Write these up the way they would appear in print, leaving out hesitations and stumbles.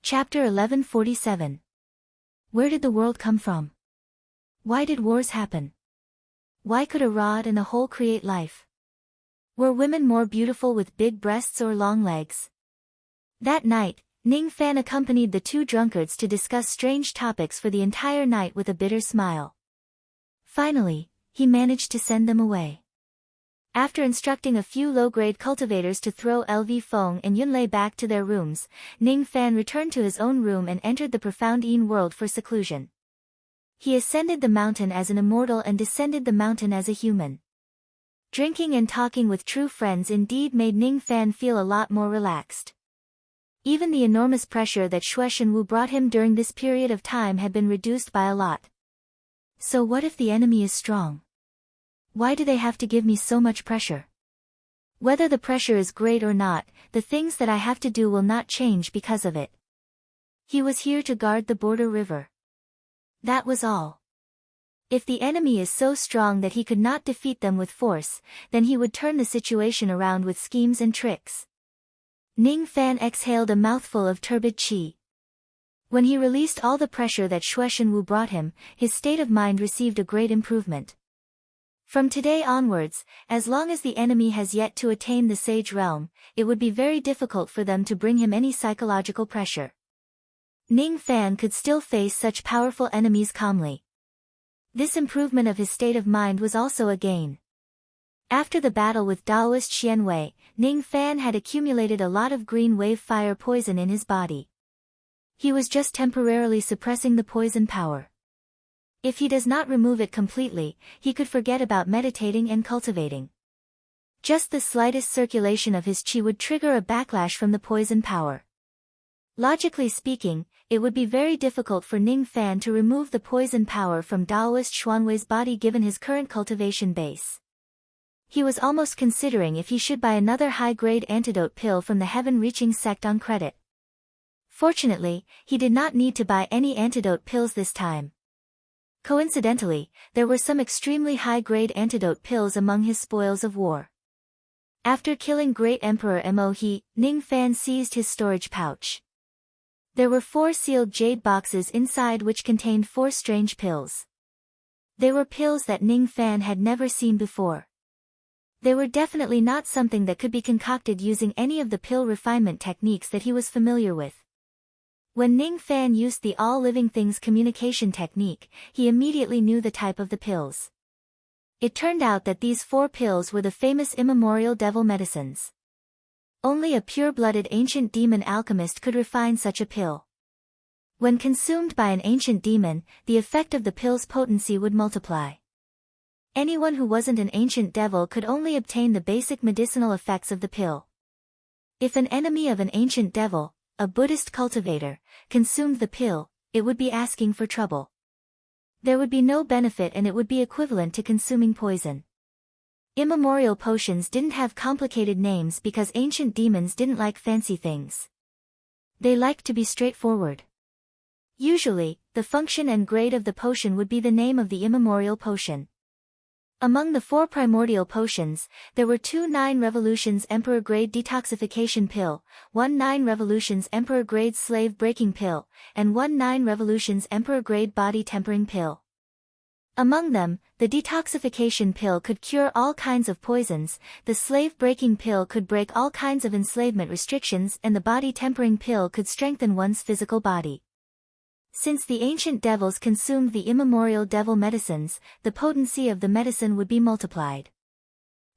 Chapter 1147. Where did the world come from? Why did wars happen? Why could a rod and a hole create life? Were women more beautiful with big breasts or long legs? That night, Ning Fan accompanied the two drunkards to discuss strange topics for the entire night with a bitter smile. Finally, he managed to send them away. After instructing a few low-grade cultivators to throw LV Feng and Yunlei back to their rooms, Ning Fan returned to his own room and entered the profound Yin world for seclusion. He ascended the mountain as an immortal and descended the mountain as a human. Drinking and talking with true friends indeed made Ning Fan feel a lot more relaxed. Even the enormous pressure that Xue Shenwu brought him during this period of time had been reduced by a lot. So what if the enemy is strong? Why do they have to give me so much pressure? Whether the pressure is great or not, the things that I have to do will not change because of it. He was here to guard the border river. That was all. If the enemy is so strong that he could not defeat them with force, then he would turn the situation around with schemes and tricks. Ning Fan exhaled a mouthful of turbid qi. When he released all the pressure that Xue Shenwu brought him, his state of mind received a great improvement. From today onwards, as long as the enemy has yet to attain the Sage Realm, it would be very difficult for them to bring him any psychological pressure. Ning Fan could still face such powerful enemies calmly. This improvement of his state of mind was also a gain. After the battle with Daoist Xianwei, Ning Fan had accumulated a lot of green wave fire poison in his body. He was just temporarily suppressing the poison power. If he does not remove it completely, he could forget about meditating and cultivating. Just the slightest circulation of his qi would trigger a backlash from the poison power. Logically speaking, it would be very difficult for Ning Fan to remove the poison power from Daoist Xuanwei's body given his current cultivation base. He was almost considering if he should buy another high-grade antidote pill from the heaven-reaching sect on credit. Fortunately, he did not need to buy any antidote pills this time. Coincidentally, there were some extremely high-grade antidote pills among his spoils of war. After killing Great Emperor Mo He, Ning Fan seized his storage pouch. There were 4 sealed jade boxes inside which contained 4 strange pills. They were pills that Ning Fan had never seen before. They were definitely not something that could be concocted using any of the pill refinement techniques that he was familiar with. When Ning Fan used the all living things communication technique, he immediately knew the type of the pills. It turned out that these 4 pills were the famous immemorial devil medicines. Only a pure-blooded ancient demon alchemist could refine such a pill. When consumed by an ancient demon, the effect of the pill's potency would multiply. Anyone who wasn't an ancient devil could only obtain the basic medicinal effects of the pill. If an enemy of an ancient devil, a Buddhist cultivator, consumed the pill, it would be asking for trouble. There would be no benefit and it would be equivalent to consuming poison. Immemorial potions didn't have complicated names because ancient demons didn't like fancy things. They liked to be straightforward. Usually, the function and grade of the potion would be the name of the immemorial potion. Among the 4 primordial potions, there were 2 9 Revolutions Emperor Grade Detoxification Pill, 1 9 Revolutions Emperor Grade Slave Breaking Pill, and 1 9 Revolutions Emperor Grade Body Tempering Pill. Among them, the Detoxification Pill could cure all kinds of poisons, the Slave Breaking Pill could break all kinds of enslavement restrictions, and the Body Tempering Pill could strengthen one's physical body. Since the ancient devils consumed the immemorial devil medicines, the potency of the medicine would be multiplied.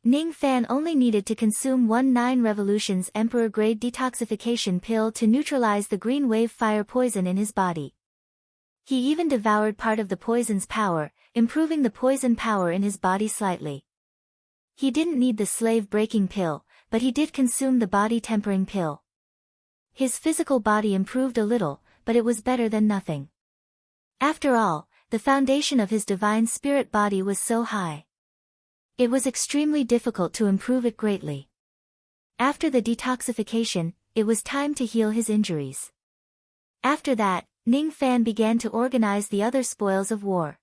Ning Fan only needed to consume 1 9 Revolutions Emperor Grade Detoxification Pill to neutralize the green wave fire poison in his body. He even devoured part of the poison's power, improving the poison power in his body slightly. He didn't need the slave breaking pill, but he did consume the body tempering pill. His physical body improved a little, but it was better than nothing. After all, the foundation of his divine spirit body was so high. It was extremely difficult to improve it greatly. After the detoxification, it was time to heal his injuries. After that, Ning Fan began to organize the other spoils of war.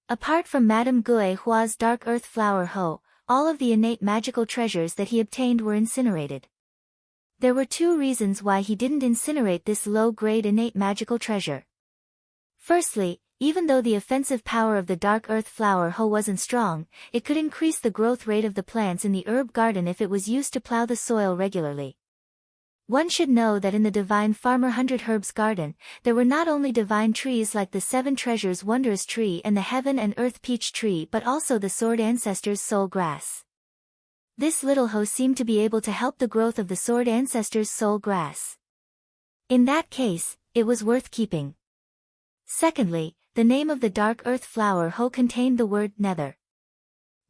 Apart from Madame Gui Hua's dark earth flower hoe, all of the innate magical treasures that he obtained were incinerated. There were two reasons why he didn't incinerate this low-grade innate magical treasure. Firstly, even though the offensive power of the dark earth flower hoe wasn't strong, it could increase the growth rate of the plants in the herb garden if it was used to plow the soil regularly. One should know that in the Divine Farmer 100 Herbs garden, there were not only divine trees like the Seven Treasures Wondrous Tree and the Heaven and Earth Peach Tree but also the Sword Ancestors Soul Grass. This little hoe seemed to be able to help the growth of the Sword Ancestors Soul Grass. In that case, it was worth keeping. Secondly, the name of the dark earth flower hoe contained the word nether.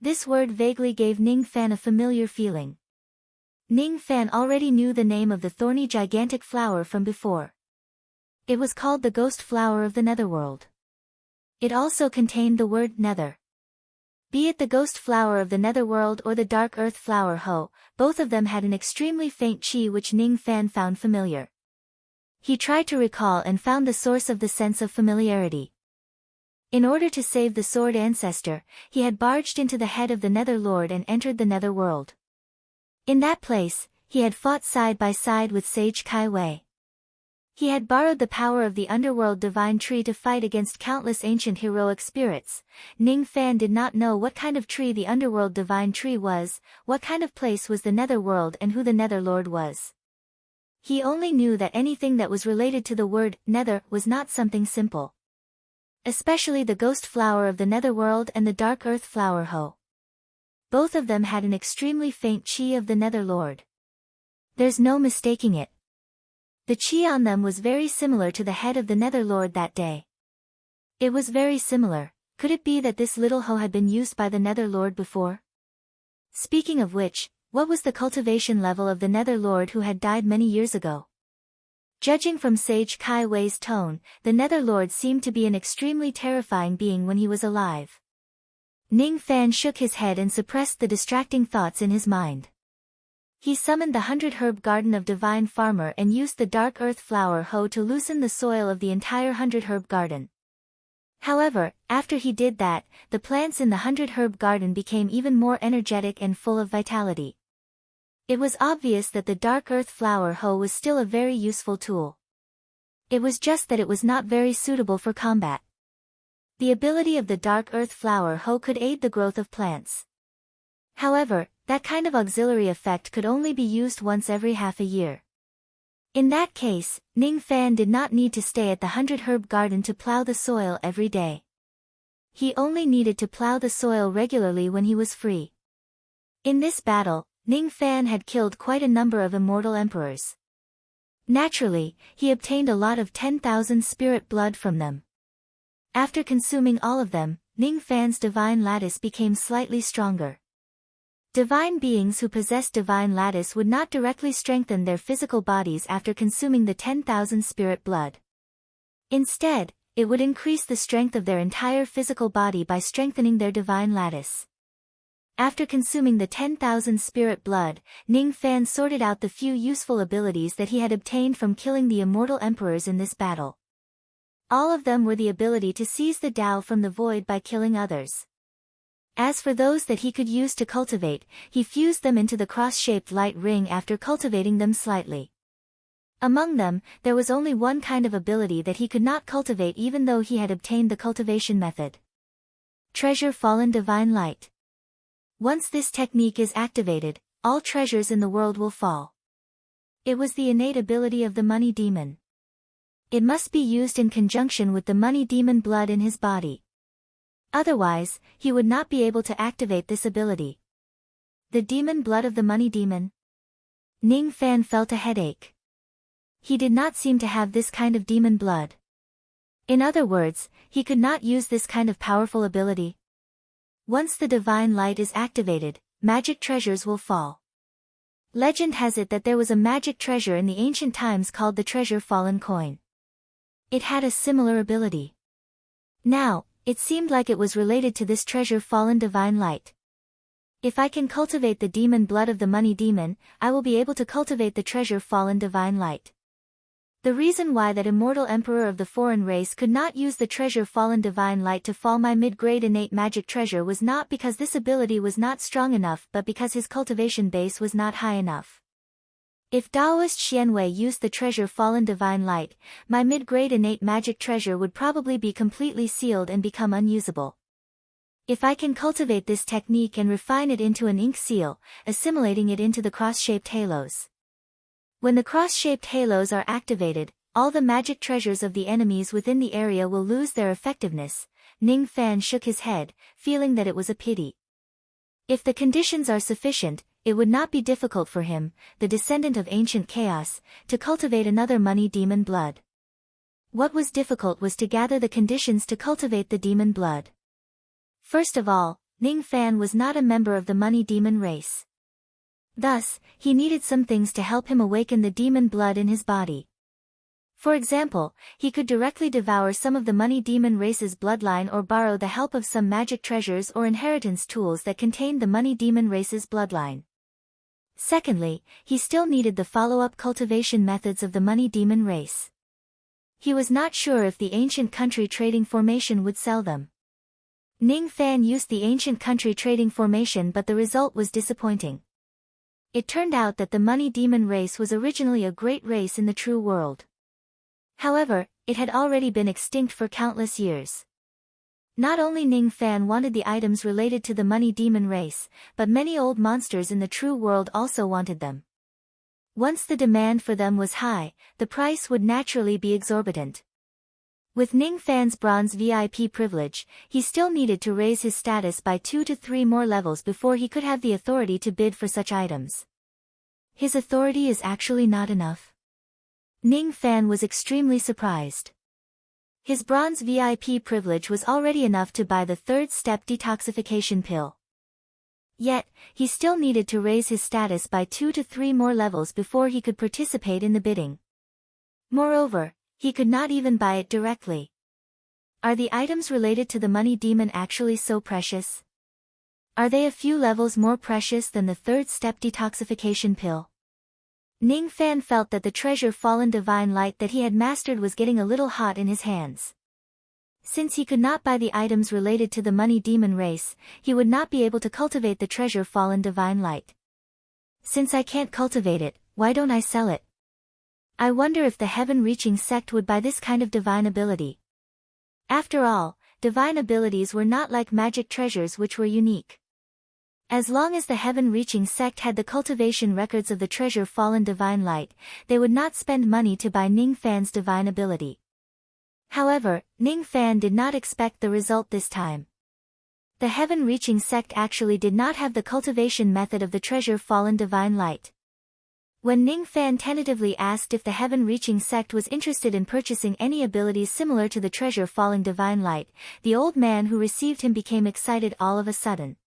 This word vaguely gave Ning Fan a familiar feeling. Ning Fan already knew the name of the thorny gigantic flower from before. It was called the ghost flower of the netherworld. It also contained the word nether. Be it the ghost flower of the netherworld or the dark earth flower hoe, both of them had an extremely faint chi which Ning Fan found familiar. He tried to recall and found the source of the sense of familiarity. In order to save the sword ancestor, he had barged into the head of the nether lord and entered the nether world. In that place, he had fought side by side with Sage Kai Wei. He had borrowed the power of the underworld divine tree to fight against countless ancient heroic spirits. Ning Fan did not know what kind of tree the underworld divine tree was, what kind of place was the netherworld and who the nether lord was. He only knew that anything that was related to the word nether was not something simple. Especially the ghost flower of the netherworld and the dark earth flower hoe. Both of them had an extremely faint chi of the nether lord. There's no mistaking it. The chi on them was very similar to the head of the nether lord that day. It was very similar. Could it be that this little hoe had been used by the nether lord before? Speaking of which, what was the cultivation level of the nether lord who had died many years ago? Judging from Sage Kai Wei's tone, the nether lord seemed to be an extremely terrifying being when he was alive. Ning Fan shook his head and suppressed the distracting thoughts in his mind. He summoned the 100 Herb Garden of Divine Farmer and used the Dark Earth Flower hoe to loosen the soil of the entire 100 Herb Garden. However, after he did that, the plants in the 100 Herb Garden became even more energetic and full of vitality. It was obvious that the Dark Earth Flower hoe was still a very useful tool. It was just that it was not very suitable for combat. The ability of the Dark Earth Flower hoe could aid the growth of plants. However, that kind of auxiliary effect could only be used once every half a year. In that case, Ning Fan did not need to stay at the 100 Herb Garden to plow the soil every day. He only needed to plow the soil regularly when he was free. In this battle, Ning Fan had killed quite a number of immortal emperors. Naturally, he obtained a lot of 10,000 spirit blood from them. After consuming all of them, Ning Fan's divine lattice became slightly stronger. Divine beings who possessed divine lattice would not directly strengthen their physical bodies after consuming the 10,000 spirit blood. Instead, it would increase the strength of their entire physical body by strengthening their divine lattice. After consuming the 10,000 spirit blood, Ning Fan sorted out the few useful abilities that he had obtained from killing the immortal emperors in this battle. All of them were the ability to seize the Tao from the void by killing others. As for those that he could use to cultivate, he fused them into the cross-shaped light ring after cultivating them slightly. Among them, there was only one kind of ability that he could not cultivate even though he had obtained the cultivation method. Treasure Fallen Divine Light. Once this technique is activated, all treasures in the world will fall. It was the innate ability of the money demon. It must be used in conjunction with the money demon blood in his body. Otherwise, he would not be able to activate this ability. The demon blood of the money demon. Ning Fan felt a headache. He did not seem to have this kind of demon blood. In other words, he could not use this kind of powerful ability. Once the divine light is activated, magic treasures will fall. Legend has it that there was a magic treasure in the ancient times called the Treasure Fallen Coin. It had a similar ability. Now, it seemed like it was related to this Treasure Fallen Divine Light. If I can cultivate the demon blood of the money demon, I will be able to cultivate the Treasure Fallen Divine Light. The reason why that immortal emperor of the foreign race could not use the Treasure Fallen Divine Light to fall my mid-grade innate magic treasure was not because this ability was not strong enough but because his cultivation base was not high enough. If Taoist Xianwei used the treasure Fallen Divine Light, my mid-grade innate magic treasure would probably be completely sealed and become unusable. If I can cultivate this technique and refine it into an ink seal, assimilating it into the cross-shaped halos. When the cross-shaped halos are activated, all the magic treasures of the enemies within the area will lose their effectiveness. Ning Fan shook his head, feeling that it was a pity. If the conditions are sufficient, it would not be difficult for him, the descendant of ancient chaos, to cultivate another money demon blood. What was difficult was to gather the conditions to cultivate the demon blood. First of all, Ning Fan was not a member of the money demon race. Thus, he needed some things to help him awaken the demon blood in his body. For example, he could directly devour some of the money demon race's bloodline or borrow the help of some magic treasures or inheritance tools that contained the money demon race's bloodline. Secondly, he still needed the follow-up cultivation methods of the money demon race. He was not sure if the ancient country trading formation would sell them. Ning Fan used the ancient country trading formation, but the result was disappointing. It turned out that the money demon race was originally a great race in the true world. However, it had already been extinct for countless years. Not only Ning Fan wanted the items related to the money demon race, but many old monsters in the true world also wanted them. Once the demand for them was high, the price would naturally be exorbitant. With Ning Fan's bronze VIP privilege, he still needed to raise his status by 2 to 3 more levels before he could have the authority to bid for such items. His authority is actually not enough. Ning Fan was extremely surprised. His bronze VIP privilege was already enough to buy the third-step detoxification pill. Yet, he still needed to raise his status by 2 to 3 more levels before he could participate in the bidding. Moreover, he could not even buy it directly. Are the items related to the money demon actually so precious? Are they a few levels more precious than the third-step detoxification pill? Ning Fan felt that the treasure Fallen Divine Light that he had mastered was getting a little hot in his hands. Since he could not buy the items related to the money demon race, he would not be able to cultivate the treasure Fallen Divine Light. Since I can't cultivate it, why don't I sell it? I wonder if the heaven-reaching sect would buy this kind of divine ability. After all, divine abilities were not like magic treasures which were unique. As long as the heaven-reaching sect had the cultivation records of the treasure Fallen Divine Light, they would not spend money to buy Ning Fan's divine ability. However, Ning Fan did not expect the result this time. The heaven-reaching sect actually did not have the cultivation method of the treasure Fallen Divine Light. When Ning Fan tentatively asked if the heaven-reaching sect was interested in purchasing any abilities similar to the treasure Fallen Divine Light, the old man who received him became excited all of a sudden.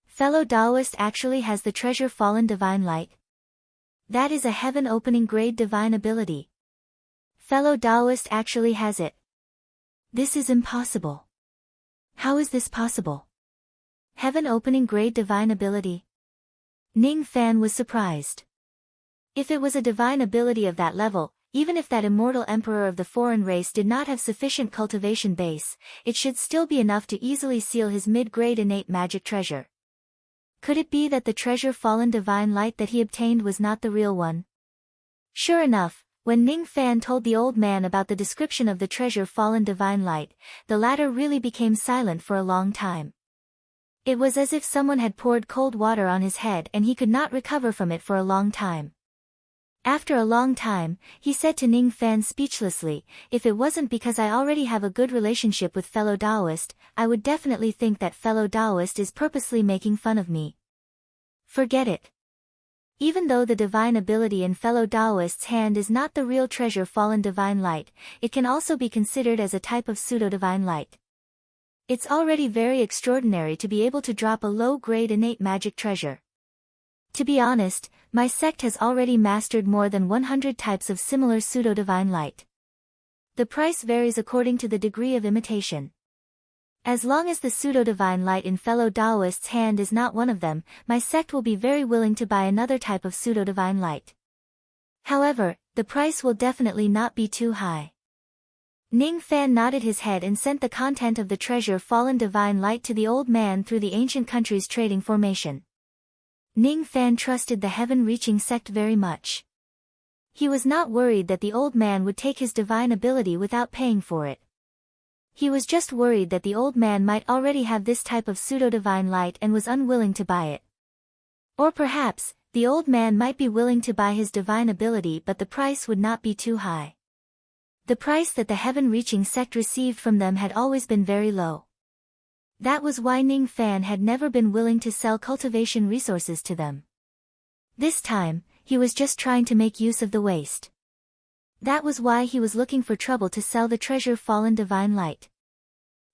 Fellow Taoist actually has the treasure Fallen Divine Light. That is a heaven-opening grade divine ability. Fellow Taoist actually has it. This is impossible. How is this possible? Heaven-opening grade divine ability? Ning Fan was surprised. If it was a divine ability of that level, even if that immortal emperor of the foreign race did not have sufficient cultivation base, it should still be enough to easily seal his mid-grade innate magic treasure. Could it be that the treasure Fallen Divine Light that he obtained was not the real one? Sure enough, when Ning Fan told the old man about the description of the treasure Fallen Divine Light, the latter really became silent for a long time. It was as if someone had poured cold water on his head and he could not recover from it for a long time. After a long time, he said to Ning Fan speechlessly, "If it wasn't because I already have a good relationship with fellow Taoist, I would definitely think that fellow Taoist is purposely making fun of me. Forget it." Even though the divine ability in fellow Taoist's hand is not the real treasure Fallen Divine Light, it can also be considered as a type of pseudo-divine light. It's already very extraordinary to be able to drop a low-grade innate magic treasure. To be honest, my sect has already mastered more than 100 types of similar pseudo-divine light. The price varies according to the degree of imitation. As long as the pseudo-divine light in fellow Taoist's hand is not one of them, my sect will be very willing to buy another type of pseudo-divine light. However, the price will definitely not be too high. Ning Fan nodded his head and sent the content of the treasure Fallen Divine Light to the old man through the ancient country's trading formation. Ning Fan trusted the heaven-reaching sect very much. He was not worried that the old man would take his divine ability without paying for it. He was just worried that the old man might already have this type of pseudo-divine light and was unwilling to buy it. Or perhaps, the old man might be willing to buy his divine ability but the price would not be too high. The price that the heaven-reaching sect received from them had always been very low. That was why Ning Fan had never been willing to sell cultivation resources to them. This time, he was just trying to make use of the waste. That was why he was looking for trouble to sell the treasure Fallen Divine Light.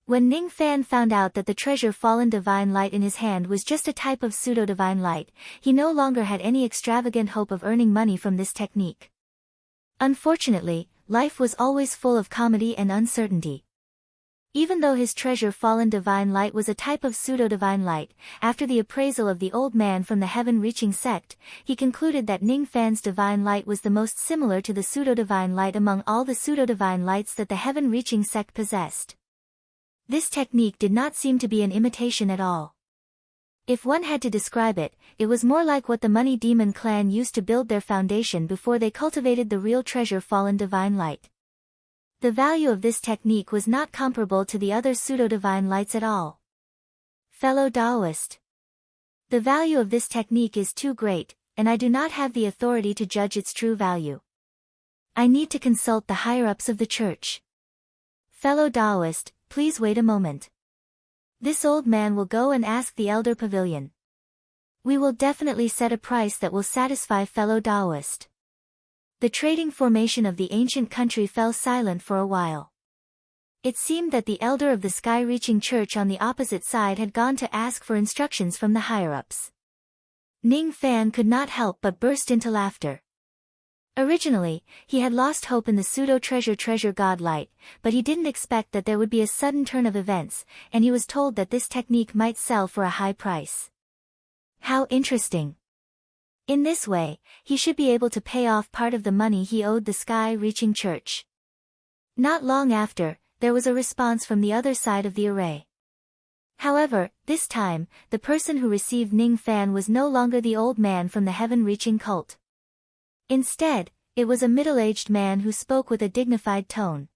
When Ning Fan found out that the treasure Fallen Divine Light in his hand was just a type of pseudo-divine light, he no longer had any extravagant hope of earning money from this technique. Unfortunately, life was always full of comedy and uncertainty. Even though his treasure Fallen Divine Light was a type of pseudo-divine light, after the appraisal of the old man from the heaven-reaching sect, he concluded that Ning Fan's divine light was the most similar to the pseudo-divine light among all the pseudo-divine lights that the heaven-reaching sect possessed. This technique did not seem to be an imitation at all. If one had to describe it, it was more like what the Money Demon clan used to build their foundation before they cultivated the real treasure Fallen Divine Light. The value of this technique was not comparable to the other pseudo-divine lights at all. Fellow Taoist. The value of this technique is too great, and I do not have the authority to judge its true value. I need to consult the higher-ups of the church. Fellow Taoist, please wait a moment. This old man will go and ask the elder pavilion. We will definitely set a price that will satisfy fellow Taoist. The trading formation of the ancient country fell silent for a while. It seemed that the elder of the sky-reaching church on the opposite side had gone to ask for instructions from the higher-ups. Ning Fan could not help but burst into laughter. Originally, he had lost hope in the pseudo-treasure god light, but he didn't expect that there would be a sudden turn of events, and he was told that this technique might sell for a high price. How interesting! In this way, he should be able to pay off part of the money he owed the sky-reaching church. Not long after, there was a response from the other side of the array. However, this time, the person who received Ning Fan was no longer the old man from the heaven-reaching cult. Instead, it was a middle-aged man who spoke with a dignified tone.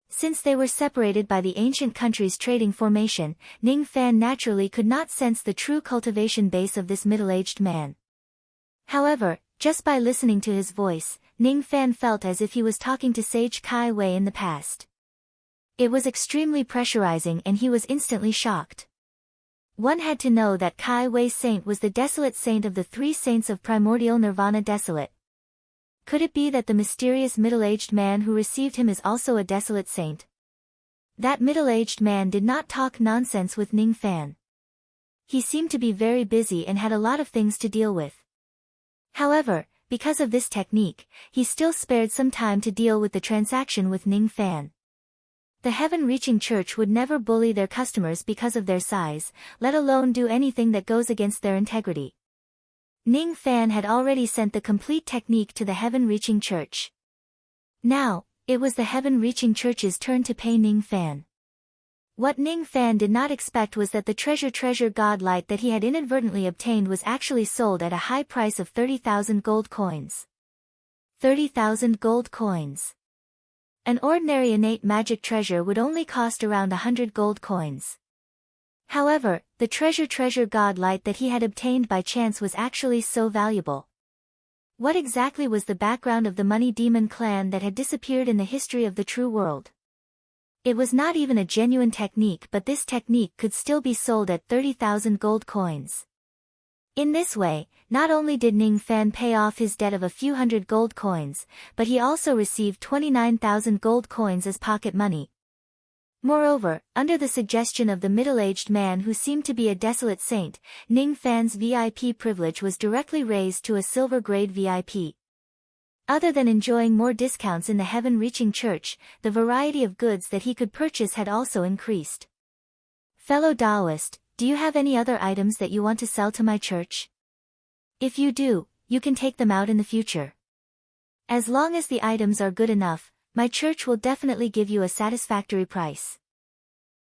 Since they were separated by the ancient country's trading formation, Ning Fan naturally could not sense the true cultivation base of this middle-aged man. However, just by listening to his voice, Ning Fan felt as if he was talking to Sage Kai Wei in the past. It was extremely pressurizing and he was instantly shocked. One had to know that Kai Wei Saint was the desolate saint of the three saints of primordial nirvana desolate. Could it be that the mysterious middle-aged man who received him is also a desolate saint? That middle-aged man did not talk nonsense with Ning Fan. He seemed to be very busy and had a lot of things to deal with. However, because of this technique, he still spared some time to deal with the transaction with Ning Fan. The heaven-reaching church would never bully their customers because of their size, let alone do anything that goes against their integrity. Ning Fan had already sent the complete technique to the heaven-reaching church. Now, it was the heaven-reaching church's turn to pay Ning Fan. What Ning Fan did not expect was that the treasure god light that he had inadvertently obtained was actually sold at a high price of 30,000 gold coins. 30,000 gold coins. An ordinary innate magic treasure would only cost around 100 gold coins. However, the treasure god light that he had obtained by chance was actually so valuable. What exactly was the background of the Money Demon clan that had disappeared in the history of the true world? It was not even a genuine technique, but this technique could still be sold at 30,000 gold coins. In this way, not only did Ning Fan pay off his debt of a few hundred gold coins, but he also received 29,000 gold coins as pocket money. Moreover, under the suggestion of the middle-aged man who seemed to be a desolate saint, Ning Fan's VIP privilege was directly raised to a silver-grade VIP. Other than enjoying more discounts in the heaven-reaching church, the variety of goods that he could purchase had also increased. Fellow Taoist, do you have any other items that you want to sell to my church? If you do, you can take them out in the future. As long as the items are good enough, my church will definitely give you a satisfactory price.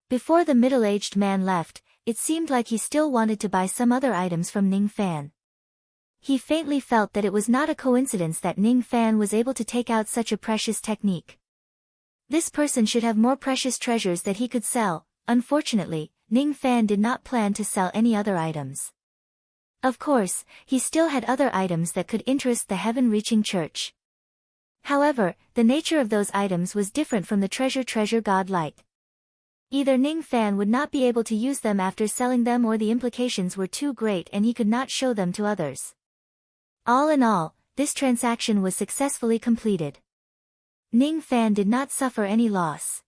Before the middle-aged man left, it seemed like he still wanted to buy some other items from Ning Fan. He faintly felt that it was not a coincidence that Ning Fan was able to take out such a precious technique. This person should have more precious treasures that he could sell. Unfortunately, Ning Fan did not plan to sell any other items. Of course, he still had other items that could interest the heaven-reaching church. However, the nature of those items was different from the treasure god light. Either Ning Fan would not be able to use them after selling them, or the implications were too great and he could not show them to others. All in all, this transaction was successfully completed. Ning Fan did not suffer any loss.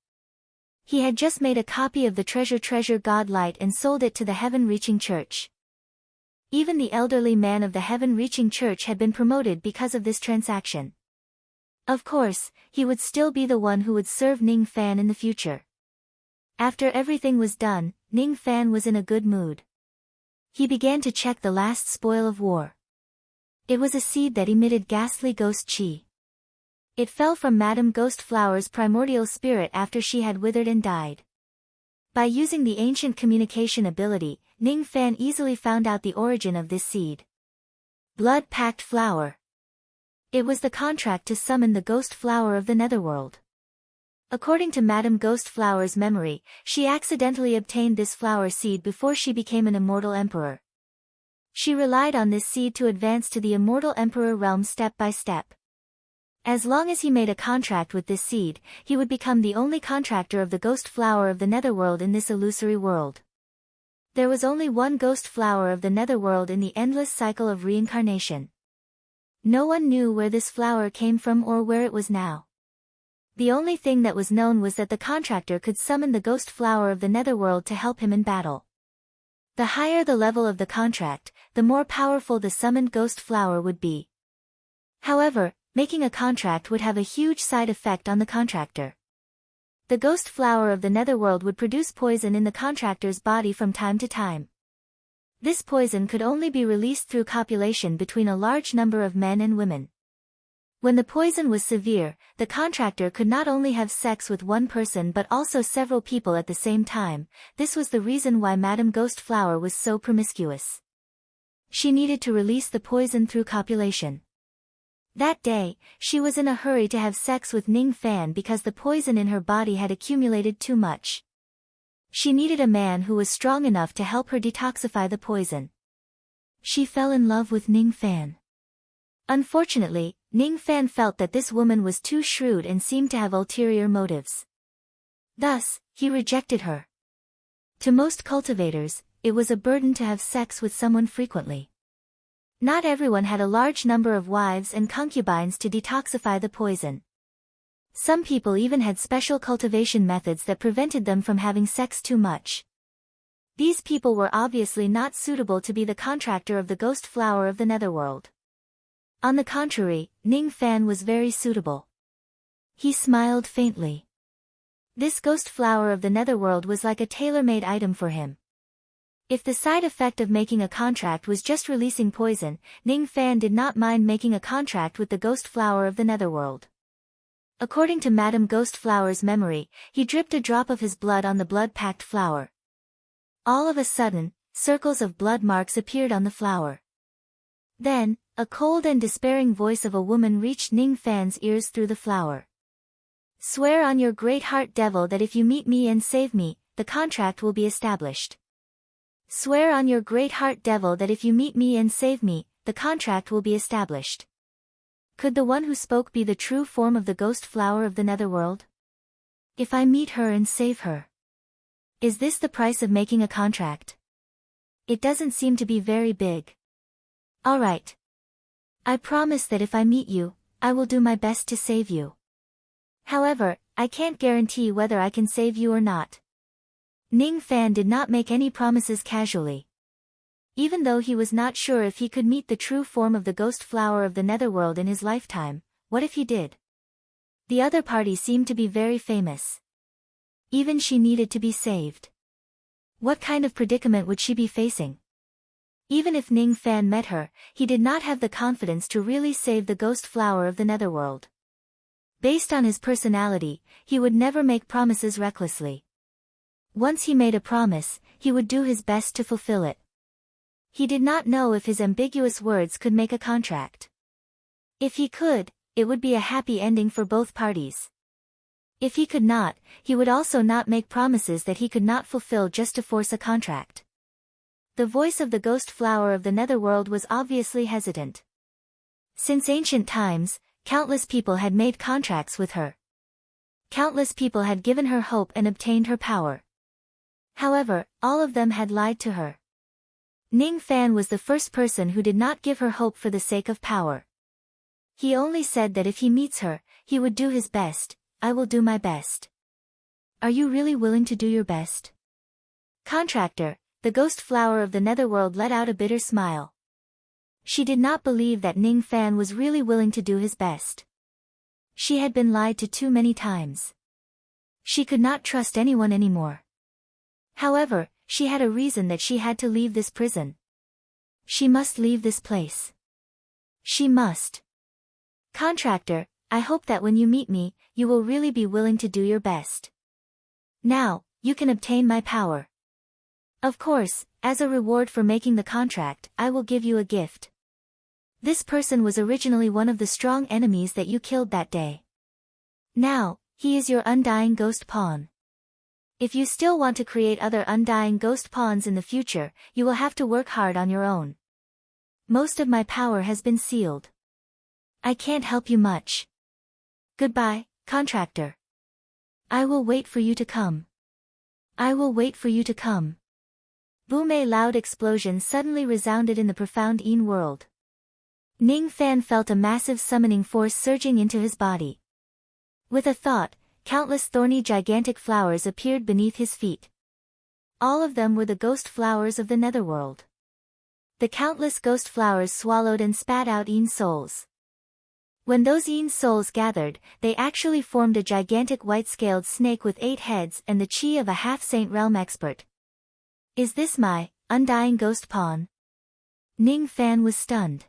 He had just made a copy of the treasure god light and sold it to the heaven-reaching church. Even the elderly man of the heaven-reaching church had been promoted because of this transaction. Of course, he would still be the one who would serve Ning Fan in the future. After everything was done, Ning Fan was in a good mood. He began to check the last spoil of war. It was a seed that emitted ghastly ghost chi. It fell from Madame Ghost Flower's primordial spirit after she had withered and died. By using the ancient communication ability, Ning Fan easily found out the origin of this seed. Blood-packed flower. It was the contract to summon the ghost flower of the netherworld. According to Madame Ghost Flower's memory, she accidentally obtained this flower seed before she became an immortal emperor. She relied on this seed to advance to the immortal emperor realm step by step. As long as he made a contract with this seed, he would become the only contractor of the ghost flower of the netherworld in this illusory world. There was only one ghost flower of the netherworld in the endless cycle of reincarnation. No one knew where this flower came from or where it was now. The only thing that was known was that the contractor could summon the ghost flower of the netherworld to help him in battle. The higher the level of the contract, the more powerful the summoned ghost flower would be. However, making a contract would have a huge side effect on the contractor. The ghost flower of the netherworld would produce poison in the contractor's body from time to time. This poison could only be released through copulation between a large number of men and women. When the poison was severe, the contractor could not only have sex with one person but also several people at the same time. This was the reason why Madame Ghost Flower was so promiscuous. She needed to release the poison through copulation. That day, she was in a hurry to have sex with Ning Fan because the poison in her body had accumulated too much. She needed a man who was strong enough to help her detoxify the poison. She fell in love with Ning Fan. Unfortunately, Ning Fan felt that this woman was too shrewd and seemed to have ulterior motives. Thus, he rejected her. To most cultivators, it was a burden to have sex with someone frequently. Not everyone had a large number of wives and concubines to detoxify the poison. Some people even had special cultivation methods that prevented them from having sex too much. These people were obviously not suitable to be the contractor of the ghost flower of the netherworld. On the contrary, Ning Fan was very suitable. He smiled faintly. This ghost flower of the netherworld was like a tailor-made item for him. If the side effect of making a contract was just releasing poison, Ning Fan did not mind making a contract with the ghost flower of the netherworld. According to Madame Ghost Flower's memory, he dripped a drop of his blood on the blood-packed flower. All of a sudden, circles of blood marks appeared on the flower. Then, a cold and despairing voice of a woman reached Ning Fan's ears through the flower. "Swear on your great heart devil that if you meet me and save me, the contract will be established. Swear on your great heart devil that if you meet me and save me, the contract will be established." Could the one who spoke be the true form of the ghost flower of the netherworld? If I meet her and save her. Is this the price of making a contract? It doesn't seem to be very big. All right. I promise that if I meet you, I will do my best to save you. However, I can't guarantee whether I can save you or not. Ning Fan did not make any promises casually. Even though he was not sure if he could meet the true form of the ghost flower of the netherworld in his lifetime, what if he did? The other party seemed to be very famous. Even she needed to be saved. What kind of predicament would she be facing? Even if Ning Fan met her, he did not have the confidence to really save the ghost flower of the netherworld. Based on his personality, he would never make promises recklessly. Once he made a promise, he would do his best to fulfill it. He did not know if his ambiguous words could make a contract. If he could, it would be a happy ending for both parties. If he could not, he would also not make promises that he could not fulfill just to force a contract. The voice of the ghost flower of the netherworld was obviously hesitant. Since ancient times, countless people had made contracts with her. Countless people had given her hope and obtained her power. However, all of them had lied to her. Ning Fan was the first person who did not give her hope for the sake of power. He only said that if he meets her, he would do his best. I will do my best. Are you really willing to do your best? Contractor, the ghost flower of the netherworld let out a bitter smile. She did not believe that Ning Fan was really willing to do his best. She had been lied to too many times. She could not trust anyone anymore. However, she had a reason that she had to leave this prison. She must leave this place. She must. Contractor, I hope that when you meet me, you will really be willing to do your best. Now, you can obtain my power. Of course, as a reward for making the contract, I will give you a gift. This person was originally one of the strong enemies that you killed that day. Now, he is your undying ghost pawn. If you still want to create other undying ghost pawns in the future, you will have to work hard on your own. Most of my power has been sealed. I can't help you much. Goodbye, contractor. I will wait for you to come. I will wait for you to come. Boom! A loud explosion suddenly resounded in the profound Yin world. Ning Fan felt a massive summoning force surging into his body. With a thought, countless thorny gigantic flowers appeared beneath his feet. All of them were the ghost flowers of the netherworld. The countless ghost flowers swallowed and spat out Yin souls. When those Yin souls gathered, they actually formed a gigantic white-scaled snake with 8 heads and the chi of a half-saint realm expert. Is this my undying ghost pawn? Ning Fan was stunned.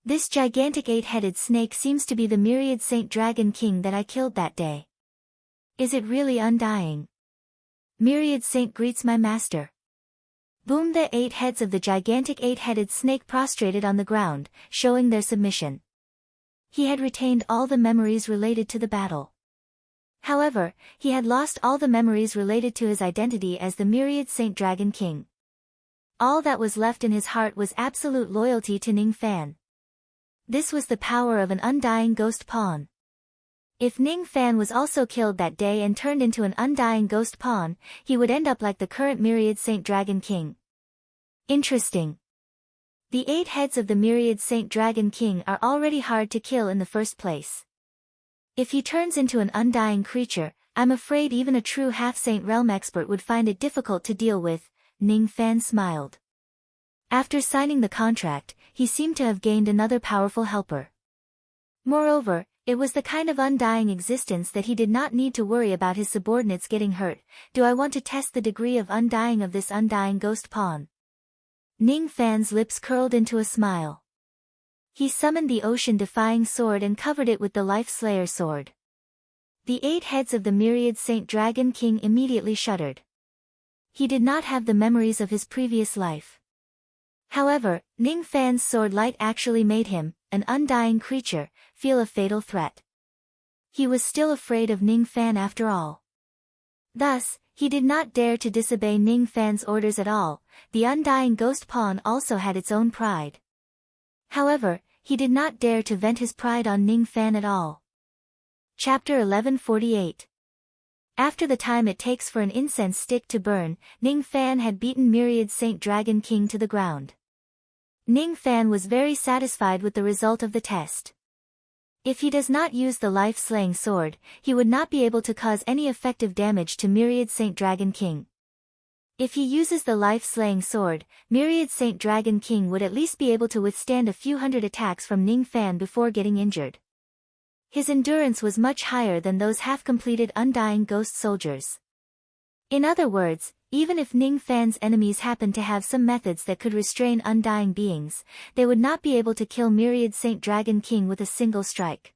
This gigantic 8-headed snake seems to be the myriad saint dragon king that I killed that day. Is it really undying? Myriad saint greets my master. Boom! The 8 heads of the gigantic 8-headed snake prostrated on the ground, showing their submission. He had retained all the memories related to the battle. However, he had lost all the memories related to his identity as the myriad saint dragon king. All that was left in his heart was absolute loyalty to Ning Fan. This was the power of an undying ghost pawn. If Ning Fan was also killed that day and turned into an undying ghost pawn, he would end up like the current myriad saint dragon king. Interesting. The 8 heads of the myriad saint dragon king are already hard to kill in the first place. If he turns into an undying creature, I'm afraid even a true half-saint realm expert would find it difficult to deal with. Ning Fan smiled. After signing the contract, he seemed to have gained another powerful helper. Moreover, it was the kind of undying existence that he did not need to worry about his subordinates getting hurt. Do I want to test the degree of undying of this undying ghost pawn? Ning Fan's lips curled into a smile. He summoned the ocean-defying sword and covered it with the Life Slayer sword. The 8 heads of the myriad saint dragon king immediately shuddered. He did not have the memories of his previous life. However, Ning Fan's sword light actually made him, an undying creature, feel a fatal threat. He was still afraid of Ning Fan after all. Thus, he did not dare to disobey Ning Fan's orders at all. The undying ghost pawn also had its own pride. However, he did not dare to vent his pride on Ning Fan at all. Chapter 1148. After the time it takes for an incense stick to burn, Ning Fan had beaten myriad saint dragon king to the ground. Ning Fan was very satisfied with the result of the test. If he does not use the life-slaying sword, he would not be able to cause any effective damage to myriad saint dragon king. If he uses the life-slaying sword, myriad saint dragon king would at least be able to withstand a few hundred attacks from Ning Fan before getting injured. His endurance was much higher than those half-completed undying ghost soldiers. In other words, even if Ning Fan's enemies happened to have some methods that could restrain undying beings, they would not be able to kill myriad saint dragon king with a single strike.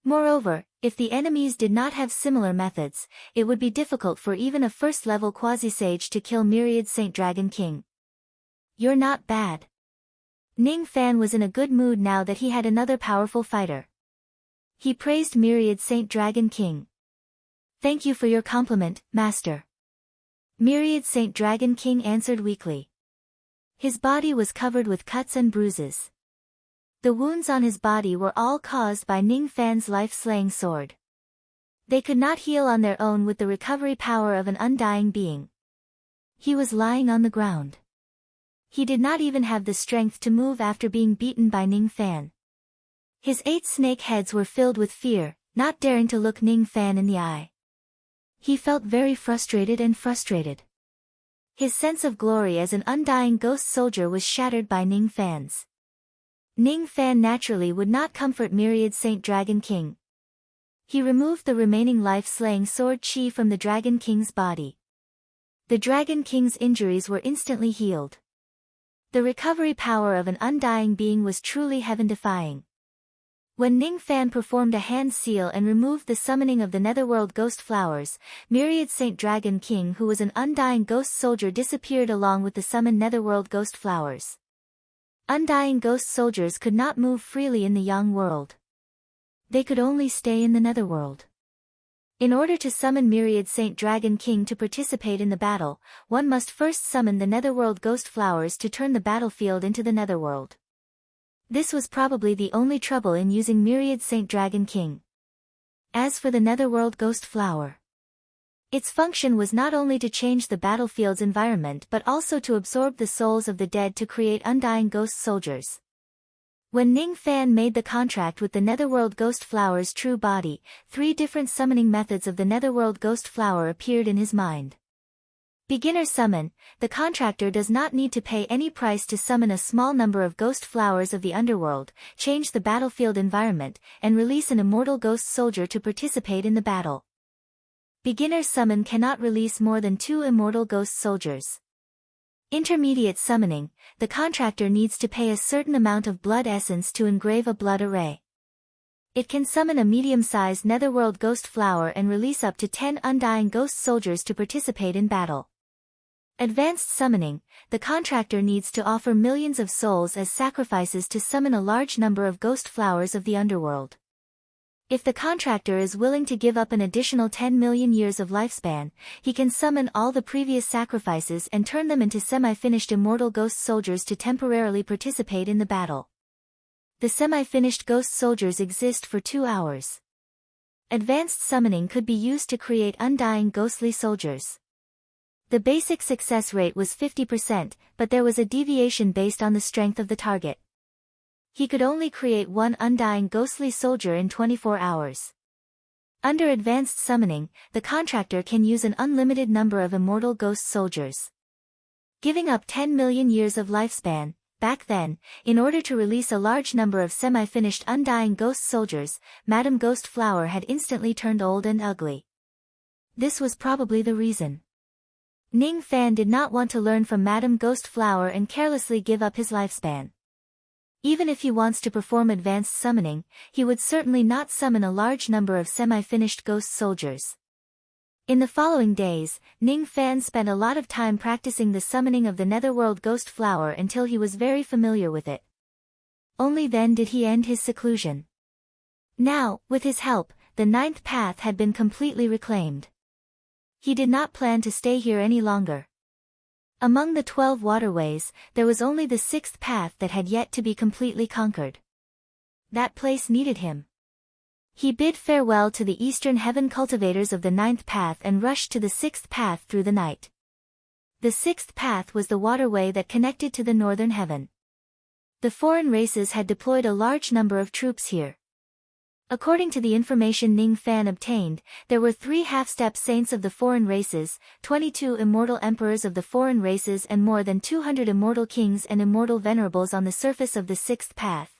Moreover, if the enemies did not have similar methods, it would be difficult for even a first-level quasi-sage to kill myriad saint dragon king. You're not bad. Ning Fan was in a good mood now that he had another powerful fighter. He praised Myriad Saint Dragon King. Thank you for your compliment, Master. Myriad Saint Dragon King answered weakly. His body was covered with cuts and bruises. The wounds on his body were all caused by Ning Fan's life-slaying sword. They could not heal on their own with the recovery power of an undying being. He was lying on the ground. He did not even have the strength to move after being beaten by Ning Fan. His 8 snake heads were filled with fear, not daring to look Ning Fan in the eye. He felt very frustrated. His sense of glory as an undying ghost soldier was shattered by Ning Fan's. Ning Fan naturally would not comfort Myriad Saint Dragon King. He removed the remaining life-slaying sword chi from the Dragon King's body. The Dragon King's injuries were instantly healed. The recovery power of an undying being was truly heaven-defying. When Ning Fan performed a hand seal and removed the summoning of the Netherworld Ghost Flowers, Myriad Saint Dragon King, who was an undying ghost soldier, disappeared along with the summoned Netherworld Ghost Flowers. Undying ghost soldiers could not move freely in the Yang world. They could only stay in the Netherworld. In order to summon Myriad Saint Dragon King to participate in the battle, one must first summon the Netherworld Ghost Flowers to turn the battlefield into the Netherworld. This was probably the only trouble in using Myriad Saint Dragon King. As for the Netherworld Ghost Flower, its function was not only to change the battlefield's environment but also to absorb the souls of the dead to create undying ghost soldiers. When Ning Fan made the contract with the Netherworld Ghost Flower's true body, 3 different summoning methods of the Netherworld Ghost Flower appeared in his mind. Beginner summon. The contractor does not need to pay any price to summon a small number of ghost flowers of the underworld, change the battlefield environment, and release an immortal ghost soldier to participate in the battle. Beginner summon cannot release more than 2 immortal ghost soldiers. Intermediate summoning. The contractor needs to pay a certain amount of blood essence to engrave a blood array. It can summon a medium-sized Netherworld Ghost Flower and release up to 10 undying ghost soldiers to participate in battle. Advanced summoning. The contractor needs to offer millions of souls as sacrifices to summon a large number of ghost flowers of the underworld. If the contractor is willing to give up an additional 10 million years of lifespan, he can summon all the previous sacrifices and turn them into semi-finished immortal ghost soldiers to temporarily participate in the battle. The semi-finished ghost soldiers exist for 2 hours. Advanced summoning could be used to create undying ghostly soldiers. The basic success rate was 50%, but there was a deviation based on the strength of the target. He could only create 1 undying ghostly soldier in 24 hours. Under advanced summoning, the contractor can use an unlimited number of immortal ghost soldiers. Giving up 10 million years of lifespan. Back then, in order to release a large number of semi-finished undying ghost soldiers, Madame Ghost Flower had instantly turned old and ugly. This was probably the reason. Ning Fan did not want to learn from Madame Ghost Flower and carelessly give up his lifespan. Even if he wants to perform advanced summoning, he would certainly not summon a large number of semi-finished ghost soldiers. In the following days, Ning Fan spent a lot of time practicing the summoning of the Netherworld Ghost Flower until he was very familiar with it. Only then did he end his seclusion. Now, with his help, the 9th path had been completely reclaimed. He did not plan to stay here any longer. Among the 12 waterways, there was only the 6th path that had yet to be completely conquered. That place needed him. He bid farewell to the Eastern Heaven cultivators of the 9th path and rushed to the 6th path through the night. The 6th path was the waterway that connected to the Northern Heaven. The foreign races had deployed a large number of troops here. According to the information Ning Fan obtained, there were 3 half-step saints of the foreign races, 22 immortal emperors of the foreign races and more than 200 immortal kings and immortal venerables on the surface of the 6th path.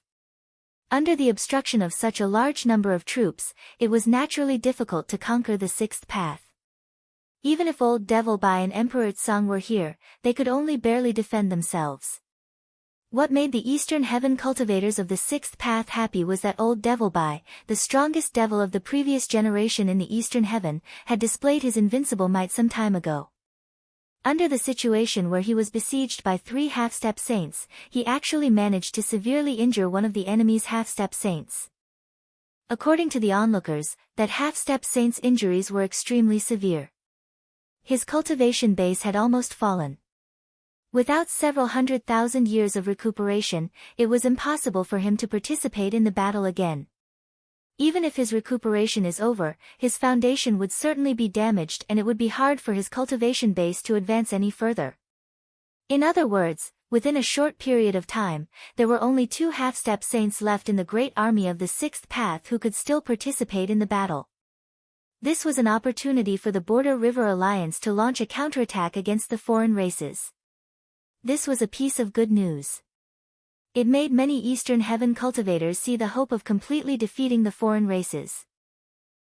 Under the obstruction of such a large number of troops, it was naturally difficult to conquer the 6th path. Even if old Devil Bai and Emperor Tsang were here, they could only barely defend themselves. What made the Eastern Heaven cultivators of the 6th path happy was that old Devil Bai, the strongest devil of the previous generation in the Eastern Heaven, had displayed his invincible might some time ago. Under the situation where he was besieged by 3 half-step saints, he actually managed to severely injure one of the enemy's half-step saints. According to the onlookers, that half-step saint's injuries were extremely severe. His cultivation base had almost fallen. Without several 100,000 years of recuperation, it was impossible for him to participate in the battle again. Even if his recuperation is over, his foundation would certainly be damaged and it would be hard for his cultivation base to advance any further. In other words, within a short period of time, there were only 2 half-step saints left in the great army of the Sixth Path who could still participate in the battle. This was an opportunity for the Border River Alliance to launch a counterattack against the foreign races. This was a piece of good news. It made many Eastern Heaven cultivators see the hope of completely defeating the foreign races.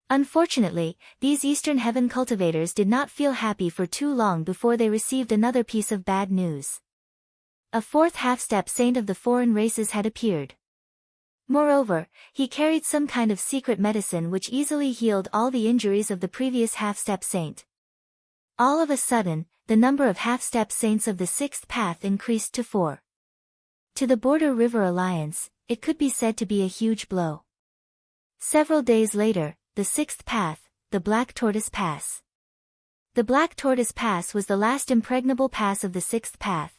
Unfortunately, these Eastern Heaven cultivators did not feel happy for too long before they received another piece of bad news. A 4th half-step saint of the foreign races had appeared. Moreover, he carried some kind of secret medicine which easily healed all the injuries of the previous half-step saint. All of a sudden, the number of half-step saints of the Sixth Path increased to 4. To the Border River Alliance, it could be said to be a huge blow. Several days later, the Sixth Path, the Black Tortoise Pass. The Black Tortoise Pass was the last impregnable pass of the Sixth Path.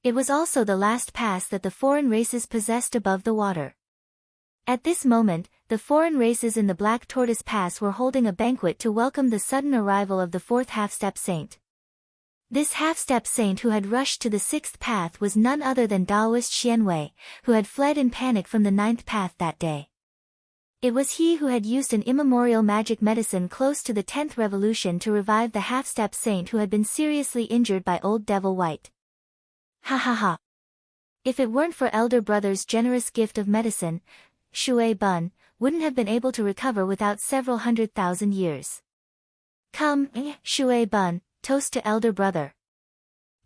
It was also the last pass that the foreign races possessed above the water. At this moment, the foreign races in the Black Tortoise Pass were holding a banquet to welcome the sudden arrival of the 4th half-step saint. This half-step saint who had rushed to the Sixth Path was none other than Taoist Xianwei, who had fled in panic from the Ninth Path that day. It was he who had used an immemorial magic medicine close to the 10th revolution to revive the half-step saint who had been seriously injured by Old Devil White. Ha ha ha. If it weren't for Elder Brother's generous gift of medicine, Shui Bun wouldn't have been able to recover without several 100,000 years. Come, Shui Bun, toast to Elder Brother.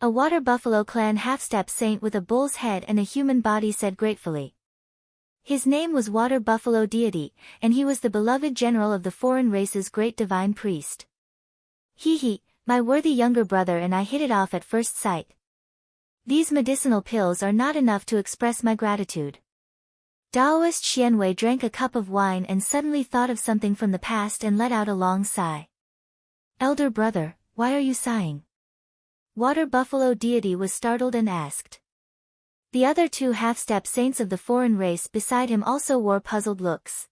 A Water Buffalo Clan half-step saint with a bull's head and a human body said gratefully. His name was Water Buffalo Deity, and he was the beloved general of the foreign race's great divine priest. He, my worthy younger brother and I hit it off at first sight. These medicinal pills are not enough to express my gratitude. Taoist Xianwei drank a cup of wine and suddenly thought of something from the past and let out a long sigh. Elder Brother, why are you sighing? Water Buffalo Deity was startled and asked. The other 2 half-step saints of the foreign race beside him also wore puzzled looks.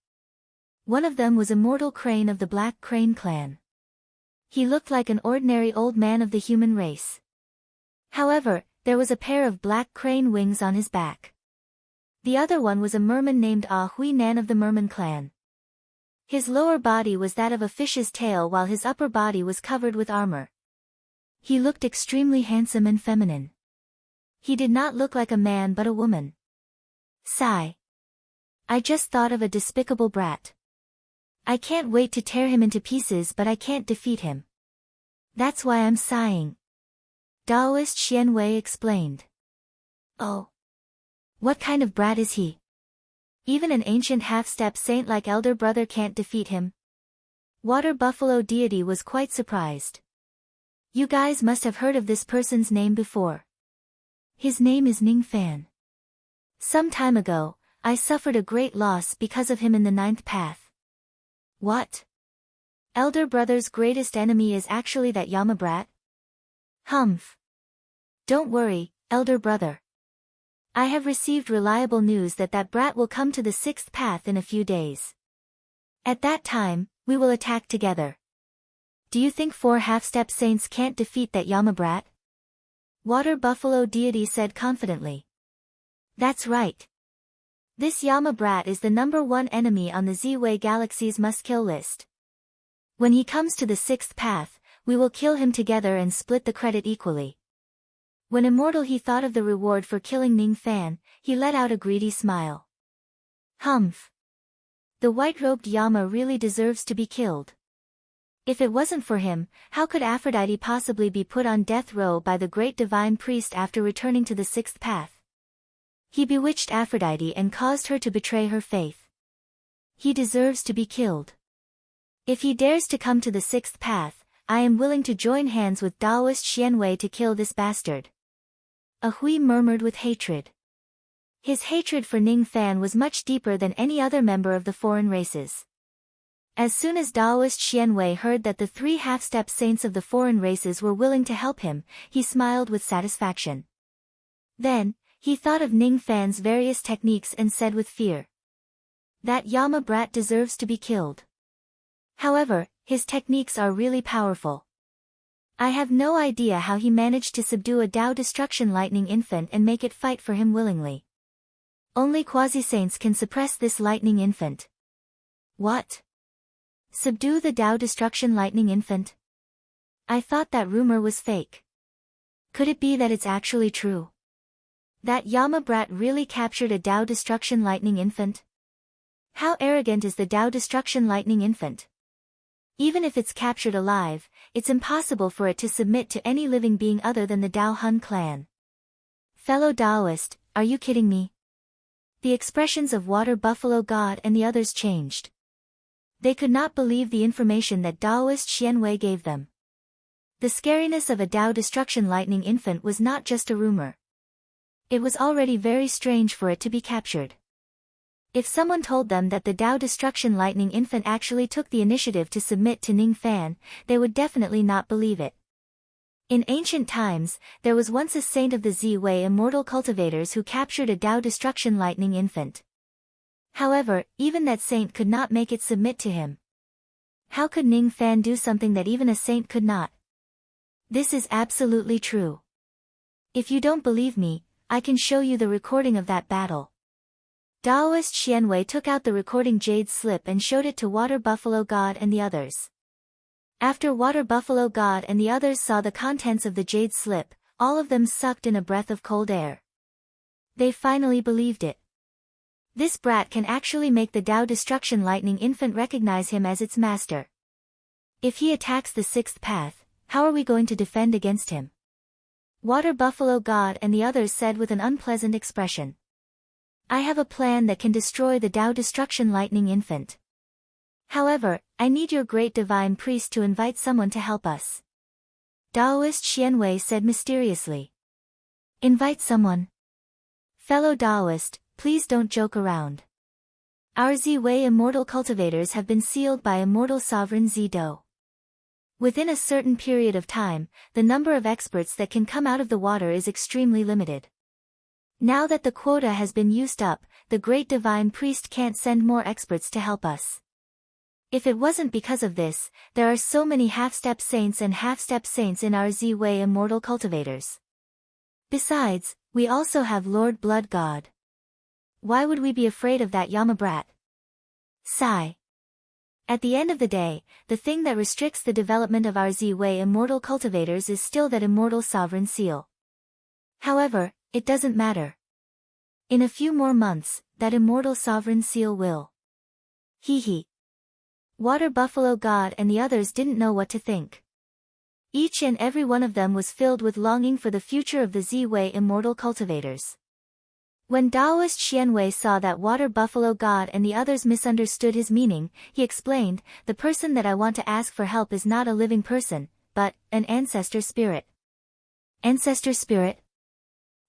One of them was Immortal Crane of the Black Crane clan. He looked like an ordinary old man of the human race. However, there was a pair of black crane wings on his back. The other one was a merman named Ah Hui Nan of the Merman clan. His lower body was that of a fish's tail while his upper body was covered with armor. He looked extremely handsome and feminine. He did not look like a man but a woman. Sigh. I just thought of a despicable brat. I can't wait to tear him into pieces but I can't defeat him. That's why I'm sighing. Taoist Xianwei explained. Oh. What kind of brat is he? Even an ancient half-step saint like Elder Brother can't defeat him. Water Buffalo Deity was quite surprised. You guys must have heard of this person's name before. His name is Ning Fan. Some time ago, I suffered a great loss because of him in the Ninth Path. What? Elder Brother's greatest enemy is actually that Yama brat? Humph. Don't worry, Elder Brother. I have received reliable news that that brat will come to the Sixth Path in a few days. At that time, we will attack together. Do you think 4 half-step saints can't defeat that Yama brat? Water Buffalo Deity said confidently. That's right. This Yama brat is the #1 enemy on the Z-Way Galaxy's must-kill list. When he comes to the Sixth Path, we will kill him together and split the credit equally. When Immortal he thought of the reward for killing Ning Fan, he let out a greedy smile. Humph. The white-robed Yama really deserves to be killed. If it wasn't for him, how could Aphrodite possibly be put on death row by the great divine priest after returning to the Sixth Path? He bewitched Aphrodite and caused her to betray her faith. He deserves to be killed. If he dares to come to the Sixth Path, I am willing to join hands with Taoist Xianwei to kill this bastard. A Hui murmured with hatred. His hatred for Ning Fan was much deeper than any other member of the foreign races. As soon as Taoist Xianwei heard that the 3 half-step saints of the foreign races were willing to help him, he smiled with satisfaction. Then, he thought of Ning Fan's various techniques and said with fear, "That Yama brat deserves to be killed." However, his techniques are really powerful. I have no idea how he managed to subdue a Tao Destruction Lightning Infant and make it fight for him willingly. Only quasi-saints can suppress this lightning infant. What? Subdue the Tao Destruction Lightning Infant? I thought that rumor was fake. Could it be that it's actually true? That Yama brat really captured a Tao Destruction Lightning Infant? How arrogant is the Tao Destruction Lightning Infant? Even if it's captured alive, it's impossible for it to submit to any living being other than the Dao Hun clan. Fellow Taoist, are you kidding me? The expressions of Water Buffalo God and the others changed. They could not believe the information that Taoist Xianwei gave them. The scariness of a Tao Destruction Lightning Infant was not just a rumor. It was already very strange for it to be captured. If someone told them that the Tao Destruction Lightning Infant actually took the initiative to submit to Ning Fan, they would definitely not believe it. In ancient times, there was once a saint of the Ziwei immortal cultivators who captured a Tao Destruction Lightning Infant. However, even that saint could not make it submit to him. How could Ning Fan do something that even a saint could not? This is absolutely true. If you don't believe me, I can show you the recording of that battle. Taoist Xianwei took out the recording jade slip and showed it to Water Buffalo God and the others. After Water Buffalo God and the others saw the contents of the jade slip, all of them sucked in a breath of cold air. They finally believed it. This brat can actually make the Tao Destruction Lightning Infant recognize him as its master. If he attacks the 6th path, how are we going to defend against him? Water Buffalo God and the others said with an unpleasant expression. I have a plan that can destroy the Tao Destruction Lightning Infant. However, I need your great divine priest to invite someone to help us. Taoist Xianwei said mysteriously. Invite someone? Fellow Taoist, please don't joke around. Our Ziwei immortal cultivators have been sealed by immortal sovereign Zido. Within a certain period of time, the number of experts that can come out of the water is extremely limited. Now that the quota has been used up, the great divine priest can't send more experts to help us. If it wasn't because of this, there are so many half-step saints and half-step saints in our Ziwei immortal cultivators. Besides, we also have Lord Blood God. Why would we be afraid of that Yama brat? Sigh. At the end of the day, the thing that restricts the development of our Ziwei immortal cultivators is still that immortal sovereign seal. However, it doesn't matter. In a few more months, that immortal sovereign seal will. Hee hee. Water Buffalo God and the others didn't know what to think. Each and every one of them was filled with longing for the future of the Ziwei immortal cultivators. When Taoist Xianwei saw that Water Buffalo God and the others misunderstood his meaning, he explained, the person that I want to ask for help is not a living person, but an ancestor spirit. Ancestor spirit?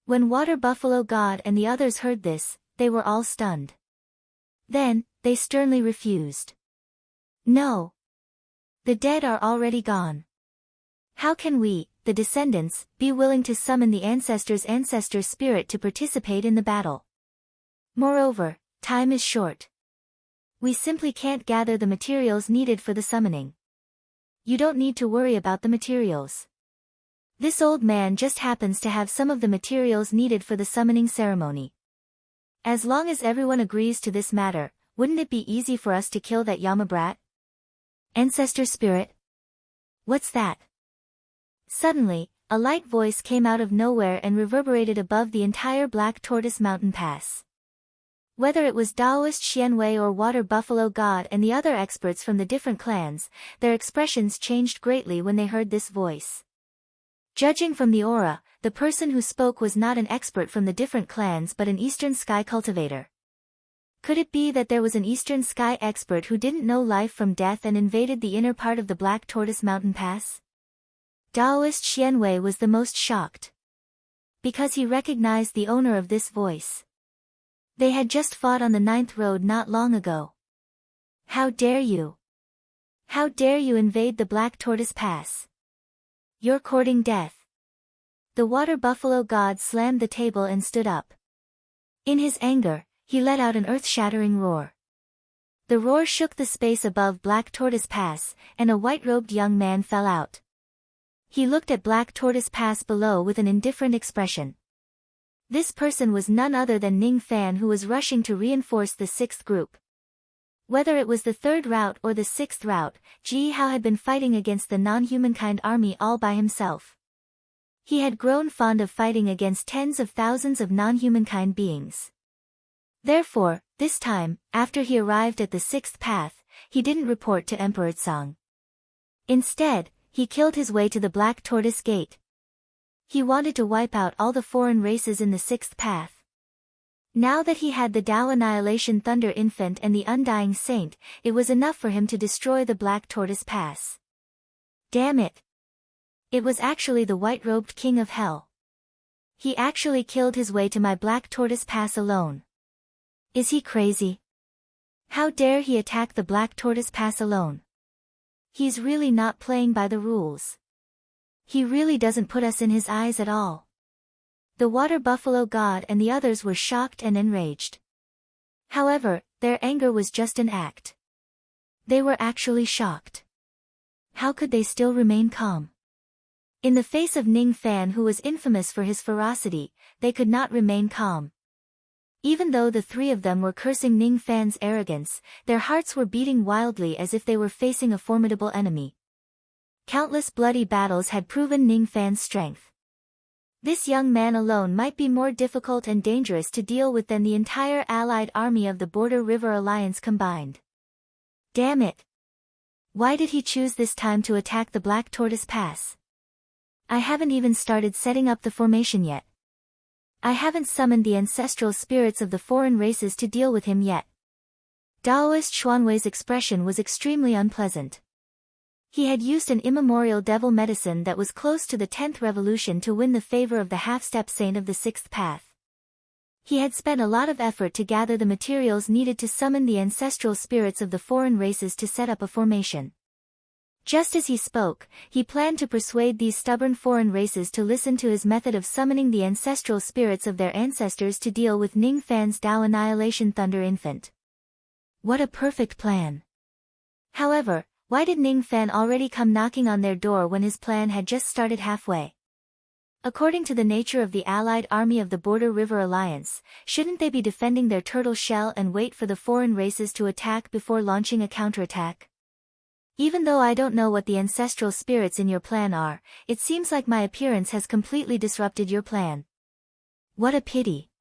When Water Buffalo God and the others heard this, they were all stunned. Then, they sternly refused. No. The dead are already gone. How can we, the descendants, be willing to summon the ancestor's ancestor spirit to participate in the battle? Moreover, time is short. We simply can't gather the materials needed for the summoning. You don't need to worry about the materials. This old man just happens to have some of the materials needed for the summoning ceremony. As long as everyone agrees to this matter, wouldn't it be easy for us to kill that Yama brat? Ancestor spirit? What's that? Suddenly, a light voice came out of nowhere and reverberated above the entire Black Tortoise Mountain Pass. Whether it was Taoist Xianwei or Water Buffalo God and the other experts from the different clans, their expressions changed greatly when they heard this voice. Judging from the aura, the person who spoke was not an expert from the different clans but an Eastern Sky cultivator. Could it be that there was an eastern sky expert who didn't know life from death and invaded the inner part of the Black Tortoise Mountain Pass? Taoist Xianwei was the most shocked, because he recognized the owner of this voice. They had just fought on the 9th road not long ago. How dare you? How dare you invade the Black Tortoise Pass? You're courting death. The water buffalo god slammed the table and stood up. In his anger, he let out an earth-shattering roar. The roar shook the space above Black Tortoise Pass, and a white-robed young man fell out. He looked at Black Tortoise Pass below with an indifferent expression. This person was none other than Ning Fan, who was rushing to reinforce the 6th group. Whether it was the 3rd route or the 6th route, Ji Hao had been fighting against the non-humankind army all by himself. He had grown fond of fighting against tens of thousands of non-humankind beings. Therefore, this time, after he arrived at the 6th path, he didn't report to Emperor Tsang. Instead, he killed his way to the Black Tortoise Gate. He wanted to wipe out all the foreign races in the 6th path. Now that he had the Tao Annihilation Thunder Infant and the Undying Saint, it was enough for him to destroy the Black Tortoise Pass. Damn it! It was actually the white-robed King of Hell. He actually killed his way to my Black Tortoise Pass alone. Is he crazy? How dare he attack the Black Tortoise Pass alone? He's really not playing by the rules. He really doesn't put us in his eyes at all. The water buffalo god and the others were shocked and enraged. However, their anger was just an act. They were actually shocked. How could they still remain calm? In the face of Ning Fan, who was infamous for his ferocity, they could not remain calm. Even though the 3 of them were cursing Ning Fan's arrogance, their hearts were beating wildly as if they were facing a formidable enemy. Countless bloody battles had proven Ning Fan's strength. This young man alone might be more difficult and dangerous to deal with than the entire allied army of the Border River Alliance combined. Damn it! Why did he choose this time to attack the Black Tortoise Pass? I haven't even started setting up the formation yet. I haven't summoned the ancestral spirits of the foreign races to deal with him yet. Taoist Xuanwei's expression was extremely unpleasant. He had used an immemorial devil medicine that was close to the 10th revolution to win the favor of the half-step saint of the 6th path. He had spent a lot of effort to gather the materials needed to summon the ancestral spirits of the foreign races to set up a formation. Just as he spoke, he planned to persuade these stubborn foreign races to listen to his method of summoning the ancestral spirits of their ancestors to deal with Ning Fan's Tao Annihilation Thunder Infant. What a perfect plan! However, why did Ning Fan already come knocking on their door when his plan had just started halfway? According to the nature of the allied army of the Border River Alliance, shouldn't they be defending their turtle shell and wait for the foreign races to attack before launching a counterattack? Even though I don't know what the ancestral spirits in your plan are, it seems like my appearance has completely disrupted your plan. What a pity.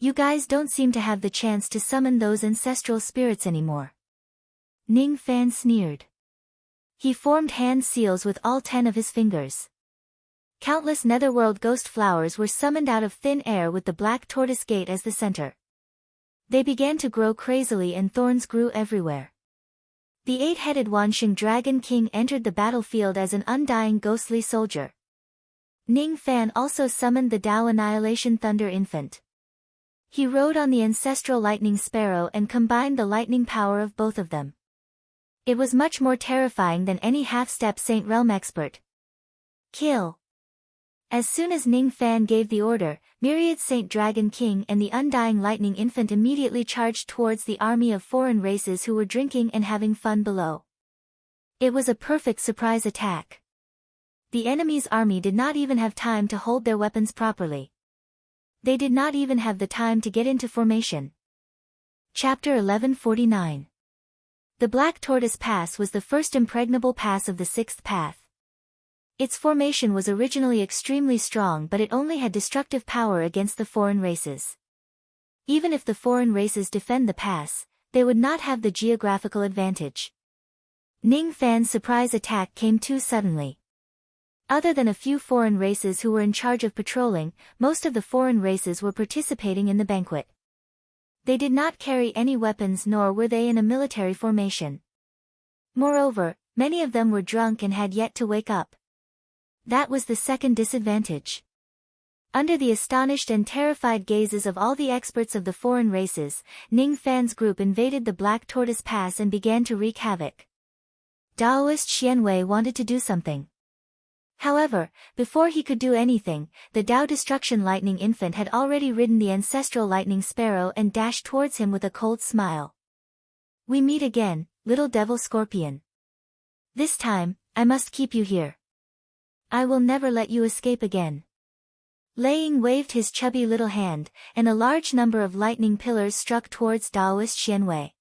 You guys don't seem to have the chance to summon those ancestral spirits anymore. Ning Fan sneered. He formed hand seals with all 10 of his fingers. Countless netherworld ghost flowers were summoned out of thin air with the Black Tortoise Gate as the center. They began to grow crazily and thorns grew everywhere. The 8-headed Wanxing Dragon King entered the battlefield as an undying ghostly soldier. Ning Fan also summoned the Tao Annihilation Thunder Infant. He rode on the ancestral lightning sparrow and combined the lightning power of both of them. It was much more terrifying than any half-step Saint Realm expert. Kill! As soon as Ning Fan gave the order, Myriad Saint Dragon King and the Undying Lightning Infant immediately charged towards the army of foreign races who were drinking and having fun below. It was a perfect surprise attack. The enemy's army did not even have time to hold their weapons properly. They did not even have the time to get into formation. Chapter 1149. The Black Tortoise Pass was the first impregnable pass of the 6th path. Its formation was originally extremely strong, but it only had destructive power against the foreign races. Even if the foreign races defend the pass, they would not have the geographical advantage. Ning Fan's surprise attack came too suddenly. Other than a few foreign races who were in charge of patrolling, most of the foreign races were participating in the banquet. They did not carry any weapons, nor were they in a military formation. Moreover, many of them were drunk and had yet to wake up. That was the second disadvantage. Under the astonished and terrified gazes of all the experts of the foreign races, Ning Fan's group invaded the Black Tortoise Pass and began to wreak havoc. Daoist Xianwei wanted to do something. However, before he could do anything, the Tao Destruction Lightning Infant had already ridden the ancestral lightning sparrow and dashed towards him with a cold smile. "We meet again, little devil scorpion. This time, I must keep you here. I will never let you escape again." Laying waved his chubby little hand, and a large number of lightning pillars struck towards Daoist Xianwei.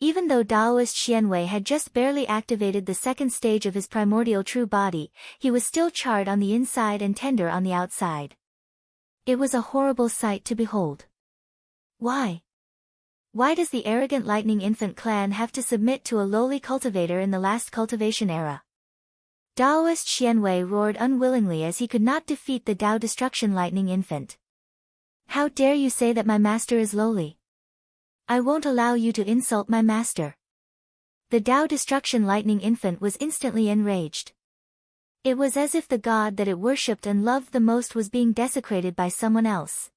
Even though Daoist Xianwei had just barely activated the second stage of his primordial true body, he was still charred on the inside and tender on the outside. It was a horrible sight to behold. Why? Why does the arrogant lightning infant clan have to submit to a lowly cultivator in the last cultivation era? Daoist Xianwei roared unwillingly as he could not defeat the Tao Destruction Lightning Infant. "How dare you say that my master is lowly? I won't allow you to insult my master." The Tao Destruction Lightning Infant was instantly enraged. It was as if the god that it worshipped and loved the most was being desecrated by someone else.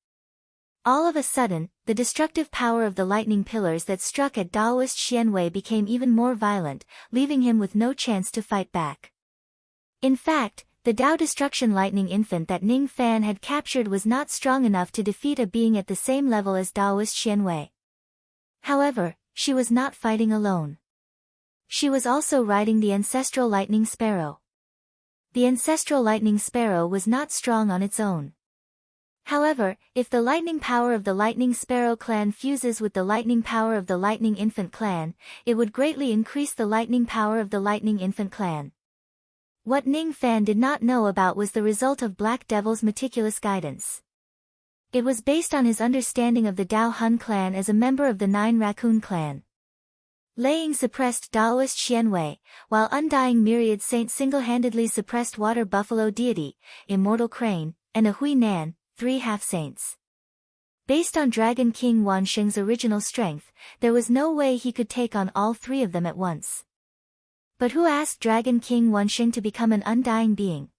All of a sudden, the destructive power of the lightning pillars that struck at Daoist Xianwei became even more violent, leaving him with no chance to fight back. In fact, the Tao Destruction Lightning Infant that Ning Fan had captured was not strong enough to defeat a being at the same level as Daoist Xianwei. However, she was not fighting alone. She was also riding the ancestral lightning sparrow. The ancestral lightning sparrow was not strong on its own. However, if the lightning power of the lightning sparrow clan fuses with the lightning power of the lightning infant clan, it would greatly increase the lightning power of the lightning infant clan. What Ning Fan did not know about was the result of Black Devil's meticulous guidance. It was based on his understanding of the Dao Hun clan as a member of the Nine Raccoon clan. Laying suppressed Daoist Xianwei, while Undying Myriad Saint single-handedly suppressed Water Buffalo Deity, Immortal Crane, and a Hui Nan, 3 half-saints. Based on Dragon King Wansheng's original strength, there was no way he could take on all 3 of them at once. But who asked Dragon King Wansheng to become an undying being?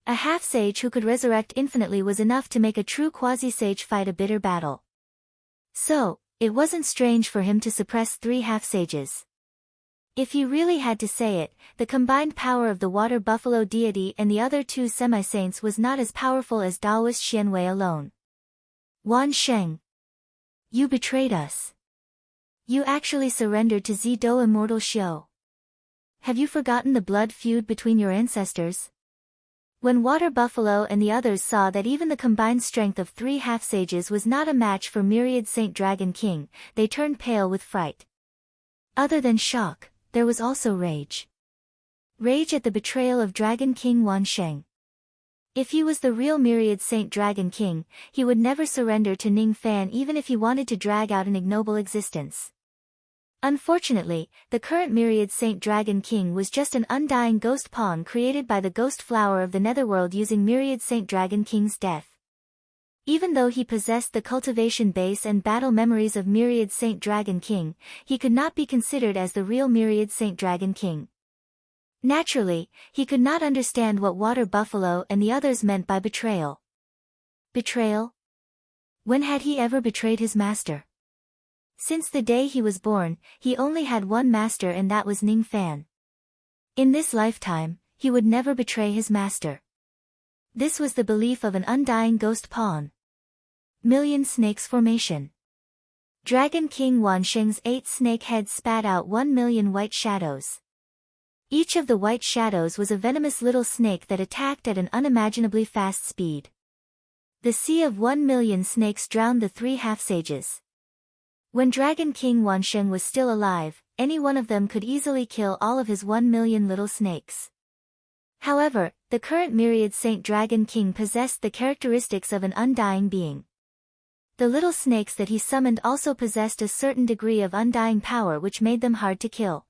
A half-sage who could resurrect infinitely was enough to make a true quasi-sage fight a bitter battle. So, it wasn't strange for him to suppress 3 half-sages. If he really had to say it, the combined power of the Water Buffalo Deity and the other 2 semi-saints was not as powerful as Daoist Xianwei alone. "Wansheng! You betrayed us. You actually surrendered to Zido Immortal Xiao. Have you forgotten the blood feud between your ancestors?" When Water Buffalo and the others saw that even the combined strength of 3 half-sages was not a match for Myriad Saint Dragon King, they turned pale with fright. Other than shock, there was also rage. Rage at the betrayal of Dragon King Wansheng. If he was the real Myriad Saint Dragon King, he would never surrender to Ning Fan even if he wanted to drag out an ignoble existence. Unfortunately, the current Myriad Saint Dragon King was just an undying ghost pawn created by the ghost flower of the Netherworld using Myriad Saint Dragon King's death. Even though he possessed the cultivation base and battle memories of Myriad Saint Dragon King, he could not be considered as the real Myriad Saint Dragon King. Naturally, he could not understand what Water Buffalo and the others meant by betrayal. Betrayal? When had he ever betrayed his master? Since the day he was born, he only had one master, and that was Ning Fan. In this lifetime, he would never betray his master. This was the belief of an undying ghost pawn. Million Snakes Formation. Dragon King Wansheng's 8 snake heads spat out 1 million white shadows. Each of the white shadows was a venomous little snake that attacked at an unimaginably fast speed. The sea of 1 million snakes drowned the 3 half-sages. When Dragon King Wansheng was still alive, any one of them could easily kill all of his 1 million little snakes. However, the current Myriad Saint Dragon King possessed the characteristics of an undying being. The little snakes that he summoned also possessed a certain degree of undying power which made them hard to kill.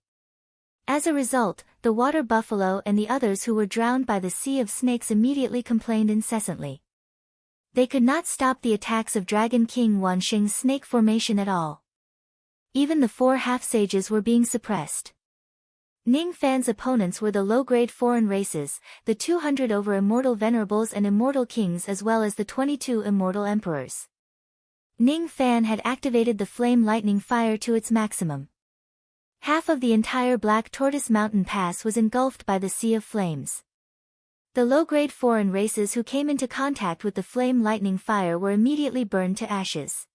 As a result, the Water Buffalo and the others who were drowned by the sea of snakes immediately complained incessantly. They could not stop the attacks of Dragon King Wanxing's snake formation at all. Even the 4 half-sages were being suppressed. Ning Fan's opponents were the low-grade foreign races, the 200 over immortal venerables and immortal kings as well as the 22 immortal emperors. Ning Fan had activated the flame lightning fire to its maximum. Half of the entire Black Tortoise Mountain Pass was engulfed by the sea of flames. The low-grade foreign races who came into contact with the flame lightning fire were immediately burned to ashes.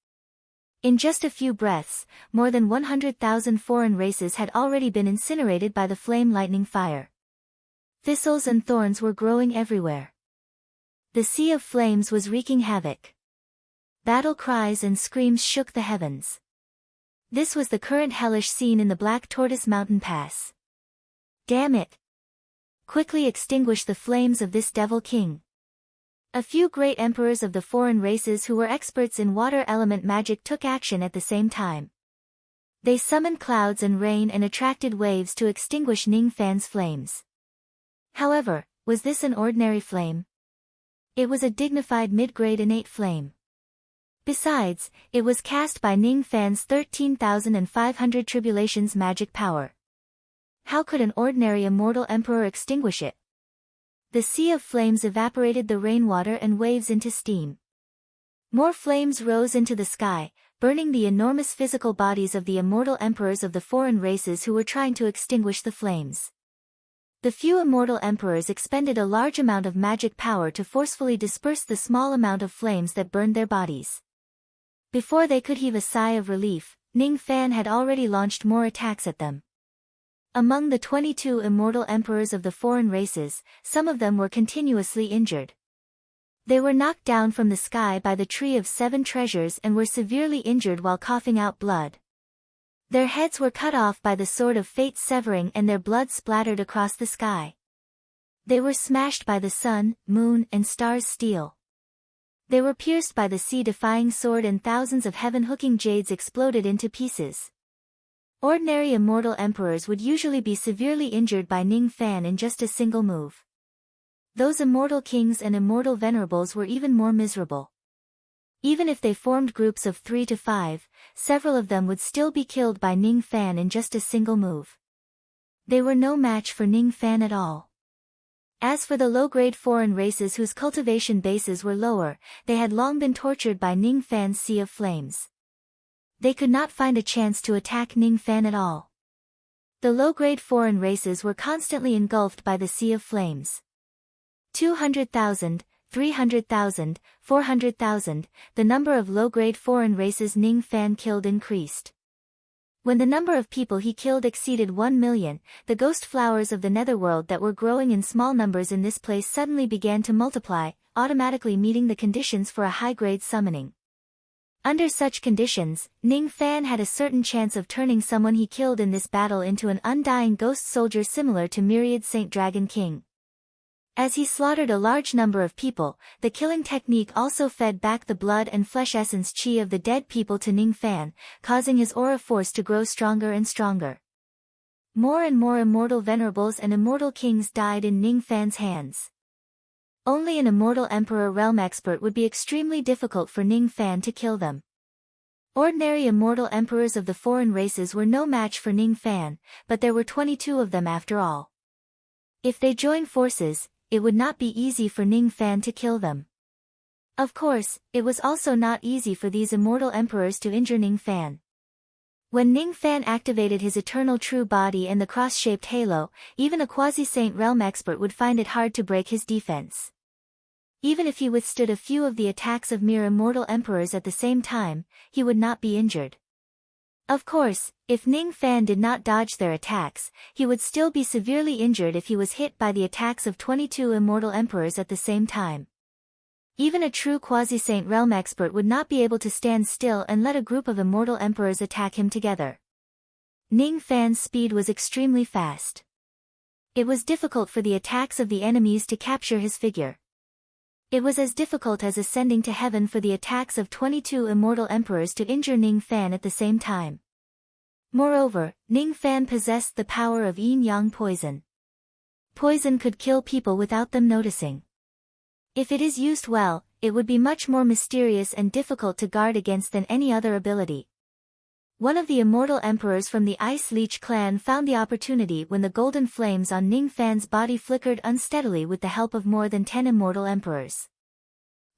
In just a few breaths, more than 100,000 foreign races had already been incinerated by the flame lightning fire. Thistles and thorns were growing everywhere. The sea of flames was wreaking havoc. Battle cries and screams shook the heavens. This was the current hellish scene in the Black Tortoise Mountain Pass. Damn it! Quickly extinguish the flames of this Devil King. A few great emperors of the foreign races who were experts in water element magic took action at the same time. They summoned clouds and rain and attracted waves to extinguish Ning Fan's flames. However, was this an ordinary flame? It was a dignified mid-grade innate flame. Besides, it was cast by Ning Fan's 13,500 tribulations magic power. How could an ordinary immortal emperor extinguish it? The sea of flames evaporated the rainwater and waves into steam. More flames rose into the sky, burning the enormous physical bodies of the immortal emperors of the foreign races who were trying to extinguish the flames. The few immortal emperors expended a large amount of magic power to forcefully disperse the small amount of flames that burned their bodies. Before they could heave a sigh of relief, Ning Fan had already launched more attacks at them. Among the 22 immortal emperors of the foreign races, some of them were continuously injured. They were knocked down from the sky by the Tree of 7 Treasures and were severely injured while coughing out blood. Their heads were cut off by the Sword of Fate severing and their blood splattered across the sky. They were smashed by the sun, moon, and stars' steel. They were pierced by the sea-defying sword and thousands of heaven-hooking jades exploded into pieces. Ordinary immortal emperors would usually be severely injured by Ning Fan in just a single move. Those immortal kings and immortal venerables were even more miserable. Even if they formed groups of 3 to 5, several of them would still be killed by Ning Fan in just a single move. They were no match for Ning Fan at all. As for the low-grade foreign races whose cultivation bases were lower, they had long been tortured by Ning Fan's sea of flames. They could not find a chance to attack Ning Fan at all. The low-grade foreign races were constantly engulfed by the sea of flames. 200,000, 300,000, 400,000, the number of low-grade foreign races Ning Fan killed increased. When the number of people he killed exceeded 1 million, the ghost flowers of the netherworld that were growing in small numbers in this place suddenly began to multiply, automatically meeting the conditions for a high-grade summoning. Under such conditions, Ning Fan had a certain chance of turning someone he killed in this battle into an undying ghost soldier similar to Myriad Saint Dragon King. As he slaughtered a large number of people, the killing technique also fed back the blood and flesh essence chi of the dead people to Ning Fan, causing his aura force to grow stronger and stronger. More and more immortal venerables and immortal kings died in Ning Fan's hands. Only an immortal emperor realm expert would be extremely difficult for Ning Fan to kill them. Ordinary immortal emperors of the foreign races were no match for Ning Fan, but there were 22 of them after all. If they joined forces, it would not be easy for Ning Fan to kill them. Of course, it was also not easy for these immortal emperors to injure Ning Fan. When Ning Fan activated his eternal true body and the cross-shaped halo, even a quasi-saint realm expert would find it hard to break his defense. Even if he withstood a few of the attacks of mere immortal emperors at the same time, he would not be injured. Of course, if Ning Fan did not dodge their attacks, he would still be severely injured if he was hit by the attacks of 22 immortal emperors at the same time. Even a true quasi-saint realm expert would not be able to stand still and let a group of immortal emperors attack him together. Ning Fan's speed was extremely fast. It was difficult for the attacks of the enemies to capture his figure. It was as difficult as ascending to heaven for the attacks of 22 immortal emperors to injure Ning Fan at the same time. Moreover, Ning Fan possessed the power of yin-yang poison. Poison could kill people without them noticing. If it is used well, it would be much more mysterious and difficult to guard against than any other ability. One of the immortal emperors from the Ice Leech clan found the opportunity when the golden flames on Ning Fan's body flickered unsteadily with the help of more than 10 immortal emperors.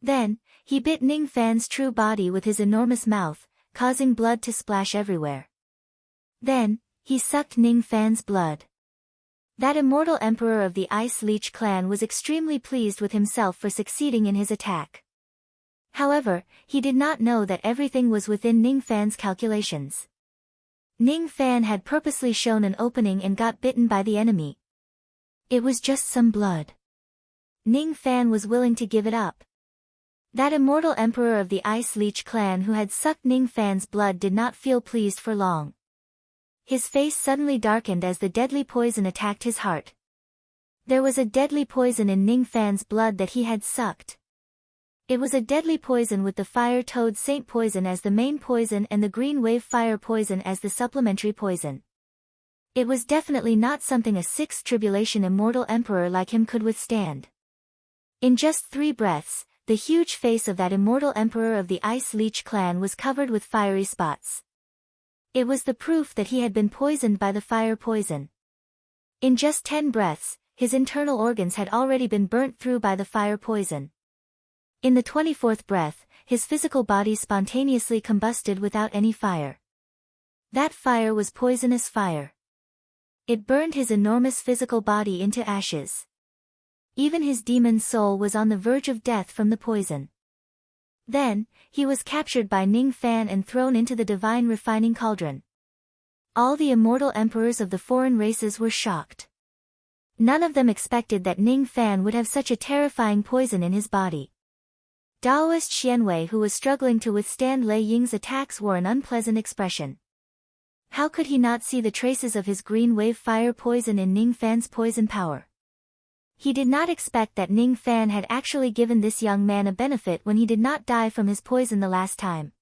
Then, he bit Ning Fan's true body with his enormous mouth, causing blood to splash everywhere. Then, he sucked Ning Fan's blood. That immortal emperor of the Ice Leech clan was extremely pleased with himself for succeeding in his attack. However, he did not know that everything was within Ning Fan's calculations. Ning Fan had purposely shown an opening and got bitten by the enemy. It was just some blood. Ning Fan was willing to give it up. That immortal emperor of the Ice Leech clan who had sucked Ning Fan's blood did not feel pleased for long. His face suddenly darkened as the deadly poison attacked his heart. There was a deadly poison in Ning Fan's blood that he had sucked. It was a deadly poison with the Fire Toad Saint poison as the main poison and the Green Wave Fire poison as the supplementary poison. It was definitely not something a Sixth Tribulation immortal emperor like him could withstand. In just 3 breaths, the huge face of that immortal emperor of the Ice Leech clan was covered with fiery spots. It was the proof that he had been poisoned by the fire poison. In just 10 breaths, his internal organs had already been burnt through by the fire poison. In the 24th breath, his physical body spontaneously combusted without any fire. That fire was poisonous fire. It burned his enormous physical body into ashes. Even his demon soul was on the verge of death from the poison. Then, he was captured by Ning Fan and thrown into the divine refining cauldron. All the immortal emperors of the foreign races were shocked. None of them expected that Ning Fan would have such a terrifying poison in his body. Daoist Xianwei, who was struggling to withstand Lei Ying's attacks, wore an unpleasant expression. How could he not see the traces of his green wave fire poison in Ning Fan's poison power? He did not expect that Ning Fan had actually given this young man a benefit when he did not die from his poison the last time.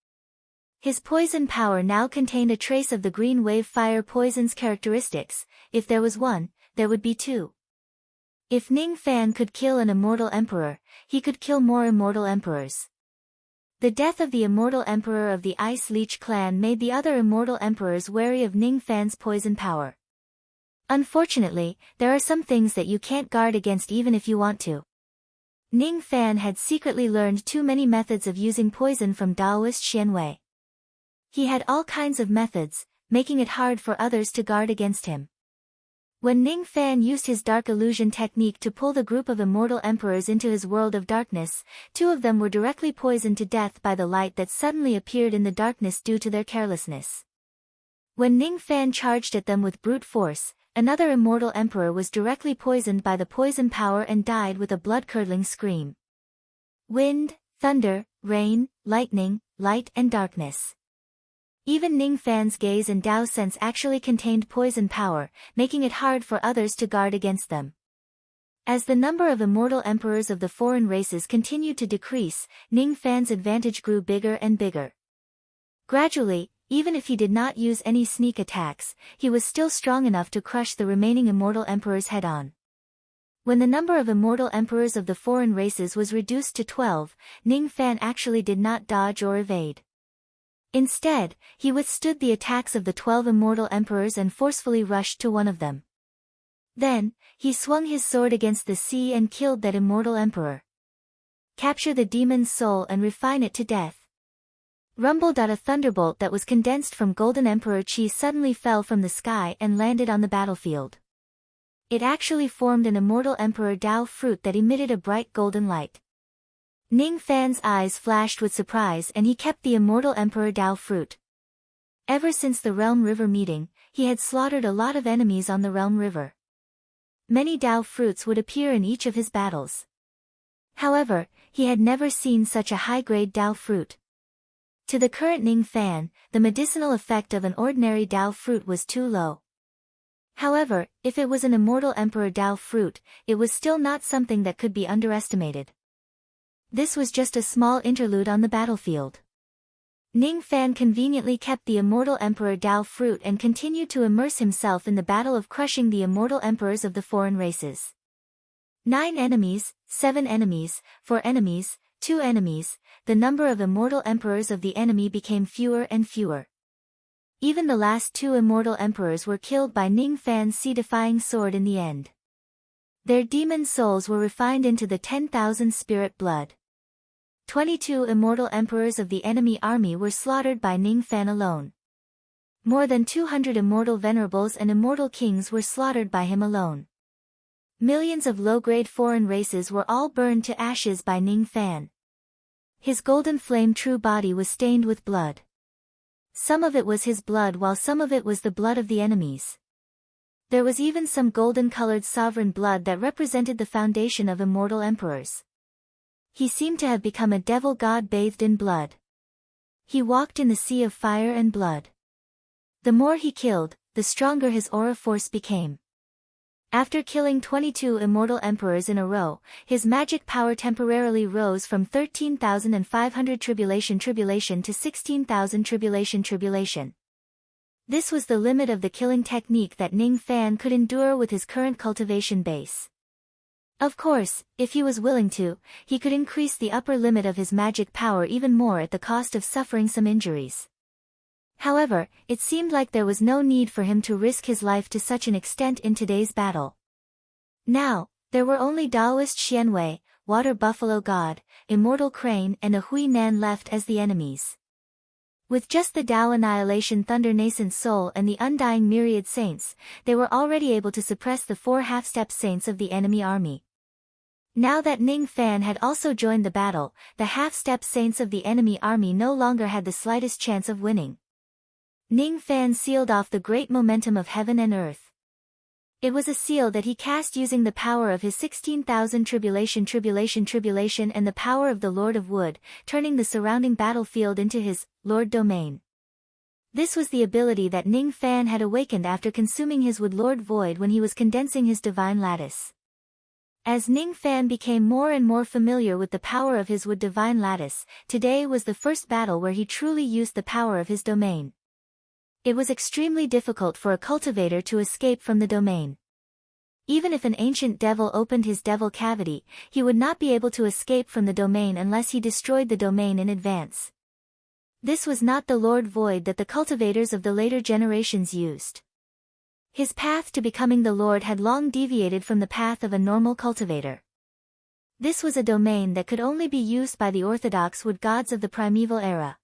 His poison power now contained a trace of the green wave fire poison's characteristics. If there was one, there would be 2. If Ning Fan could kill an immortal emperor, he could kill more immortal emperors. The death of the immortal emperor of the Ice Leech clan made the other immortal emperors wary of Ning Fan's poison power. Unfortunately, there are some things that you can't guard against even if you want to. Ning Fan had secretly learned too many methods of using poison from Daoist Xianwei. He had all kinds of methods, making it hard for others to guard against him. When Ning Fan used his dark illusion technique to pull the group of immortal emperors into his world of darkness, 2 of them were directly poisoned to death by the light that suddenly appeared in the darkness due to their carelessness. When Ning Fan charged at them with brute force, another immortal emperor was directly poisoned by the poison power and died with a blood-curdling scream. Wind, thunder, rain, lightning, light and darkness. Even Ning Fan's gaze and Dao sense actually contained poison power, making it hard for others to guard against them. As the number of immortal emperors of the foreign races continued to decrease, Ning Fan's advantage grew bigger and bigger. Gradually, even if he did not use any sneak attacks, he was still strong enough to crush the remaining immortal emperors head-on. When the number of immortal emperors of the foreign races was reduced to 12, Ning Fan actually did not dodge or evade. Instead, he withstood the attacks of the 12 immortal emperors and forcefully rushed to one of them. Then, he swung his sword against the sea and killed that immortal emperor. Capture the demon's soul and refine it to death. Rumble. A thunderbolt that was condensed from Golden Emperor Qi suddenly fell from the sky and landed on the battlefield. It actually formed an immortal Emperor Dao fruit that emitted a bright golden light. Ning Fan's eyes flashed with surprise and he kept the immortal Emperor Dao fruit. Ever since the Realm River meeting, he had slaughtered a lot of enemies on the Realm River. Many Dao fruits would appear in each of his battles. However, he had never seen such a high-grade Dao fruit. To the current Ning Fan, the medicinal effect of an ordinary Dao fruit was too low. However, if it was an immortal Emperor Dao fruit, it was still not something that could be underestimated. This was just a small interlude on the battlefield. Ning Fan conveniently kept the immortal Emperor Dao fruit and continued to immerse himself in the battle of crushing the immortal emperors of the foreign races. 9 enemies, 7 enemies, 4 enemies, 2 enemies, the number of immortal emperors of the enemy became fewer and fewer. Even the last 2 immortal emperors were killed by Ning Fan's sea-defying sword in the end. Their demon souls were refined into the 10,000 spirit blood. 22 immortal emperors of the enemy army were slaughtered by Ning Fan alone. More than 200 immortal venerables and immortal kings were slaughtered by him alone. Millions of low-grade foreign races were all burned to ashes by Ning Fan. His golden flame true body was stained with blood. Some of it was his blood while some of it was the blood of the enemies. There was even some golden-colored sovereign blood that represented the foundation of immortal emperors. He seemed to have become a devil god bathed in blood. He walked in the sea of fire and blood. The more he killed, the stronger his aura force became. After killing 22 immortal emperors in a row, his magic power temporarily rose from 13,500 tribulation to 16,000 tribulation. This was the limit of the killing technique that Ning Fan could endure with his current cultivation base. Of course, if he was willing to, he could increase the upper limit of his magic power even more at the cost of suffering some injuries. However, it seemed like there was no need for him to risk his life to such an extent in today's battle. Now, there were only Taoist Xianwei, Water Buffalo God, Immortal Crane and a Hui Nan left as the enemies. With just the Tao Annihilation Thunder Nascent Soul and the Undying Myriad Saints, they were already able to suppress the 4 half-step saints of the enemy army. Now that Ning Fan had also joined the battle, the half-step saints of the enemy army no longer had the slightest chance of winning. Ning Fan sealed off the great momentum of heaven and earth. It was a seal that he cast using the power of his 16,000 tribulation and the power of the Lord of Wood, turning the surrounding battlefield into his Lord domain. This was the ability that Ning Fan had awakened after consuming his Wood Lord Void when he was condensing his divine lattice. As Ning Fan became more and more familiar with the power of his Wood divine lattice, today was the first battle where he truly used the power of his domain. It was extremely difficult for a cultivator to escape from the domain. Even if an ancient devil opened his devil cavity, he would not be able to escape from the domain unless he destroyed the domain in advance. This was not the Lord Void that the cultivators of the later generations used. His path to becoming the Lord had long deviated from the path of a normal cultivator. This was a domain that could only be used by the orthodox wood gods of the primeval era.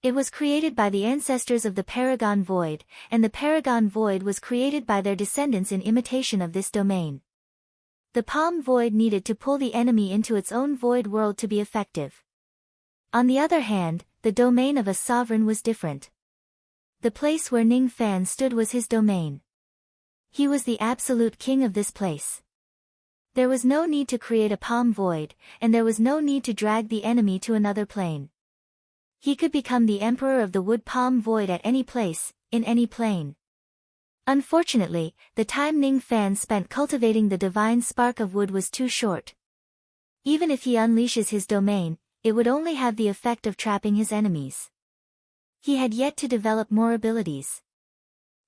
It was created by the ancestors of the Paragon Void, and the Paragon Void was created by their descendants in imitation of this domain. The Palm Void needed to pull the enemy into its own void world to be effective. On the other hand, the domain of a sovereign was different. The place where Ning Fan stood was his domain. He was the absolute king of this place. There was no need to create a Palm Void, and there was no need to drag the enemy to another plane. He could become the Emperor of the Wood Palm Void at any place, in any plane. Unfortunately, the time Ning Fan spent cultivating the divine spark of wood was too short. Even if he unleashes his domain, it would only have the effect of trapping his enemies. He had yet to develop more abilities.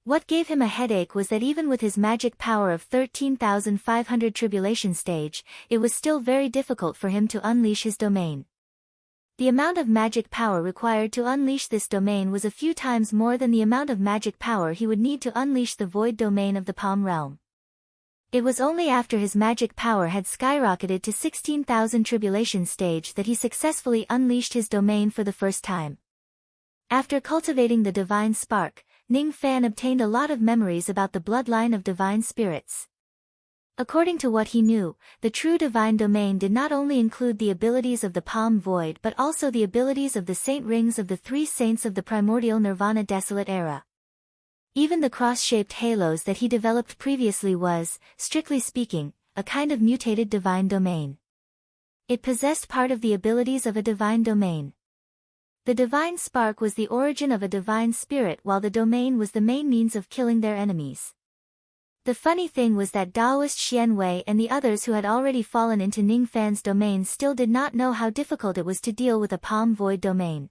What gave him a headache was that even with his magic power of 13,500 tribulation stage, it was still very difficult for him to unleash his domain. The amount of magic power required to unleash this domain was a few times more than the amount of magic power he would need to unleash the void domain of the Palm Realm. It was only after his magic power had skyrocketed to 16,000 tribulation stage that he successfully unleashed his domain for the first time. After cultivating the divine spark, Ning Fan obtained a lot of memories about the bloodline of divine spirits. According to what he knew, the true divine domain did not only include the abilities of the Palm Void but also the abilities of the Saint Rings of the 3 saints of the primordial Nirvana Desolate era. Even the cross-shaped halos that he developed previously was, strictly speaking, a kind of mutated divine domain. It possessed part of the abilities of a divine domain. The divine spark was the origin of a divine spirit while the domain was the main means of killing their enemies. The funny thing was that Taoist Xianwei and the others who had already fallen into Ning Fan's domain still did not know how difficult it was to deal with a Palm Void domain.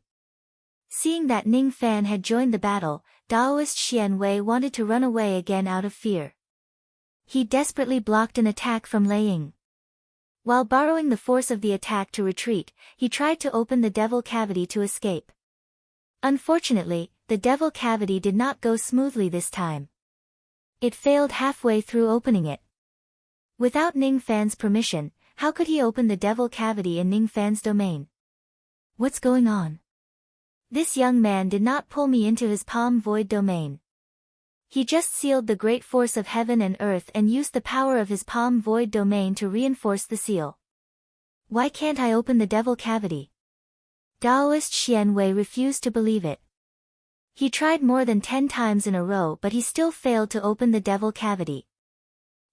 Seeing that Ning Fan had joined the battle, Taoist Xianwei wanted to run away again out of fear. He desperately blocked an attack from Lei Ying. While borrowing the force of the attack to retreat, he tried to open the devil cavity to escape. Unfortunately, the devil cavity did not go smoothly this time. It failed halfway through opening it. Without Ningfan's permission, how could he open the devil cavity in Ningfan's domain? What's going on? This young man did not pull me into his palm void domain. He just sealed the great force of heaven and earth and used the power of his palm void domain to reinforce the seal. Why can't I open the devil cavity? Taoist Xian Wei refused to believe it. He tried more than 10 times in a row, but he still failed to open the devil cavity.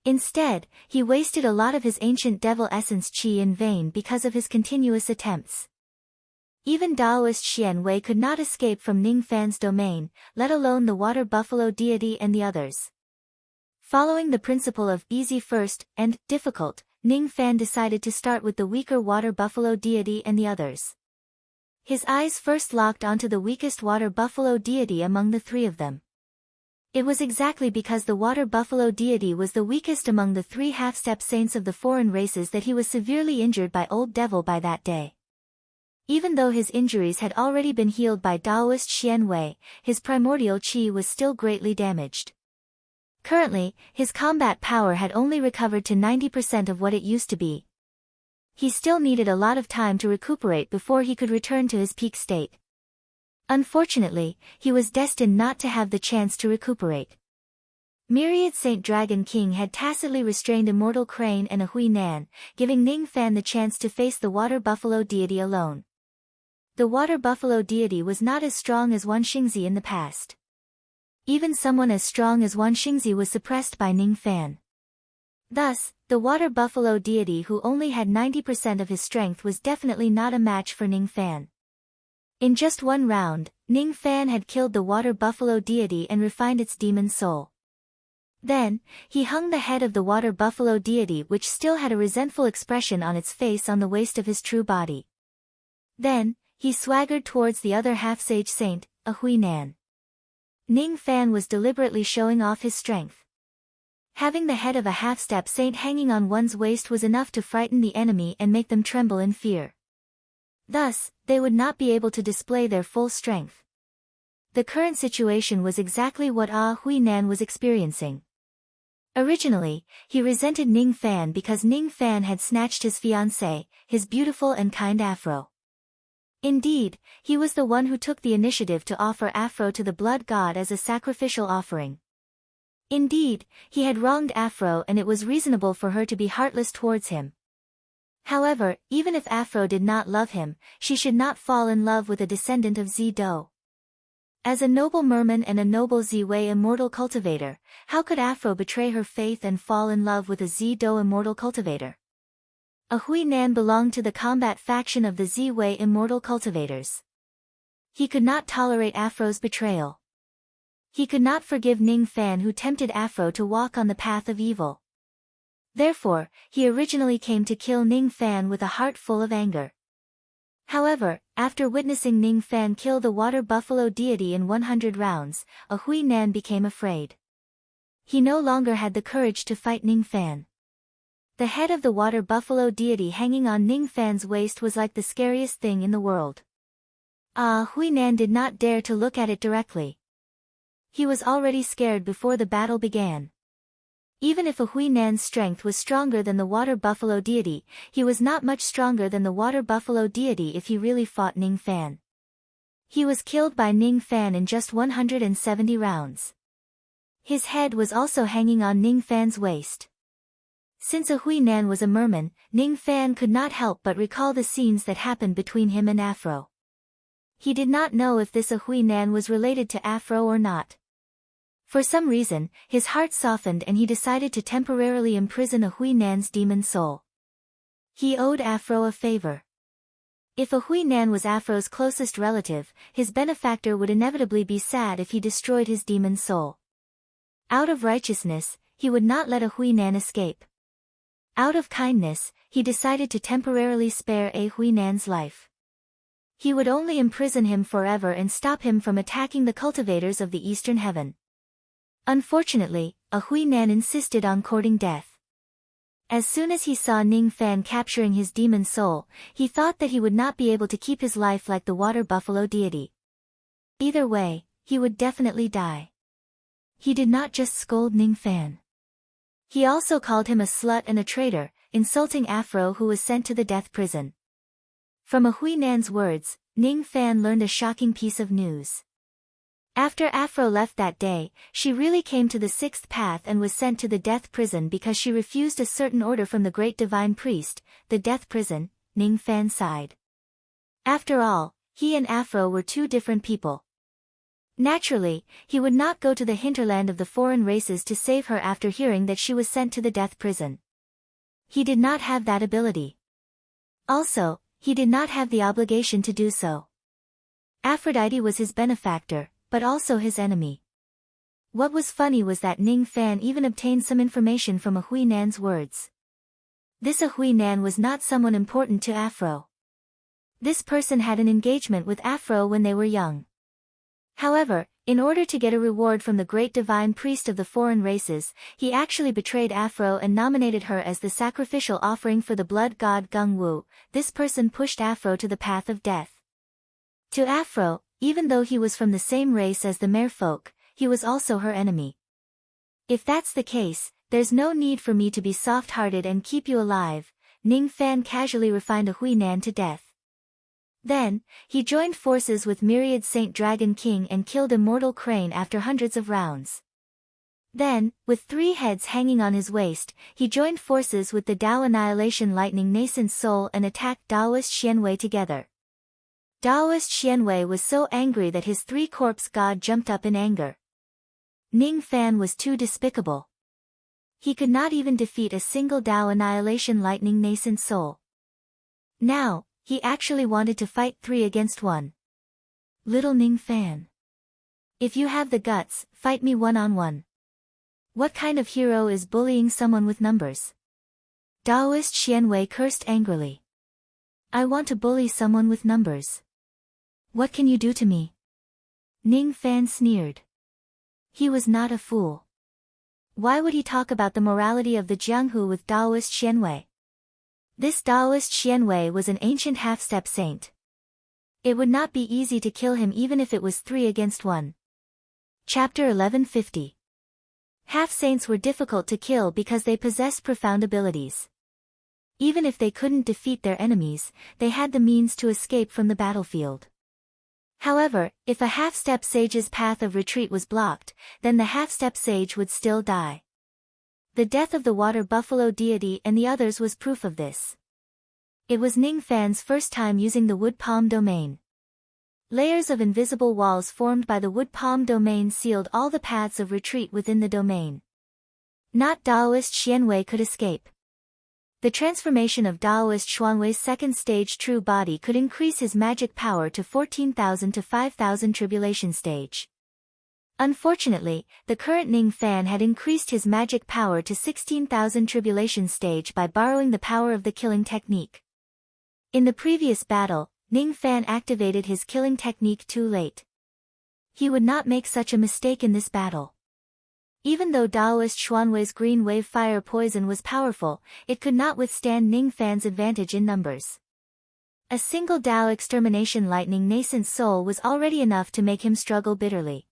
Instead, he wasted a lot of his ancient devil essence qi in vain because of his continuous attempts. Even Taoist Xian Wei could not escape from Ningfan's domain, let alone the water buffalo deity and the others. Following the principle of easy first and difficult, Ningfan decided to start with the weaker water buffalo deity and the others. His eyes first locked onto the weakest water buffalo deity among the 3 of them. It was exactly because the water buffalo deity was the weakest among the 3 half-step saints of the foreign races that he was severely injured by Old Devil by that day. Even though his injuries had already been healed by Taoist Xian Wei, his primordial qi was still greatly damaged. Currently, his combat power had only recovered to 90% of what it used to be. He still needed a lot of time to recuperate before he could return to his peak state. Unfortunately, he was destined not to have the chance to recuperate. Myriad Saint Dragon King had tacitly restrained Immortal Crane and a Hui Nan, giving Ningfan the chance to face the water buffalo deity alone. The water buffalo deity was not as strong as Wan Xingzi in the past. Even someone as strong as Wan Xingzi was suppressed by Ningfan. Thus, the water buffalo deity who only had 90% of his strength was definitely not a match for Ningfan. In just one round, Ningfan had killed the water buffalo deity and refined its demon soul. Then, he hung the head of the water buffalo deity, which still had a resentful expression on its face, on the waist of his true body. Then, he swaggered towards the other half-sage saint, a Hui Nan. Ningfan was deliberately showing off his strength. Having the head of a half-step saint hanging on one's waist was enough to frighten the enemy and make them tremble in fear. Thus, they would not be able to display their full strength. The current situation was exactly what Hui Nan was experiencing. Originally, he resented Ningfan because Ningfan had snatched his fiancée, his beautiful and kind Afro. Indeed, he was the one who took the initiative to offer Afro to the blood god as a sacrificial offering. Indeed, he had wronged Afro, and it was reasonable for her to be heartless towards him. However, even if Afro did not love him, she should not fall in love with a descendant of Zido. As a noble merman and a noble Ziwei immortal cultivator, how could Afro betray her faith and fall in love with a Zido immortal cultivator? A Hui Nan belonged to the combat faction of the Ziwei immortal cultivators. He could not tolerate Afro's betrayal. He could not forgive Ningfan, who tempted Afro to walk on the path of evil. Therefore, he originally came to kill Ningfan with a heart full of anger. However, after witnessing Ningfan kill the water buffalo deity in 100 rounds, a Hui Nan became afraid. He no longer had the courage to fight Ningfan. The head of the water buffalo deity hanging on Ningfan's waist was like the scariest thing in the world. Hui Nan did not dare to look at it directly. He was already scared before the battle began. Even if a Hui Nan's strength was stronger than the water buffalo deity, he was not much stronger than the water buffalo deity if he really fought Ningfan. He was killed by Ningfan in just 170 rounds. His head was also hanging on Ningfan's waist. Since a Hui Nan was a merman, Ningfan could not help but recall the scenes that happened between him and Afro. He did not know if this a Hui Nan was related to Afro or not. For some reason, his heart softened and he decided to temporarily imprison a Hui Nan's demon soul. He owed Afro a favor. If a Hui Nan was Afro's closest relative, his benefactor would inevitably be sad if he destroyed his demon soul. Out of righteousness, he would not let a Hui Nan escape. Out of kindness, he decided to temporarily spare a Hui Nan's life. He would only imprison him forever and stop him from attacking the cultivators of the Eastern Heaven. Unfortunately, a Hui Nan insisted on courting death. As soon as he saw Ning Fan capturing his demon soul, he thought that he would not be able to keep his life like the water buffalo deity. Either way, he would definitely die. He did not just scold Ning Fan. He also called him a slut and a traitor, insulting Afro, who was sent to the death prison. From a Hui Nan's words, Ning Fan learned a shocking piece of news. After Afro left that day, she really came to the sixth path and was sent to the death prison because she refused a certain order from the great divine priest. The death prison, Ning Fan sighed. After all, he and Afro were two different people. Naturally, he would not go to the hinterland of the foreign races to save her after hearing that she was sent to the death prison. He did not have that ability. Also, he did not have the obligation to do so. Aphrodite was his benefactor, but also his enemy. What was funny was that Ning Fan even obtained some information from a Hui Nan's words. This a Hui Nan was not someone important to Afro. This person had an engagement with Afro when they were young. However, in order to get a reward from the great divine priest of the foreign races, he actually betrayed Afro and nominated her as the sacrificial offering for the blood god Gung Wu. This person pushed Afro to the path of death. To Afro, even though he was from the same race as the merfolk, he was also her enemy. If that's the case, there's no need for me to be soft-hearted and keep you alive. Ning Fan casually refined a Hui Nan to death. Then, he joined forces with Myriad Saint Dragon King and killed Immortal Crane after hundreds of rounds. Then, with 3 heads hanging on his waist, he joined forces with the Dao Annihilation Lightning Nascent Soul and attacked Daoist Xianwei together. Daoist Xianwei was so angry that his 3-corpse god jumped up in anger. Ning Fan was too despicable. He could not even defeat a single Dao Annihilation Lightning Nascent Soul. Now, he actually wanted to fight 3 against 1. Little Ning Fan. If you have the guts, fight me one-on-one. What kind of hero is bullying someone with numbers? Daoist Xianwei cursed angrily. I want to bully someone with numbers. What can you do to me? Ning Fan sneered. He was not a fool. Why would he talk about the morality of the Jianghu with Daoist Xianwei? This Daoist Xianwei was an ancient half-step saint. It would not be easy to kill him even if it was 3 against 1. Chapter 1150. Half-saints were difficult to kill because they possessed profound abilities. Even if they couldn't defeat their enemies, they had the means to escape from the battlefield. However, if a half-step sage's path of retreat was blocked, then the half-step sage would still die. The death of the water buffalo deity and the others was proof of this. It was Ning Fan's first time using the wood palm domain. Layers of invisible walls formed by the wood palm domain sealed all the paths of retreat within the domain. Not Daoist Xianwei could escape. The transformation of Daoist Xuanwei's second stage true body could increase his magic power to 14,000 to 5,000 tribulation stage. Unfortunately, the current Ning Fan had increased his magic power to 16,000 tribulation stage by borrowing the power of the killing technique. In the previous battle, Ning Fan activated his killing technique too late. He would not make such a mistake in this battle. Even though Daoist Xuanwei's green wave fire poison was powerful, it could not withstand Ning Fan's advantage in numbers. A single Dao extermination lightning nascent soul was already enough to make him struggle bitterly.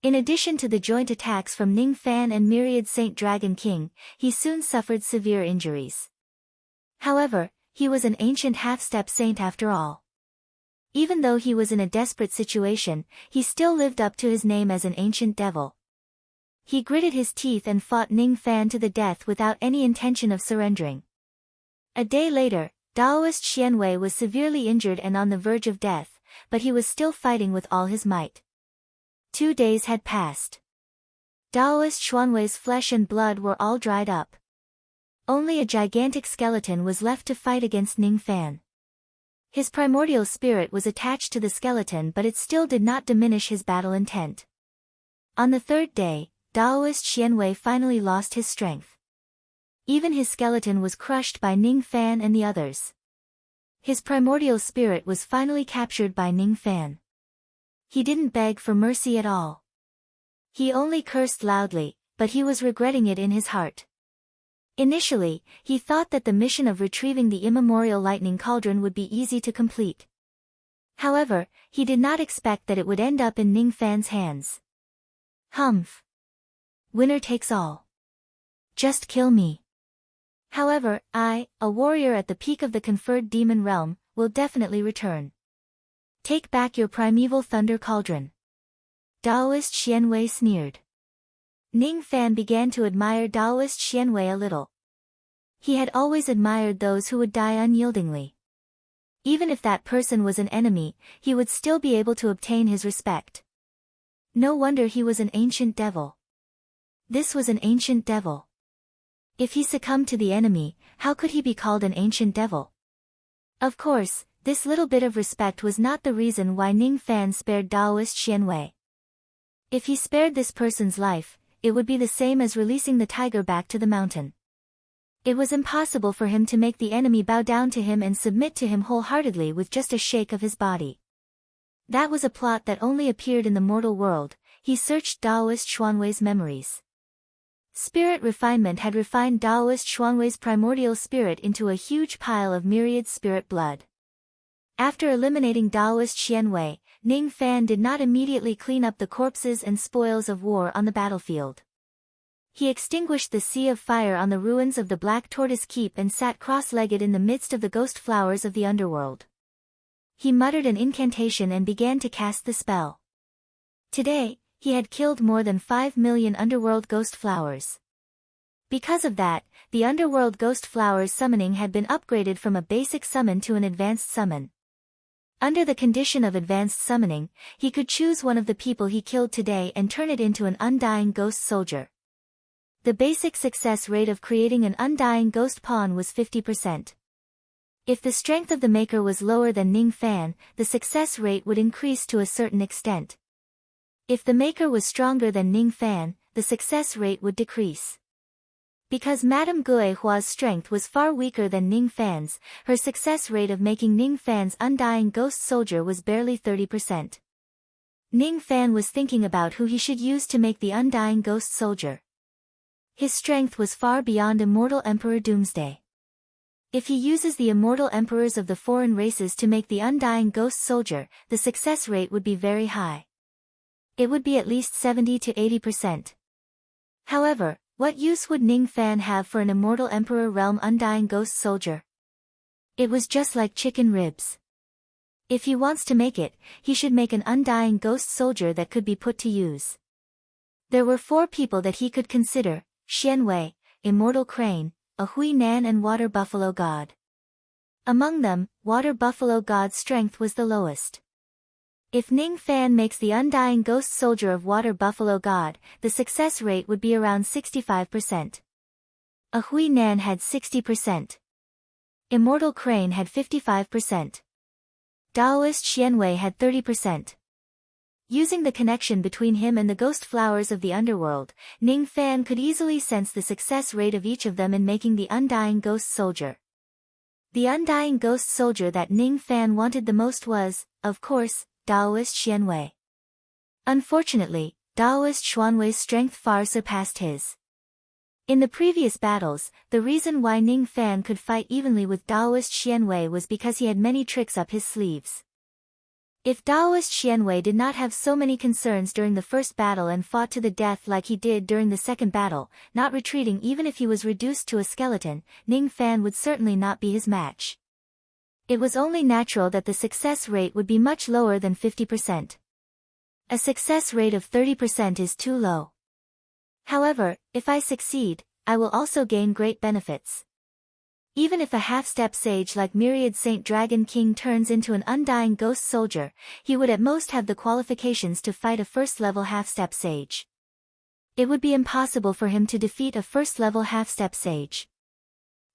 In addition to the joint attacks from Ning Fan and Myriad Saint Dragon King, he soon suffered severe injuries. However, he was an ancient half-step saint after all. Even though he was in a desperate situation, he still lived up to his name as an ancient devil. He gritted his teeth and fought Ning Fan to the death without any intention of surrendering. A day later, Daoist Xianwei was severely injured and on the verge of death, but he was still fighting with all his might. 2 days had passed. Daoist Xuanwei's flesh and blood were all dried up. Only a gigantic skeleton was left to fight against Ning Fan. His primordial spirit was attached to the skeleton, but it still did not diminish his battle intent. On the 3rd day, Daoist Xianwei finally lost his strength. Even his skeleton was crushed by Ning Fan and the others. His primordial spirit was finally captured by Ning Fan. He didn't beg for mercy at all. He only cursed loudly, but he was regretting it in his heart. Initially, he thought that the mission of retrieving the immemorial lightning cauldron would be easy to complete. However, he did not expect that it would end up in Ning Fan's hands. Humph. Winner takes all. Just kill me. However, I, a warrior at the peak of the conferred demon realm, will definitely return. Take back your primeval thunder cauldron. Taoist Xianwei sneered. Ning Fan began to admire Taoist Xianwei a little. He had always admired those who would die unyieldingly. Even if that person was an enemy, he would still be able to obtain his respect. No wonder he was an ancient devil. This was an ancient devil. If he succumbed to the enemy, how could he be called an ancient devil? Of course, this little bit of respect was not the reason why Ning Fan spared Taoist Xianwei. If he spared this person's life, it would be the same as releasing the tiger back to the mountain. It was impossible for him to make the enemy bow down to him and submit to him wholeheartedly with just a shake of his body. That was a plot that only appeared in the mortal world. He searched Taoist Xuanwei's memories. Spirit refinement had refined Taoist Xuanwei's primordial spirit into a huge pile of myriad spirit blood. After eliminating Taoist Xianwei, Ning Fan did not immediately clean up the corpses and spoils of war on the battlefield. He extinguished the sea of fire on the ruins of the Black Tortoise Keep and sat cross-legged in the midst of the ghost flowers of the underworld. He muttered an incantation and began to cast the spell. Today, he had killed more than 5 million underworld ghost flowers. Because of that, the underworld ghost flowers summoning had been upgraded from a basic summon to an advanced summon. Under the condition of advanced summoning, he could choose one of the people he killed today and turn it into an undying ghost soldier. The basic success rate of creating an undying ghost pawn was 50%. If the strength of the maker was lower than Ning Fan, the success rate would increase to a certain extent. If the maker was stronger than Ning Fan, the success rate would decrease. Because Madame Gui Hua's strength was far weaker than Ning Fan's, her success rate of making Ning Fan's undying ghost soldier was barely 30%. Ning Fan was thinking about who he should use to make the undying ghost soldier. His strength was far beyond Immortal Emperor Doomsday. If he uses the immortal emperors of the foreign races to make the undying ghost soldier, the success rate would be very high. It would be at least 70 to 80%. However, what use would Ning Fan have for an Immortal Emperor Realm undying ghost soldier? It was just like chicken ribs. If he wants to make it, he should make an undying ghost soldier that could be put to use. There were 4 people that he could consider: Xianwei, Immortal Crane, a Hui Nan and Water Buffalo God. Among them, Water Buffalo God's strength was the lowest. If Ning Fan makes the undying ghost soldier of Water Buffalo God, the success rate would be around 65%. A Hui Nan had 60%. Immortal Crane had 55%. Taoist Xianwei had 30%. Using the connection between him and the ghost flowers of the underworld, Ning Fan could easily sense the success rate of each of them in making the undying ghost soldier. The undying ghost soldier that Ning Fan wanted the most was, of course, Taoist Xianwei. Unfortunately, Taoist Xuanwei's strength far surpassed his. In the previous battles, the reason why Ning Fan could fight evenly with Taoist Xianwei was because he had many tricks up his sleeves. If Taoist Xianwei did not have so many concerns during the first battle and fought to the death like he did during the second battle, not retreating even if he was reduced to a skeleton, Ning Fan would certainly not be his match. It was only natural that the success rate would be much lower than 50%. A success rate of 30% is too low. However, if I succeed, I will also gain great benefits. Even if a half-step sage like Myriad Saint Dragon King turns into an undying ghost soldier, he would at most have the qualifications to fight a first-level half-step sage. It would be impossible for him to defeat a first-level half-step sage.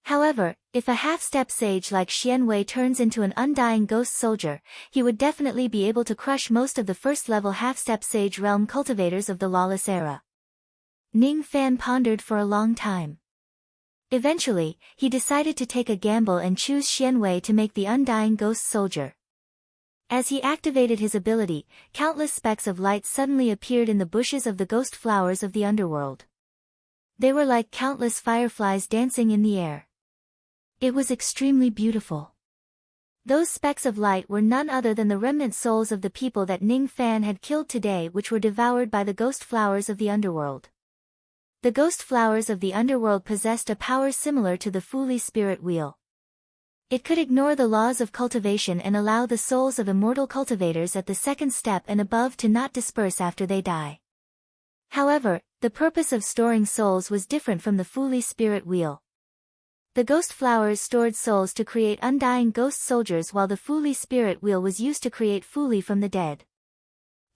However, if a half-step sage like Xianwei turns into an undying ghost soldier, he would definitely be able to crush most of the first-level half-step sage realm cultivators of the lawless era. Ning Fan pondered for a long time. Eventually, he decided to take a gamble and choose Xianwei to make the undying ghost soldier. As he activated his ability, countless specks of light suddenly appeared in the bushes of the ghost flowers of the underworld. They were like countless fireflies dancing in the air. It was extremely beautiful. Those specks of light were none other than the remnant souls of the people that Ning Fan had killed today, which were devoured by the ghost flowers of the underworld. The ghost flowers of the underworld possessed a power similar to the Fuli spirit wheel. It could ignore the laws of cultivation and allow the souls of immortal cultivators at the second step and above to not disperse after they die. However, the purpose of storing souls was different from the Fuli spirit wheel. The ghost flowers stored souls to create undying ghost soldiers, while the Fuli spirit wheel was used to create Fuli from the dead.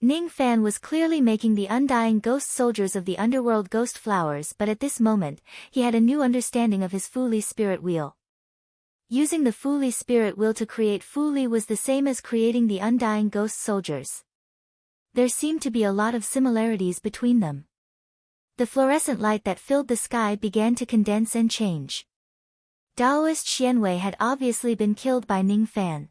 Ning Fan was clearly making the undying ghost soldiers of the underworld ghost flowers, but at this moment, he had a new understanding of his Fuli spirit wheel. Using the Fuli spirit wheel to create Fuli was the same as creating the undying ghost soldiers. There seemed to be a lot of similarities between them. The fluorescent light that filled the sky began to condense and change. Daoist Xianwei had obviously been killed by Ning Fan.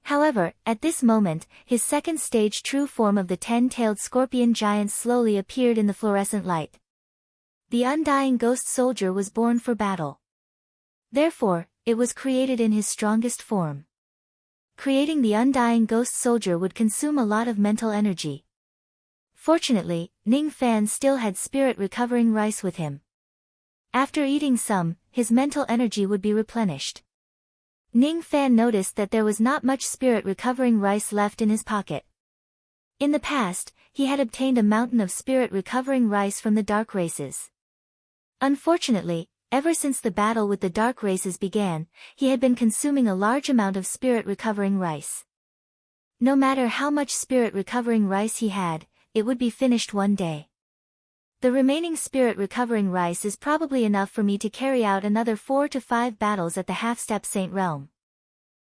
However, at this moment, his second stage true form of the 10-tailed scorpion giant slowly appeared in the fluorescent light. The undying ghost soldier was born for battle. Therefore, it was created in his strongest form. Creating the undying ghost soldier would consume a lot of mental energy. Fortunately, Ning Fan still had spirit recovering rice with him. After eating some, his mental energy would be replenished. Ning Fan noticed that there was not much spirit recovering rice left in his pocket. In the past, he had obtained a mountain of spirit recovering rice from the dark races. Unfortunately, ever since the battle with the dark races began, he had been consuming a large amount of spirit recovering rice. No matter how much spirit recovering rice he had, it would be finished one day. The remaining spirit recovering rice is probably enough for me to carry out another 4 to 5 battles at the half-step saint realm.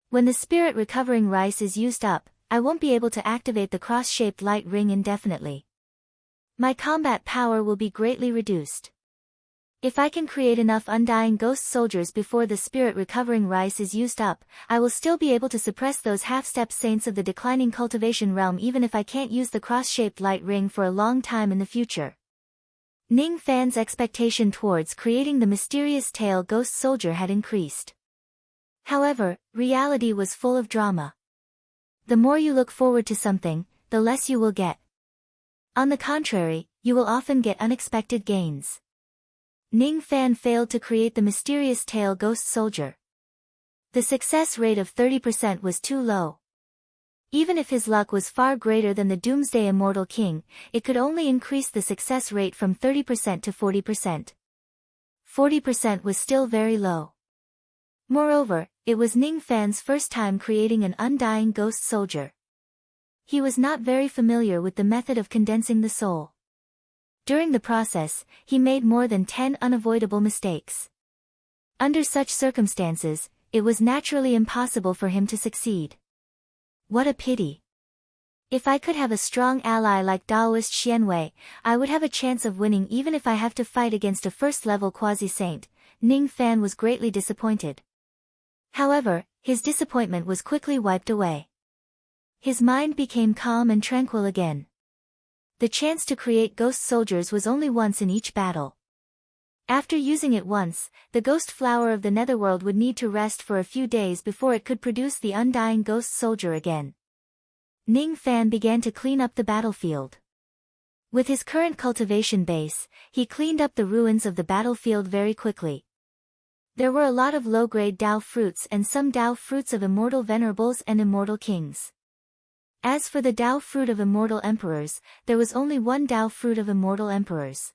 When the spirit recovering rice is used up, I won't be able to activate the cross-shaped light ring indefinitely. My combat power will be greatly reduced. If I can create enough undying ghost soldiers before the spirit recovering rice is used up, I will still be able to suppress those half-step saints of the declining cultivation realm even if I can't use the cross-shaped light ring for a long time in the future. Ning Fan's expectation towards creating the mysterious tail ghost soldier had increased. However, reality was full of drama. The more you look forward to something, the less you will get. On the contrary, you will often get unexpected gains. Ning Fan failed to create the mysterious tail ghost soldier. The success rate of 30% was too low. Even if his luck was far greater than the Doomsday Immortal King, it could only increase the success rate from 30% to 40%. 40% was still very low. Moreover, it was Ning Fan's first time creating an undying ghost soldier. He was not very familiar with the method of condensing the soul. During the process, he made more than 10 unavoidable mistakes. Under such circumstances, it was naturally impossible for him to succeed. What a pity. If I could have a strong ally like Daoist Xianwei, I would have a chance of winning even if I have to fight against a first-level quasi-saint. Ning Fan was greatly disappointed. However, his disappointment was quickly wiped away. His mind became calm and tranquil again. The chance to create ghost soldiers was only once in each battle. After using it once, the ghost flower of the netherworld would need to rest for a few days before it could produce the undying ghost soldier again. Ning Fan began to clean up the battlefield. With his current cultivation base, he cleaned up the ruins of the battlefield very quickly. There were a lot of low-grade Dao fruits and some Dao fruits of immortal venerables and immortal kings. As for the Dao fruit of immortal emperors, there was only one Dao fruit of immortal emperors.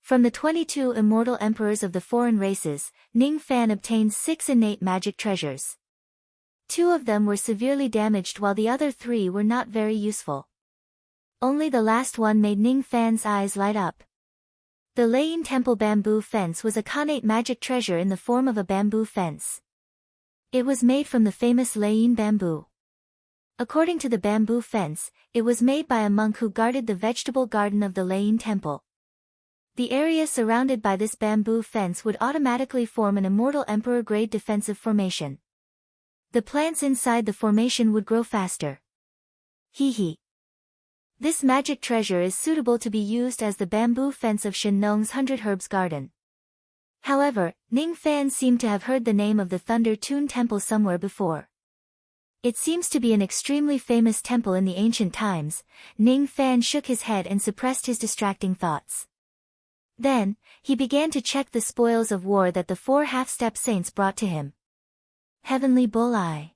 From the 22 immortal emperors of the foreign races, Ning Fan obtained 6 innate magic treasures. 2 of them were severely damaged while the other 3 were not very useful. Only the last one made Ning Fan's eyes light up. The Leiyin Temple bamboo fence was a connate magic treasure in the form of a bamboo fence. It was made from the famous Leiyin bamboo. According to the bamboo fence, it was made by a monk who guarded the vegetable garden of the Leiyin Temple. The area surrounded by this bamboo fence would automatically form an immortal emperor-grade defensive formation. The plants inside the formation would grow faster. Hee hee. This magic treasure is suitable to be used as the bamboo fence of Shen Nong's 100 Herbs Garden. However, Ning Fan seemed to have heard the name of the Thunder Tune Temple somewhere before. It seems to be an extremely famous temple in the ancient times. Ning Fan shook his head and suppressed his distracting thoughts. Then, he began to check the spoils of war that the 4 half-step saints brought to him. Heavenly Bull Eye.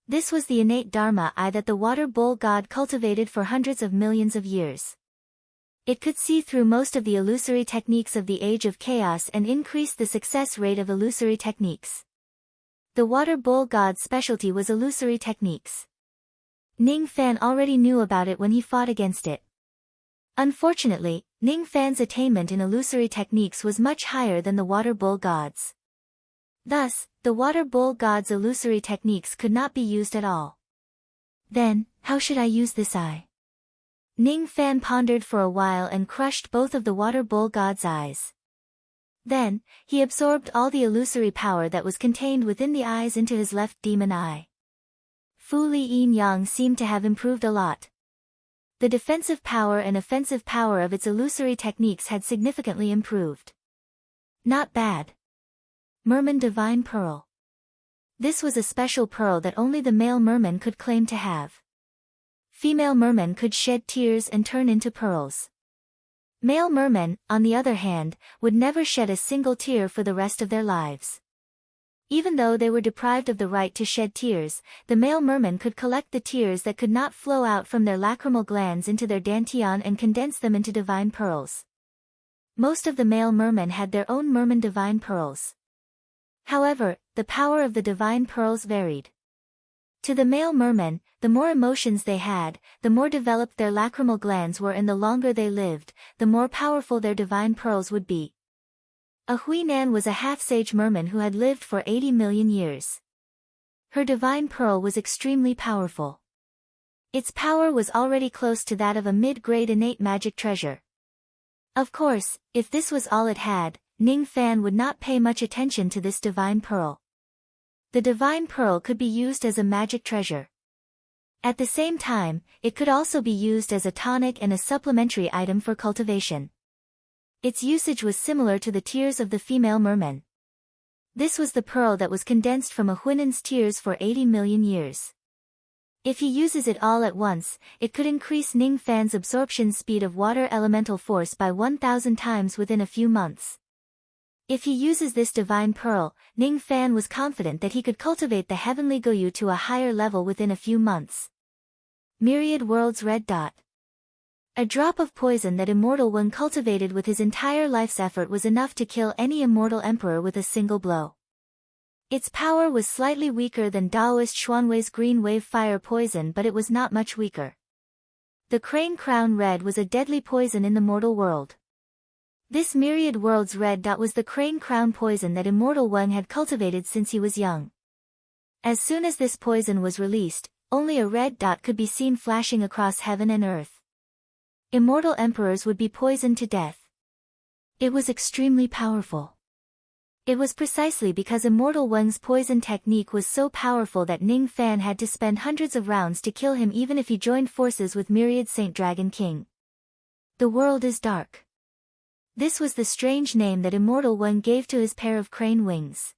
This was the innate Dharma eye that the water bull god cultivated for hundreds of millions of years. It could see through most of the illusory techniques of the Age of Chaos and increased the success rate of illusory techniques. The water bull god's specialty was illusory techniques. Ning Fan already knew about it when he fought against it. Unfortunately, Ning Fan's attainment in illusory techniques was much higher than the water bull god's. Thus, the water bull god's illusory techniques could not be used at all. Then, how should I use this eye? Ning Fan pondered for a while and crushed both of the water bull god's eyes. Then, he absorbed all the illusory power that was contained within the eyes into his left demon eye. Fu Li Yin Yang seemed to have improved a lot. The defensive power and offensive power of its illusory techniques had significantly improved. Not bad. Merman Divine Pearl. This was a special pearl that only the male merman could claim to have. Female mermen could shed tears and turn into pearls. Male mermen, on the other hand, would never shed a single tear for the rest of their lives. Even though they were deprived of the right to shed tears, the male mermen could collect the tears that could not flow out from their lacrimal glands into their dantian and condense them into divine pearls. Most of the male mermen had their own merman divine pearls. However, the power of the divine pearls varied. To the male mermen, the more emotions they had, the more developed their lacrimal glands were, and the longer they lived, the more powerful their divine pearls would be. A Huinan was a half-sage merman who had lived for 80 million years. Her divine pearl was extremely powerful. Its power was already close to that of a mid-grade innate magic treasure. Of course, if this was all it had, Ning Fan would not pay much attention to this divine pearl. The divine pearl could be used as a magic treasure. At the same time, it could also be used as a tonic and a supplementary item for cultivation. Its usage was similar to the tears of the female merman. This was the pearl that was condensed from a Huinan's tears for 80 million years. If he uses it all at once, it could increase Ning Fan's absorption speed of water elemental force by 1,000 times within a few months. If he uses this divine pearl, Ning Fan was confident that he could cultivate the heavenly Goyu to a higher level within a few months. Myriad Worlds Red Dot. A drop of poison that Immortal One cultivated with his entire life's effort was enough to kill any immortal emperor with a single blow. Its power was slightly weaker than Daoist Xuanwei's green wave fire poison, but it was not much weaker. The Crane Crown Red was a deadly poison in the mortal world. This Myriad Worlds Red Dot was the Crane Crown poison that Immortal One had cultivated since he was young. As soon as this poison was released, only a red dot could be seen flashing across heaven and earth. Immortal emperors would be poisoned to death. It was extremely powerful. It was precisely because Immortal One's poison technique was so powerful that Ning Fan had to spend hundreds of rounds to kill him, even if he joined forces with Myriad Saint Dragon King. The world is dark. This was the strange name that Immortal One gave to his pair of crane wings.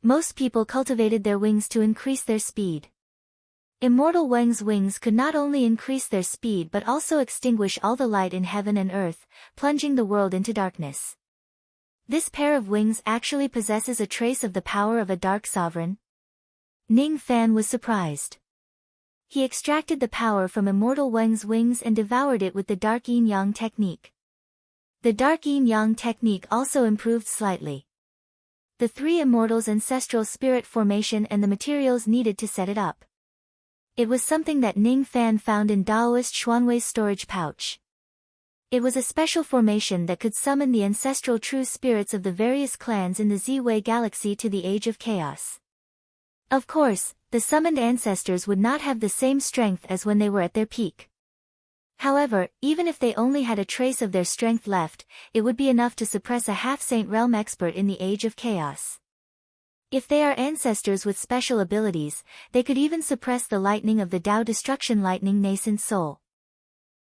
Most people cultivated their wings to increase their speed. Immortal One's wings could not only increase their speed but also extinguish all the light in heaven and earth, plunging the world into darkness. This pair of wings actually possesses a trace of the power of a dark sovereign. Ning Fan was surprised. He extracted the power from Immortal One's wings and devoured it with the Dark Yin Yang technique. The Dark Yin Yang technique also improved slightly. The 3 immortals' ancestral spirit formation and the materials needed to set it up. It was something that Ning Fan found in Daoist Xuanwei's storage pouch. It was a special formation that could summon the ancestral true spirits of the various clans in the Z-Wei galaxy to the Age of Chaos. Of course, the summoned ancestors would not have the same strength as when they were at their peak. However, even if they only had a trace of their strength left, it would be enough to suppress a half-saint realm expert in the Age of Chaos. If they are ancestors with special abilities, they could even suppress the lightning of the Tao Destruction Lightning Nascent Soul.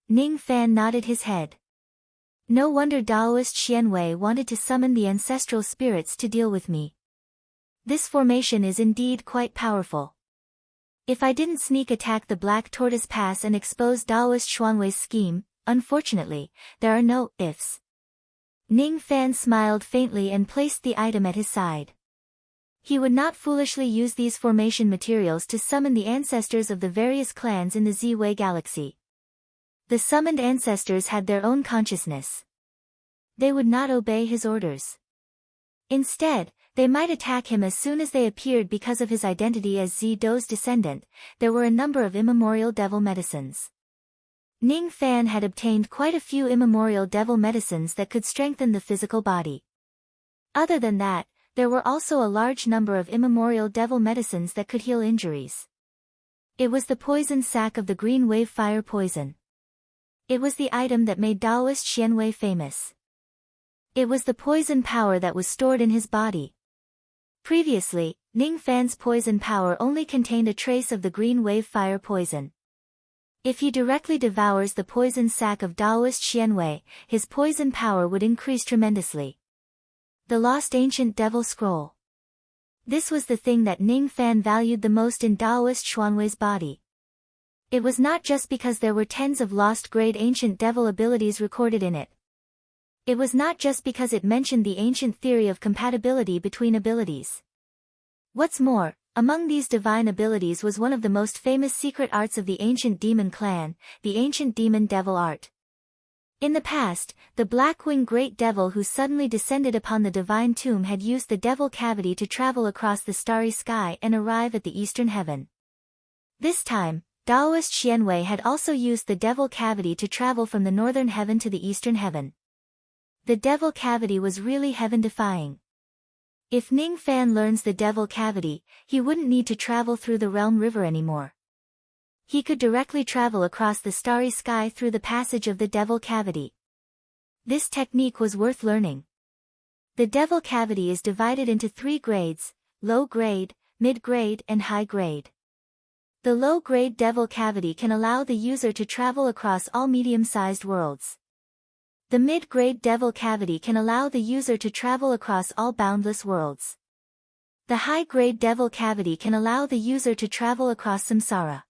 Ning Fan nodded his head. No wonder Taoist Xianwei wanted to summon the ancestral spirits to deal with me. This formation is indeed quite powerful. If I didn't sneak attack the Black Tortoise Pass and expose Taoist Xuanwei's scheme, unfortunately, there are no ifs. Ning Fan smiled faintly and placed the item at his side. He would not foolishly use these formation materials to summon the ancestors of the various clans in the Z-Wei galaxy. The summoned ancestors had their own consciousness. They would not obey his orders. Instead, they might attack him as soon as they appeared because of his identity as Z-Dou's descendant. There were a number of immemorial devil medicines. Ning Fan had obtained quite a few immemorial devil medicines that could strengthen the physical body. Other than that, there were also a large number of immemorial devil medicines that could heal injuries. It was the poison sac of the green wave fire poison. It was the item that made Taoist Xianwei famous. It was the poison power that was stored in his body. Previously, Ning Fan's poison power only contained a trace of the green wave fire poison. If he directly devours the poison sac of Taoist Xianwei, his poison power would increase tremendously. The lost ancient devil scroll. This was the thing that Ning Fan valued the most in Taoist Xuanwei's body. It was not just because there were tens of lost grade ancient devil abilities recorded in it. It was not just because it mentioned the ancient theory of compatibility between abilities. What's more, among these divine abilities was one of the most famous secret arts of the ancient demon clan, the ancient demon devil art. In the past, the Blackwing Great Devil who suddenly descended upon the divine tomb had used the devil cavity to travel across the starry sky and arrive at the eastern heaven. This time, Taoist Xianwei had also used the devil cavity to travel from the northern heaven to the eastern heaven. The devil cavity was really heaven-defying. If Ning Fan learns the devil cavity, he wouldn't need to travel through the realm river anymore. He could directly travel across the starry sky through the passage of the devil cavity. This technique was worth learning. The devil cavity is divided into 3 grades: low grade, mid grade and high grade. The low grade devil cavity can allow the user to travel across all medium-sized worlds. The mid grade devil cavity can allow the user to travel across all boundless worlds. The high grade devil cavity can allow the user to travel across samsara.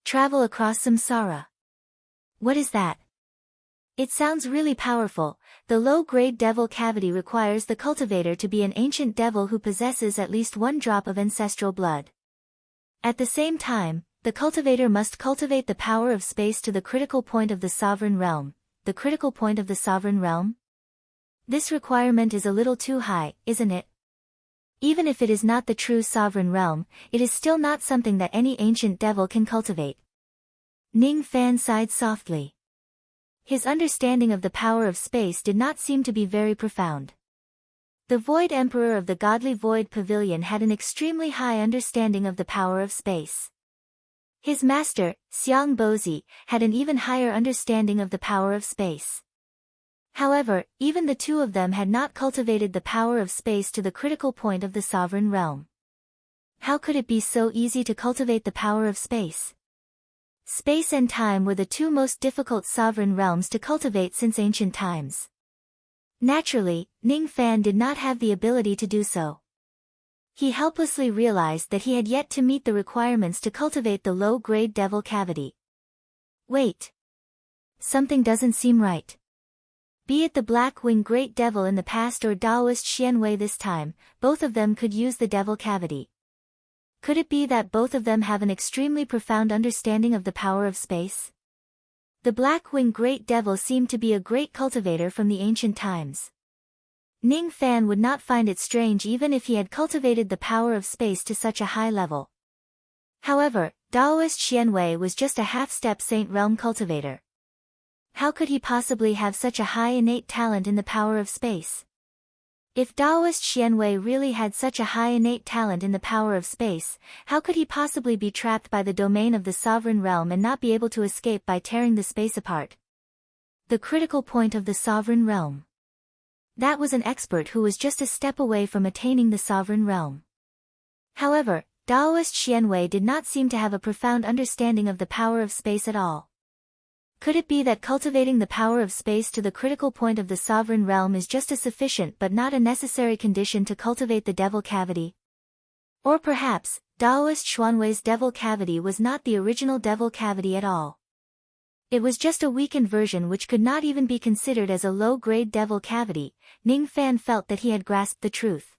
Travel across samsara. What is that? It sounds really powerful. The low-grade devil cavity requires the cultivator to be an ancient devil who possesses at least 1 drop of ancestral blood. At the same time, the cultivator must cultivate the power of space to the critical point of the sovereign realm. The critical point of the sovereign realm? This requirement is a little too high, isn't it? Even if it is not the true sovereign realm, it is still not something that any ancient devil can cultivate. Ning Fan sighed softly. His understanding of the power of space did not seem to be very profound. The Void Emperor of the Godly Void Pavilion had an extremely high understanding of the power of space. His master, Xiang Bozi, had an even higher understanding of the power of space. However, even the two of them had not cultivated the power of space to the critical point of the sovereign realm. How could it be so easy to cultivate the power of space? Space and time were the 2 most difficult sovereign realms to cultivate since ancient times. Naturally, Ning Fan did not have the ability to do so. He helplessly realized that he had yet to meet the requirements to cultivate the low-grade devil cavity. Wait. Something doesn't seem right. Be it the Blackwing Great Devil in the past or Taoist Xianwei this time, both of them could use the devil cavity. Could it be that both of them have an extremely profound understanding of the power of space? The Blackwing Great Devil seemed to be a great cultivator from the ancient times. Ning Fan would not find it strange even if he had cultivated the power of space to such a high level. However, Taoist Xianwei was just a half-step Saint Realm cultivator. How could he possibly have such a high innate talent in the power of space? If Taoist Xianwei really had such a high innate talent in the power of space, how could he possibly be trapped by the domain of the sovereign realm and not be able to escape by tearing the space apart? The critical point of the sovereign realm. That was an expert who was just a step away from attaining the sovereign realm. However, Taoist Xianwei did not seem to have a profound understanding of the power of space at all. Could it be that cultivating the power of space to the critical point of the sovereign realm is just a sufficient but not a necessary condition to cultivate the devil cavity? Or perhaps, Taoist Xuanwei's devil cavity was not the original devil cavity at all. It was just a weakened version which could not even be considered as a low-grade devil cavity. Ning Fan felt that he had grasped the truth.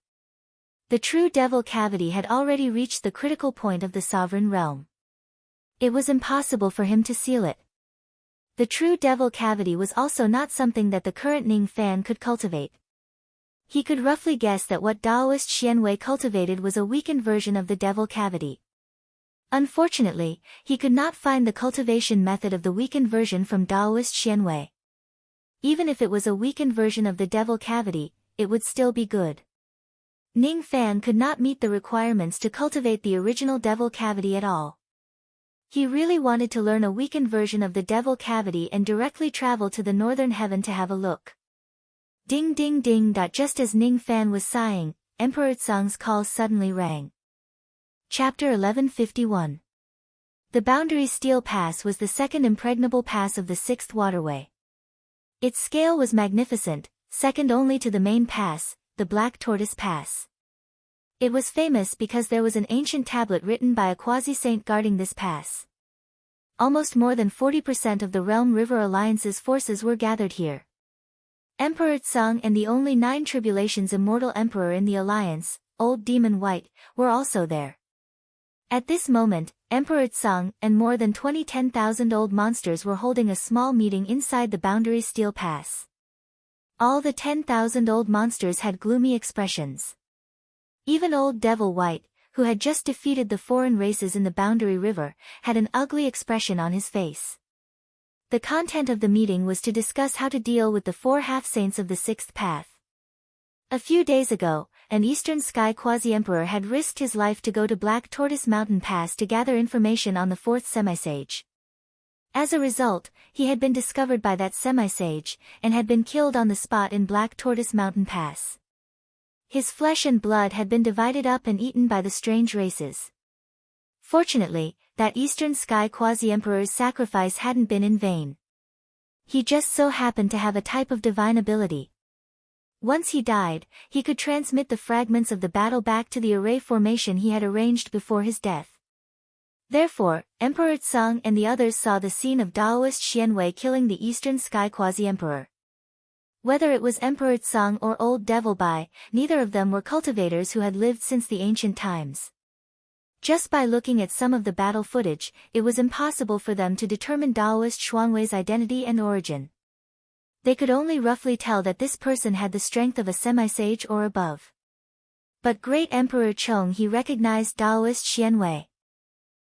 The true devil cavity had already reached the critical point of the sovereign realm. It was impossible for him to seal it. The true devil cavity was also not something that the current Ning Fan could cultivate. He could roughly guess that what Taoist Xianwei cultivated was a weakened version of the devil cavity. Unfortunately, he could not find the cultivation method of the weakened version from Taoist Xianwei. Even if it was a weakened version of the devil cavity, it would still be good. Ning Fan could not meet the requirements to cultivate the original devil cavity at all. He really wanted to learn a weakened version of the devil cavity and directly travel to the northern heaven to have a look. Ding ding ding. Just as Ning Fan was sighing, Emperor Tsang's call suddenly rang. Chapter 1151. The Boundary Steel Pass was the second impregnable pass of the sixth waterway. Its scale was magnificent, second only to the main pass, the Black Tortoise Pass. It was famous because there was an ancient tablet written by a quasi-saint guarding this pass. Almost more than 40% of the Realm River Alliance's forces were gathered here. Emperor Tsang and the only 9 tribulations immortal emperor in the alliance, Old Demon White, were also there. At this moment, Emperor Tsang and more than 10,000 old monsters were holding a small meeting inside the Boundary Steel Pass. All the 10,000 old monsters had gloomy expressions. Even Old Devil White, who had just defeated the foreign races in the Boundary River, had an ugly expression on his face. The content of the meeting was to discuss how to deal with the 4 half-saints of the Sixth Path. A few days ago, an Eastern Sky Quasi-Emperor had risked his life to go to Black Tortoise Mountain Pass to gather information on the 4th Semisage. As a result, he had been discovered by that Semisage, and had been killed on the spot in Black Tortoise Mountain Pass. His flesh and blood had been divided up and eaten by the strange races. Fortunately, that Eastern Sky Quasi-Emperor's sacrifice hadn't been in vain. He just so happened to have a type of divine ability. Once he died, he could transmit the fragments of the battle back to the array formation he had arranged before his death. Therefore, Emperor Tsang and the others saw the scene of Taoist Xianwei killing the Eastern Sky Quasi-Emperor. Whether it was Emperor Tsang or Old Devil Bai, neither of them were cultivators who had lived since the ancient times. Just by looking at some of the battle footage, it was impossible for them to determine Taoist Xuanwei's identity and origin. They could only roughly tell that this person had the strength of a semisage or above. But Great Emperor Chong he recognized Taoist Xianwei.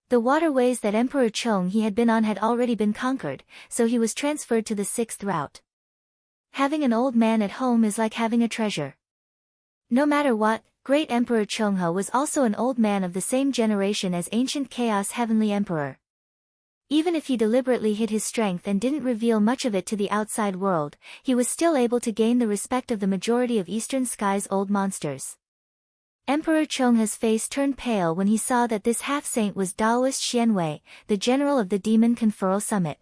The waterways that Emperor Chong he had been on had already been conquered, so he was transferred to the 6th route. Having an old man at home is like having a treasure. No matter what, Great Emperor Chonghe was also an old man of the same generation as Ancient Chaos Heavenly Emperor. Even if he deliberately hid his strength and didn't reveal much of it to the outside world, he was still able to gain the respect of the majority of Eastern Sky's old monsters. Emperor Chonghe's face turned pale when he saw that this half-saint was Taoist Xianwei, the general of the Demon Conferral Summit.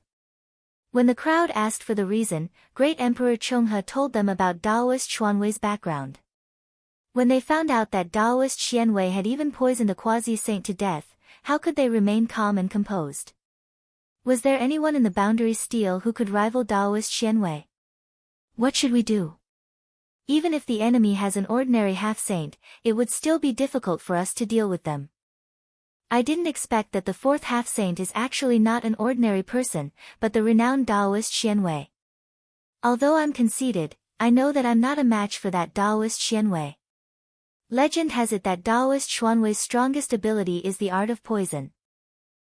When the crowd asked for the reason, Great Emperor Chonghe told them about Taoist Xuanwei's background. When they found out that Taoist Xianwei had even poisoned a quasi-saint to death, how could they remain calm and composed? Was there anyone in the Boundary Steel who could rival Taoist Xianwei? What should we do? Even if the enemy has an ordinary half-saint, it would still be difficult for us to deal with them. I didn't expect that the 4th half-saint is actually not an ordinary person, but the renowned Taoist Xianwei. Although I'm conceited, I know that I'm not a match for that Taoist Xianwei. Legend has it that Taoist Xuanwei's strongest ability is the art of poison.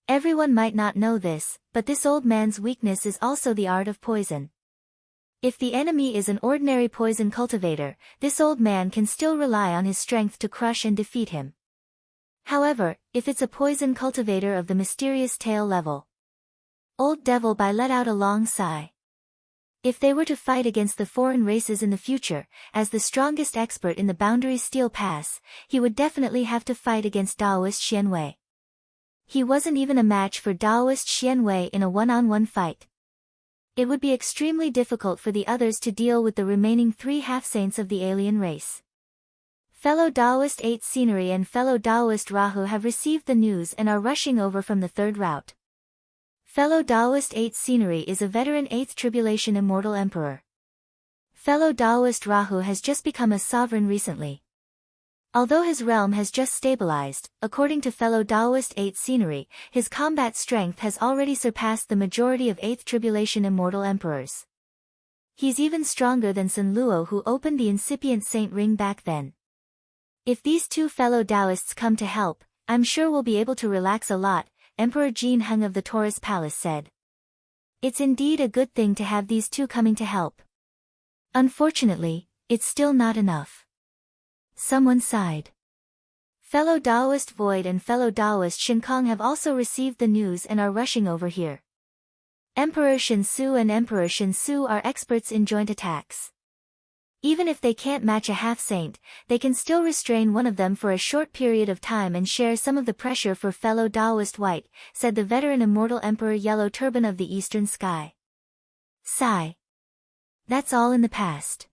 Everyone might not know this, but this old man's weakness is also the art of poison. If the enemy is an ordinary poison cultivator, this old man can still rely on his strength to crush and defeat him. However, if it's a poison cultivator of the mysterious tail level. Old Devil Bai let out a long sigh. If they were to fight against the foreign races in the future, as the strongest expert in the Boundary Steel Pass, he would definitely have to fight against Taoist Xianwei. He wasn't even a match for Taoist Xianwei in a one-on-one fight. It would be extremely difficult for the others to deal with the remaining 3 half-saints of the alien race. Fellow Taoist 8 Scenery and fellow Taoist Rahu have received the news and are rushing over from the 3rd route. Fellow Taoist 8 Scenery is a veteran 8th Tribulation Immortal Emperor. Fellow Taoist Rahu has just become a sovereign recently. Although his realm has just stabilized, according to fellow Taoist 8 Scenery, his combat strength has already surpassed the majority of 8th Tribulation Immortal Emperors. He's even stronger than Sun Luo, who opened the incipient Saint Ring back then. If these 2 fellow Taoists come to help, I'm sure we'll be able to relax a lot, Emperor Jin Heng of the Taurus Palace said. It's indeed a good thing to have these 2 coming to help. Unfortunately, it's still not enough. Someone sighed. Fellow Taoist Void and fellow Taoist Shinkong have also received the news and are rushing over here. Emperor Shinsu and Emperor Shinsu are experts in joint attacks. Even if they can't match a half-saint, they can still restrain one of them for a short period of time and share some of the pressure for fellow Taoist White, said the veteran immortal Emperor Yellow Turban of the Eastern Sky. Sigh. That's all in the past.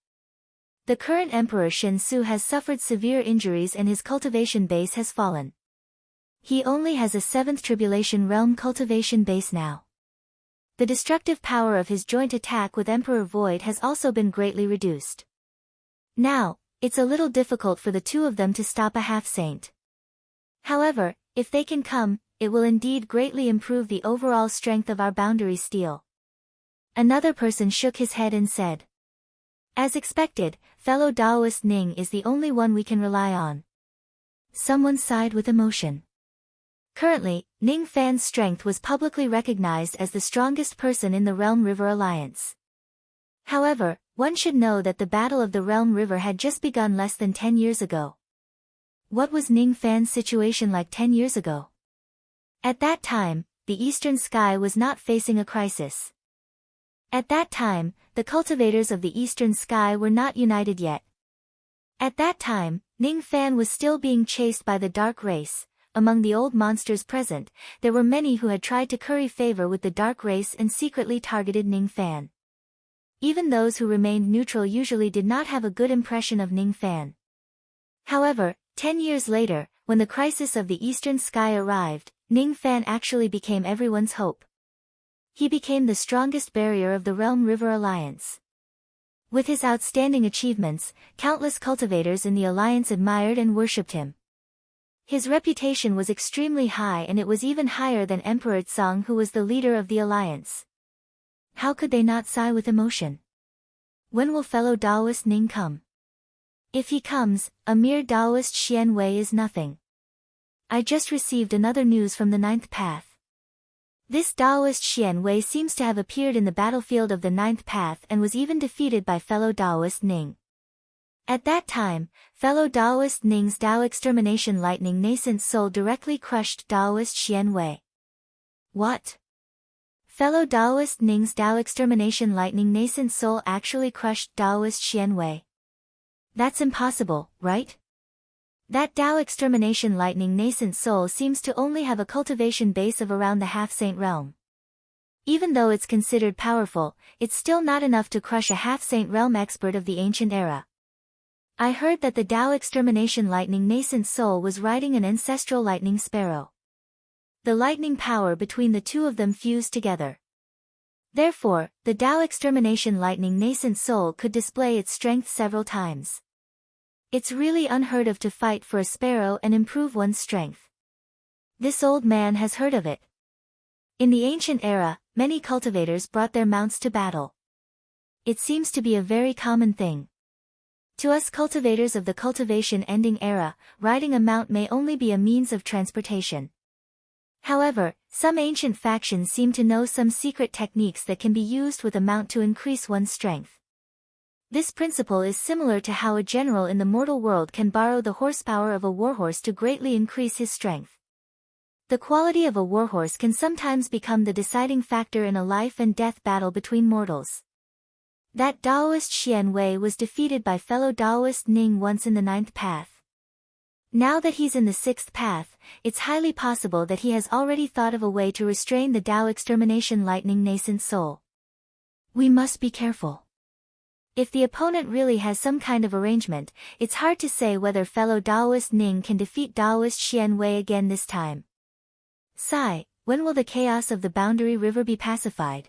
The current Emperor Shinsu has suffered severe injuries and his cultivation base has fallen. He only has a 7th Tribulation Realm cultivation base now. The destructive power of his joint attack with Emperor Void has also been greatly reduced. Now, it's a little difficult for the 2 of them to stop a half-saint. However, if they can come, it will indeed greatly improve the overall strength of our boundary steel. Another person shook his head and said. As expected, fellow Taoist Ning is the only one we can rely on. Someone sighed with emotion. Currently, Ning Fan's strength was publicly recognized as the strongest person in the Realm River Alliance. However, one should know that the Battle of the Realm River had just begun less than 10 years ago. What was Ning Fan's situation like 10 years ago? At that time, the Eastern Sky was not facing a crisis. At that time, the cultivators of the Eastern Sky were not united yet. At that time, Ning Fan was still being chased by the Dark Race. Among the old monsters present, there were many who had tried to curry favor with the Dark Race and secretly targeted Ning Fan. Even those who remained neutral usually did not have a good impression of Ning Fan. However, 10 years later, when the crisis of the Eastern Sky arrived, Ning Fan actually became everyone's hope. He became the strongest barrier of the Realm River Alliance. With his outstanding achievements, countless cultivators in the Alliance admired and worshipped him. His reputation was extremely high, and it was even higher than Emperor Tsang, who was the leader of the Alliance. How could they not sigh with emotion? When will fellow Taoist Ning come? If he comes, a mere Taoist Xian Wei is nothing. I just received another news from the 9th Path. This Taoist Xian Wei seems to have appeared in the battlefield of the 9th Path and was even defeated by fellow Taoist Ning. At that time, fellow Taoist Ning's Tao Extermination Lightning Nascent Soul directly crushed Taoist Xian Wei. What? Fellow Taoist Ning's Tao Extermination Lightning Nascent Soul actually crushed Taoist Xian Wei. That's impossible, right? That Tao Extermination Lightning Nascent Soul seems to only have a cultivation base of around the half-saint realm. Even though it's considered powerful, it's still not enough to crush a half-saint realm expert of the ancient era. I heard that the Tao Extermination Lightning Nascent Soul was riding an ancestral lightning sparrow. The lightning power between the 2 of them fused together. Therefore, the Tao Extermination Lightning Nascent Soul could display its strength several times. It's really unheard of to fight for a sparrow and improve one's strength. This old man has heard of it. In the ancient era, many cultivators brought their mounts to battle. It seems to be a very common thing. To us cultivators of the cultivation-ending era, riding a mount may only be a means of transportation. However, some ancient factions seem to know some secret techniques that can be used with a mount to increase one's strength. This principle is similar to how a general in the mortal world can borrow the horsepower of a warhorse to greatly increase his strength. The quality of a warhorse can sometimes become the deciding factor in a life and death battle between mortals. That Taoist Xian Wei was defeated by fellow Taoist Ning once in the 9th Path. Now that he's in the 6th Path, it's highly possible that he has already thought of a way to restrain the Tao Extermination Lightning Nascent Soul. We must be careful. If the opponent really has some kind of arrangement, it's hard to say whether fellow Daoist Ning can defeat Daoist Xian Wei again this time. Sigh, when will the chaos of the Boundary River be pacified?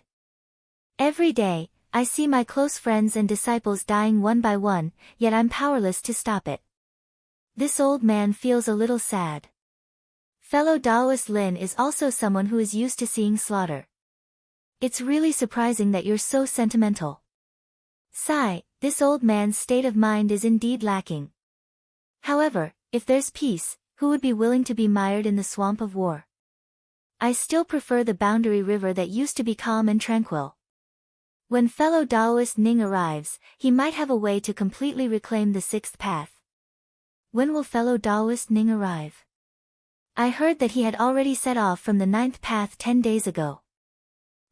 Every day, I see my close friends and disciples dying one by one, yet I'm powerless to stop it. This old man feels a little sad. Fellow Daoist Lin is also someone who is used to seeing slaughter. It's really surprising that you're so sentimental. Sigh, this old man's state of mind is indeed lacking. However, if there's peace, who would be willing to be mired in the swamp of war? I still prefer the Boundary River that used to be calm and tranquil. When fellow Daoist Ning arrives, he might have a way to completely reclaim the sixth path. When will fellow Daoist Ning arrive? I heard that he had already set off from the ninth path 10 days ago.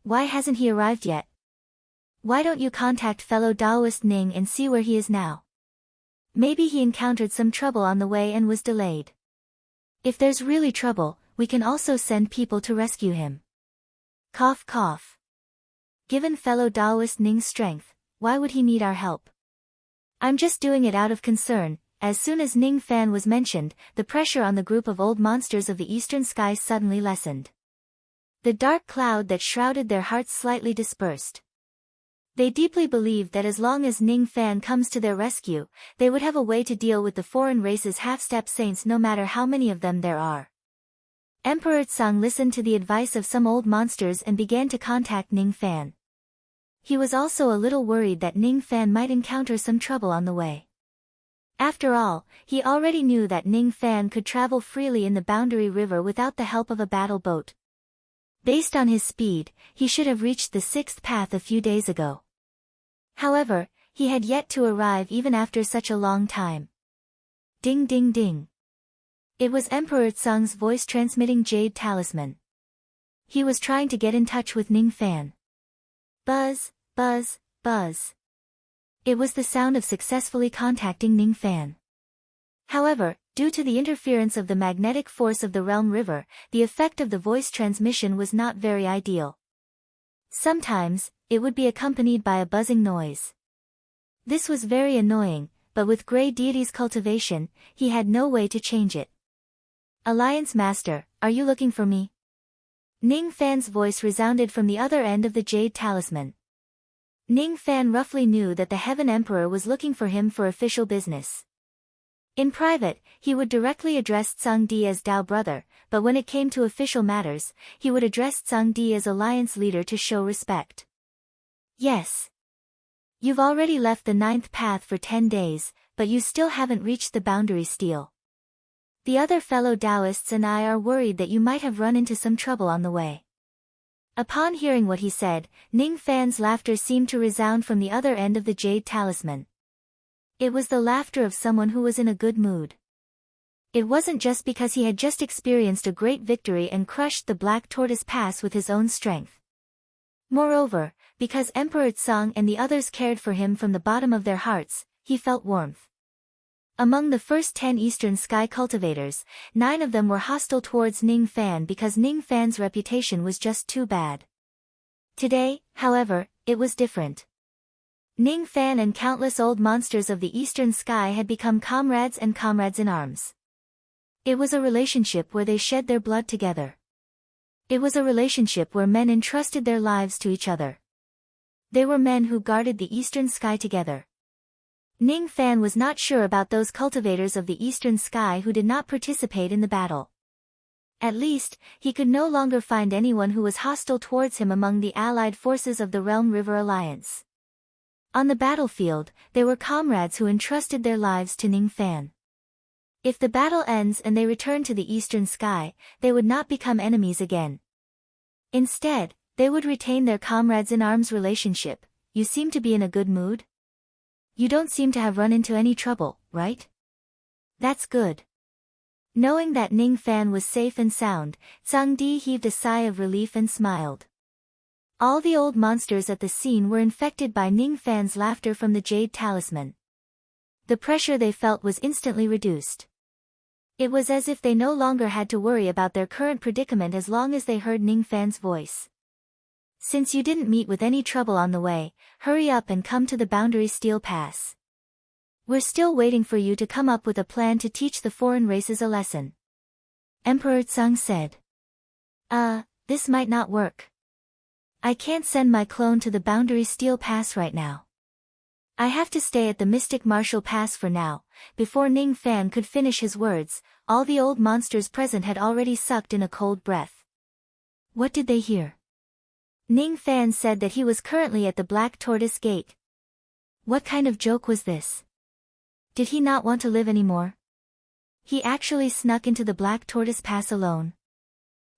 Why hasn't he arrived yet? Why don't you contact fellow Daoist Ning and see where he is now? Maybe he encountered some trouble on the way and was delayed. If there's really trouble, we can also send people to rescue him. Cough cough. Given fellow Daoist Ning's strength, why would he need our help? I'm just doing it out of concern. As soon as Ning Fan was mentioned, the pressure on the group of old monsters of the eastern sky suddenly lessened. The dark cloud that shrouded their hearts slightly dispersed. They deeply believed that as long as Ning Fan comes to their rescue, they would have a way to deal with the foreign race's half-step saints no matter how many of them there are. Emperor Tsang listened to the advice of some old monsters and began to contact Ning Fan. He was also a little worried that Ning Fan might encounter some trouble on the way. After all, he already knew that Ning Fan could travel freely in the Boundary River without the help of a battle boat. Based on his speed, he should have reached the sixth path a few days ago. However, he had yet to arrive even after such a long time. Ding ding ding. It was Emperor Tsang's voice transmitting Jade Talisman. He was trying to get in touch with Ning Fan. Buzz, buzz, buzz. It was the sound of successfully contacting Ning Fan. However, due to the interference of the magnetic force of the Realm River, the effect of the voice transmission was not very ideal. Sometimes, it would be accompanied by a buzzing noise. This was very annoying, but with Grey Deity's cultivation, he had no way to change it. Alliance Master, are you looking for me? Ning Fan's voice resounded from the other end of the Jade Talisman. Ning Fan roughly knew that the Heaven Emperor was looking for him for official business. In private, he would directly address Tsang Di as Dao brother, but when it came to official matters, he would address Tsang Di as alliance leader to show respect. Yes. You've already left the ninth path for 10 days, but you still haven't reached the boundary steel. The other fellow Taoists and I are worried that you might have run into some trouble on the way. Upon hearing what he said, Ning Fan's laughter seemed to resound from the other end of the Jade Talisman. It was the laughter of someone who was in a good mood. It wasn't just because he had just experienced a great victory and crushed the Black Tortoise Pass with his own strength. Moreover, because Emperor Tsang and the others cared for him from the bottom of their hearts, he felt warmth. Among the first 10 Eastern Sky cultivators, 9 of them were hostile towards Ning Fan because Ning Fan's reputation was just too bad. Today, however, it was different. Ning Fan and countless old monsters of the Eastern Sky had become comrades and comrades in arms. It was a relationship where they shed their blood together. It was a relationship where men entrusted their lives to each other. They were men who guarded the Eastern Sky together. Ning Fan was not sure about those cultivators of the Eastern Sky who did not participate in the battle. At least, he could no longer find anyone who was hostile towards him among the allied forces of the Realm River Alliance. On the battlefield, they were comrades who entrusted their lives to Ning Fan. If the battle ends and they return to the Eastern Sky, they would not become enemies again. Instead, they would retain their comrades-in-arms relationship. You seem to be in a good mood? You don't seem to have run into any trouble, right? That's good. Knowing that Ning Fan was safe and sound, Tsang Di heaved a sigh of relief and smiled. All the old monsters at the scene were infected by Ning Fan's laughter from the Jade Talisman. The pressure they felt was instantly reduced. It was as if they no longer had to worry about their current predicament as long as they heard Ning Fan's voice. Since you didn't meet with any trouble on the way, hurry up and come to the Boundary Steel Pass. We're still waiting for you to come up with a plan to teach the foreign races a lesson. Emperor Tsang said. This might not work. I can't send my clone to the Boundary Steel Pass right now. I have to stay at the Mystic Martial Pass for now. Before Ning Fan could finish his words, all the old monsters present had already sucked in a cold breath. What did they hear? Ning Fan said that he was currently at the Black Tortoise Gate. What kind of joke was this? Did he not want to live anymore? He actually snuck into the Black Tortoise Pass alone.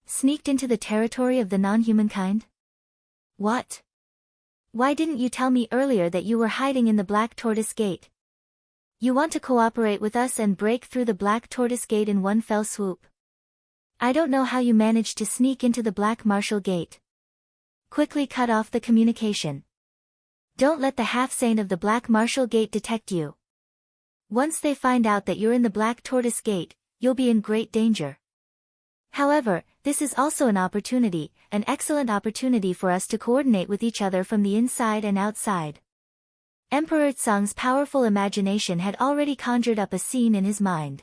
Sneaked into the territory of the non-humankind? What? Why didn't you tell me earlier that you were hiding in the Black Tortoise Gate? You want to cooperate with us and break through the Black Tortoise Gate in one fell swoop? I don't know how you managed to sneak into the Black Martial Gate. Quickly cut off the communication. Don't let the half-saint of the Black Martial Gate detect you. Once they find out that you're in the Black Tortoise Gate, you'll be in great danger. However, this is also an excellent opportunity for us to coordinate with each other from the inside and outside. Emperor Tsang's powerful imagination had already conjured up a scene in his mind.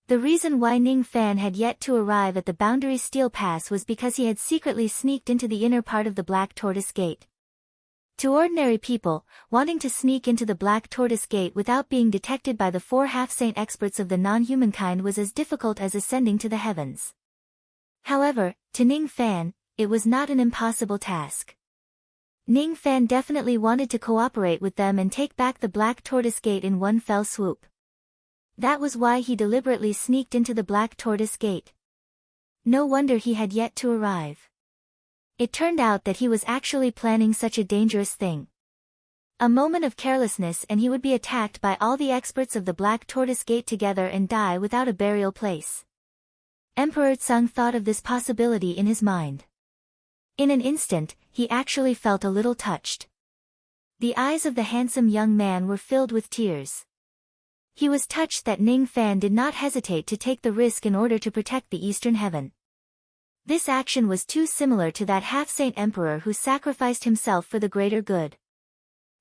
The reason why Ning Fan had yet to arrive at the Boundary Steel Pass was because he had secretly sneaked into the inner part of the Black Tortoise Gate. To ordinary people, wanting to sneak into the Black Tortoise Gate without being detected by the four half-saint experts of the non-humankind was as difficult as ascending to the heavens. However, to Ning Fan, it was not an impossible task. Ning Fan definitely wanted to cooperate with them and take back the Black Tortoise Gate in one fell swoop. That was why he deliberately sneaked into the Black Tortoise Gate. No wonder he had yet to arrive. It turned out that he was actually planning such a dangerous thing. A moment of carelessness and he would be attacked by all the experts of the Black Tortoise Gate together and die without a burial place. Emperor Tsang thought of this possibility in his mind. In an instant, he actually felt a little touched. The eyes of the handsome young man were filled with tears. He was touched that Ning Fan did not hesitate to take the risk in order to protect the Eastern Heaven. This action was too similar to that half-saint emperor who sacrificed himself for the greater good.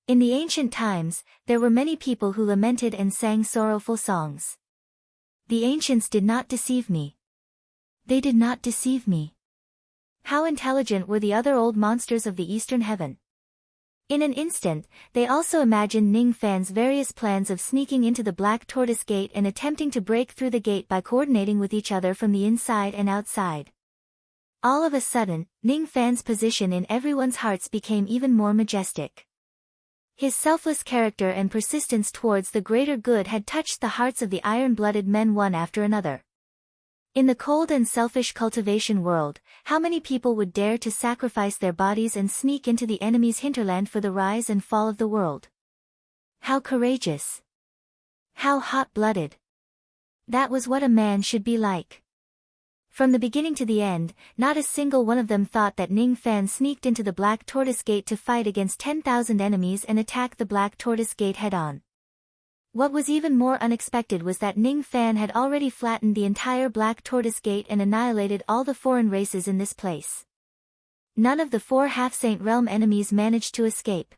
In the ancient times, there were many people who lamented and sang sorrowful songs. The ancients did not deceive me. They did not deceive me. How intelligent were the other old monsters of the Eastern Heaven. In an instant, they also imagined Ning Fan's various plans of sneaking into the Black Tortoise Gate and attempting to break through the gate by coordinating with each other from the inside and outside. All of a sudden, Ning Fan's position in everyone's hearts became even more majestic. His selfless character and persistence towards the greater good had touched the hearts of the iron-blooded men one after another. In the cold and selfish cultivation world, how many people would dare to sacrifice their bodies and sneak into the enemy's hinterland for the rise and fall of the world? How courageous! How hot-blooded! That was what a man should be like. From the beginning to the end, not a single one of them thought that Ning Fan sneaked into the Black Tortoise Gate to fight against 10,000 enemies and attack the Black Tortoise Gate head-on. What was even more unexpected was that Ning Fan had already flattened the entire Black Tortoise Gate and annihilated all the foreign races in this place. None of the four half-saint realm enemies managed to escape.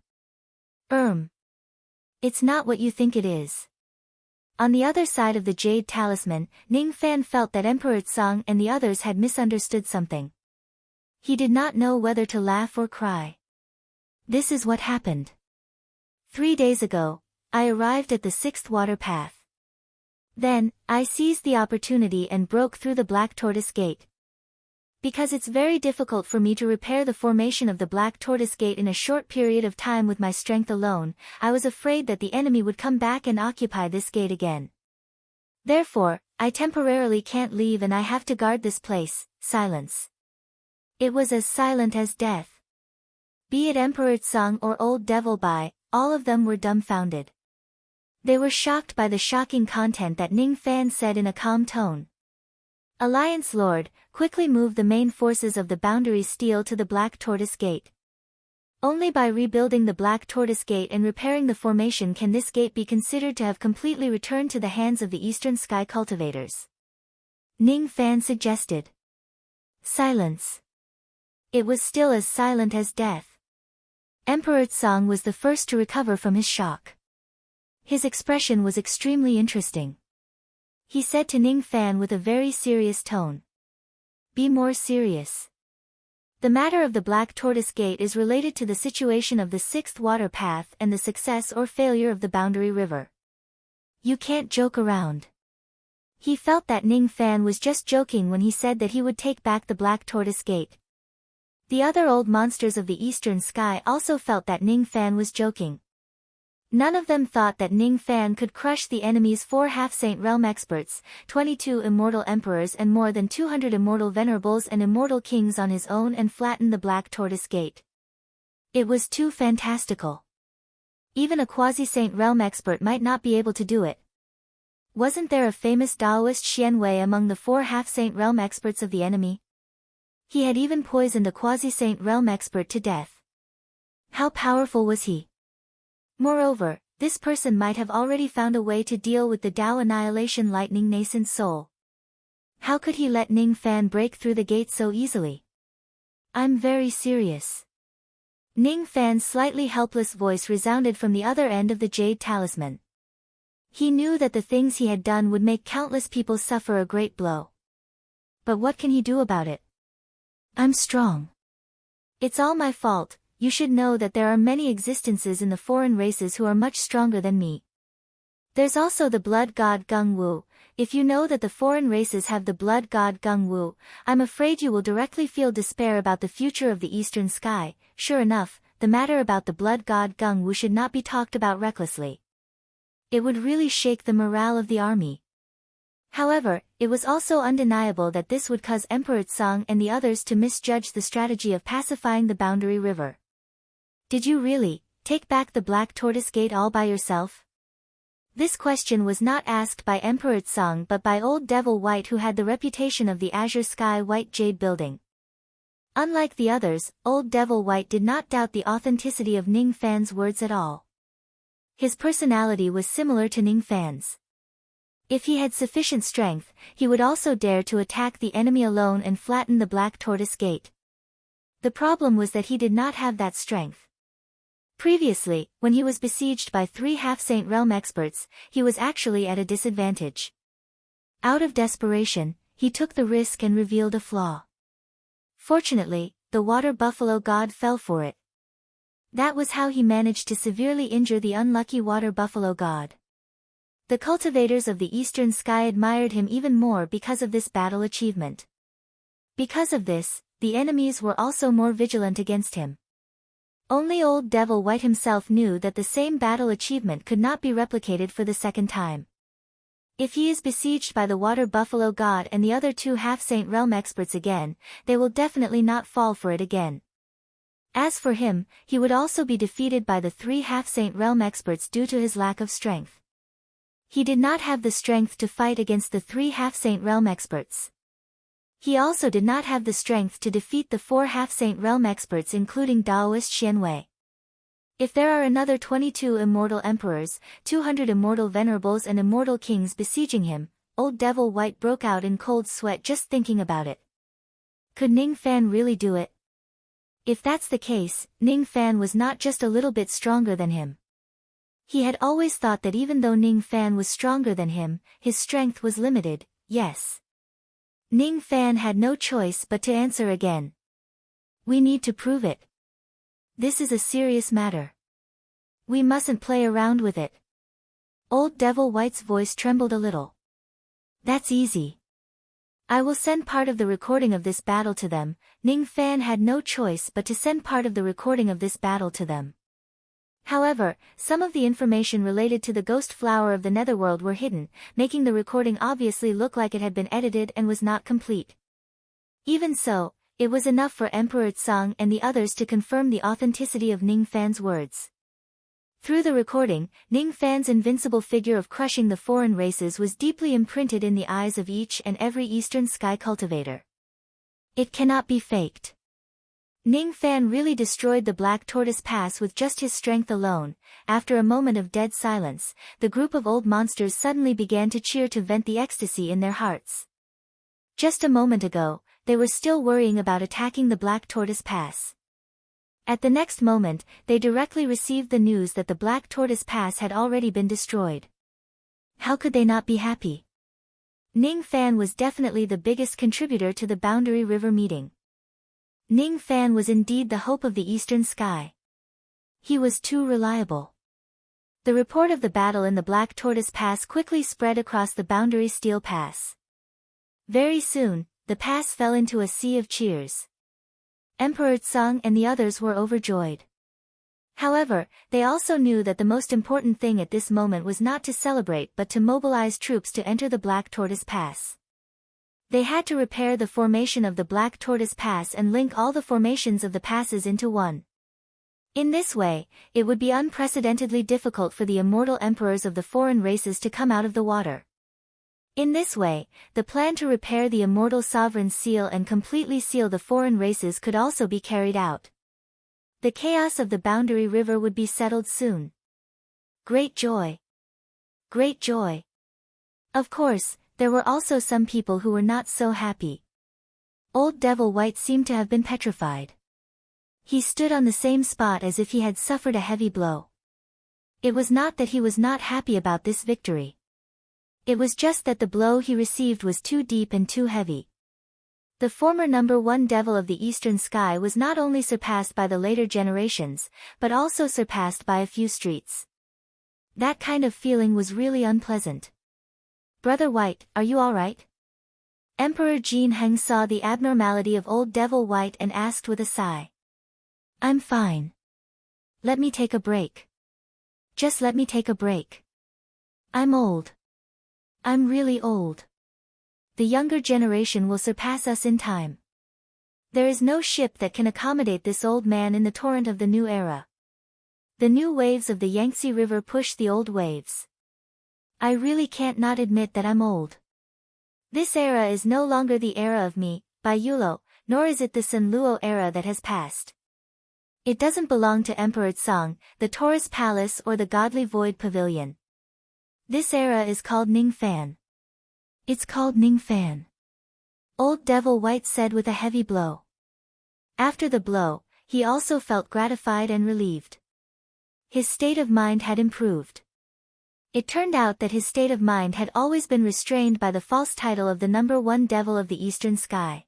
It's not what you think it is. On the other side of the Jade Talisman, Ning Fan felt that Emperor Tsang and the others had misunderstood something. He did not know whether to laugh or cry. This is what happened. 3 days ago, I arrived at the 6th water path. Then, I seized the opportunity and broke through the Black Tortoise Gate. Because it's very difficult for me to repair the formation of the Black Tortoise Gate in a short period of time with my strength alone, I was afraid that the enemy would come back and occupy this gate again. Therefore, I temporarily can't leave and I have to guard this place. Silence. It was as silent as death. Be it Emperor Tsang or Old Devil Bai, all of them were dumbfounded. They were shocked by the shocking content that Ning Fan said in a calm tone. Alliance Lord, quickly move the main forces of the Boundary Steel to the Black Tortoise Gate. Only by rebuilding the Black Tortoise Gate and repairing the formation can this gate be considered to have completely returned to the hands of the Eastern Sky cultivators. Ning Fan suggested. Silence. It was still as silent as death. Emperor Tsang was the first to recover from his shock. His expression was extremely interesting. He said to Ning Fan with a very serious tone. Be more serious. The matter of the Black Tortoise Gate is related to the situation of the sixth water path and the success or failure of the Boundary River. You can't joke around. He felt that Ning Fan was just joking when he said that he would take back the Black Tortoise Gate. The other old monsters of the eastern sky also felt that Ning Fan was joking. None of them thought that Ning Fan could crush the enemy's 4 half-saint realm experts, 22 immortal emperors and more than 200 immortal venerables and immortal kings on his own and flatten the Black Tortoise Gate. It was too fantastical. Even a quasi-saint realm expert might not be able to do it. Wasn't there a famous Taoist Xian Wei among the 4 half-saint realm experts of the enemy? He had even poisoned a quasi-saint realm expert to death. How powerful was he? Moreover, this person might have already found a way to deal with the Tao Annihilation Lightning nascent soul. How could he let Ning Fan break through the gate so easily? I'm very serious. Ning Fan's slightly helpless voice resounded from the other end of the jade talisman. He knew that the things he had done would make countless people suffer a great blow. But what can he do about it? I'm strong. It's all my fault. You should know that there are many existences in the foreign races who are much stronger than me. There's also the blood god Gung Wu. If you know that the foreign races have the blood god Gung Wu, I'm afraid you will directly feel despair about the future of the eastern sky. Sure enough, the matter about the blood god Gung Wu should not be talked about recklessly. It would really shake the morale of the army. However, it was also undeniable that this would cause Emperor Tsang and the others to misjudge the strategy of pacifying the Boundary River. Did you really take back the Black Tortoise Gate all by yourself? This question was not asked by Emperor Tsang but by Old Devil White, who had the reputation of the Azure Sky White Jade Building. Unlike the others, Old Devil White did not doubt the authenticity of Ning Fan's words at all. His personality was similar to Ning Fan's. If he had sufficient strength, he would also dare to attack the enemy alone and flatten the Black Tortoise Gate. The problem was that he did not have that strength. Previously, when he was besieged by 3 half-saint realm experts, he was actually at a disadvantage. Out of desperation, he took the risk and revealed a flaw. Fortunately, the water buffalo god fell for it. That was how he managed to severely injure the unlucky water buffalo god. The cultivators of the eastern sky admired him even more because of this battle achievement. Because of this, the enemies were also more vigilant against him. Only Old Devil White himself knew that the same battle achievement could not be replicated for the second time. If he is besieged by the Water Buffalo God and the other 2 half-saint realm experts again, they will definitely not fall for it again. As for him, he would also be defeated by the 3 half-saint realm experts due to his lack of strength. He did not have the strength to fight against the 3 half-saint realm experts. He also did not have the strength to defeat the 4 half-saint realm experts including Taoist Xian Wei. If there are another 22 immortal emperors, 200 immortal venerables and immortal kings besieging him, Old Devil White broke out in cold sweat just thinking about it. Could Ning Fan really do it? If that's the case, Ning Fan was not just a little bit stronger than him. He had always thought that even though Ning Fan was stronger than him, his strength was limited, yes. Ning Fan had no choice but to answer again. We need to prove it. This is a serious matter. We mustn't play around with it. Old Devil White's voice trembled a little. That's easy. I will send part of the recording of this battle to them. Ning Fan had no choice but to send part of the recording of this battle to them. However, some of the information related to the ghost flower of the netherworld were hidden, making the recording obviously look like it had been edited and was not complete. Even so, it was enough for Emperor Tsang and the others to confirm the authenticity of Ning Fan's words. Through the recording, Ning Fan's invincible figure of crushing the foreign races was deeply imprinted in the eyes of each and every Eastern Sky cultivator. It cannot be faked. Ning Fan really destroyed the Black Tortoise Pass with just his strength alone. After a moment of dead silence, the group of old monsters suddenly began to cheer to vent the ecstasy in their hearts. Just a moment ago, they were still worrying about attacking the Black Tortoise Pass. At the next moment, they directly received the news that the Black Tortoise Pass had already been destroyed. How could they not be happy? Ning Fan was definitely the biggest contributor to the Boundary River meeting. Ning Fan was indeed the hope of the eastern sky. He was too reliable. The report of the battle in the Black Tortoise Pass quickly spread across the Boundary Steel Pass. Very soon, the pass fell into a sea of cheers. Emperor Tsang and the others were overjoyed. However, they also knew that the most important thing at this moment was not to celebrate but to mobilize troops to enter the Black Tortoise Pass. They had to repair the formation of the Black Tortoise Pass and link all the formations of the passes into one. In this way, it would be unprecedentedly difficult for the immortal emperors of the foreign races to come out of the water. In this way, the plan to repair the immortal sovereign seal and completely seal the foreign races could also be carried out. The chaos of the Boundary River would be settled soon. Great joy. Great joy. Of course, there were also some people who were not so happy. Old Devil White seemed to have been petrified. He stood on the same spot as if he had suffered a heavy blow. It was not that he was not happy about this victory. It was just that the blow he received was too deep and too heavy. The former number 1 devil of the eastern sky was not only surpassed by the later generations, but also surpassed by a few streets. That kind of feeling was really unpleasant. Brother White, are you alright? Emperor Jin Heng saw the abnormality of Old Devil White and asked with a sigh. I'm fine. Let me take a break. Just let me take a break. I'm old. I'm really old. The younger generation will surpass us in time. There is no ship that can accommodate this old man in the torrent of the new era. The new waves of the Yangtze River push the old waves. I really can't not admit that I'm old. This era is no longer the era of me, Bai Yulo, nor is it the Sun Luo era that has passed. It doesn't belong to Emperor Tsang, the Taurus Palace or the Godly Void Pavilion. This era is called Ning Fan. It's called Ning Fan. Old Devil White said with a heavy blow. After the blow, he also felt gratified and relieved. His state of mind had improved. It turned out that his state of mind had always been restrained by the false title of the number 1 devil of the eastern sky.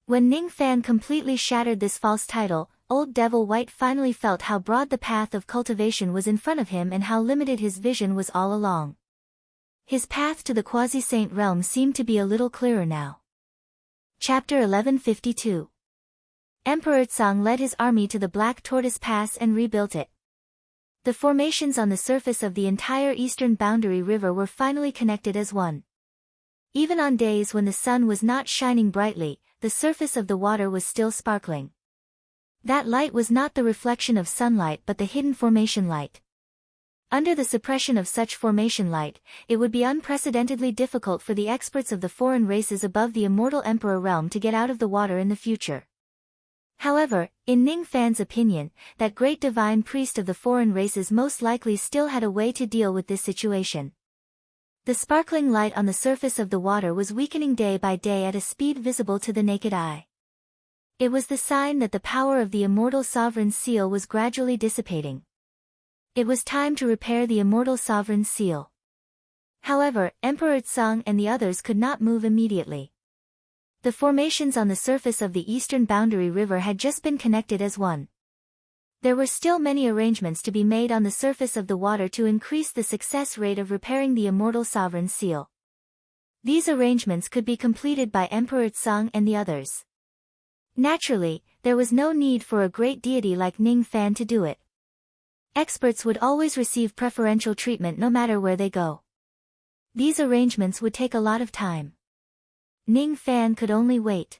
When Ning Fan completely shattered this false title, Old Devil White finally felt how broad the path of cultivation was in front of him and how limited his vision was all along. His path to the quasi-saint realm seemed to be a little clearer now. Chapter 1152. Emperor Tsang led his army to the Black Tortoise Pass and rebuilt it. The formations on the surface of the entire eastern Boundary River were finally connected as one. Even on days when the sun was not shining brightly, the surface of the water was still sparkling. That light was not the reflection of sunlight but the hidden formation light. Under the suppression of such formation light, it would be unprecedentedly difficult for the experts of the foreign races above the immortal emperor realm to get out of the water in the future. However, in Ning Fan's opinion, that great divine priest of the foreign races most likely still had a way to deal with this situation. The sparkling light on the surface of the water was weakening day by day at a speed visible to the naked eye. It was the sign that the power of the immortal sovereign seal was gradually dissipating. It was time to repair the immortal sovereign seal. However, Emperor Tsang and the others could not move immediately. The formations on the surface of the eastern Boundary River had just been connected as one. There were still many arrangements to be made on the surface of the water to increase the success rate of repairing the immortal sovereign seal. These arrangements could be completed by Emperor Tsang and the others. Naturally, there was no need for a great deity like Ning Fan to do it. Experts would always receive preferential treatment no matter where they go. These arrangements would take a lot of time. Ning Fan could only wait.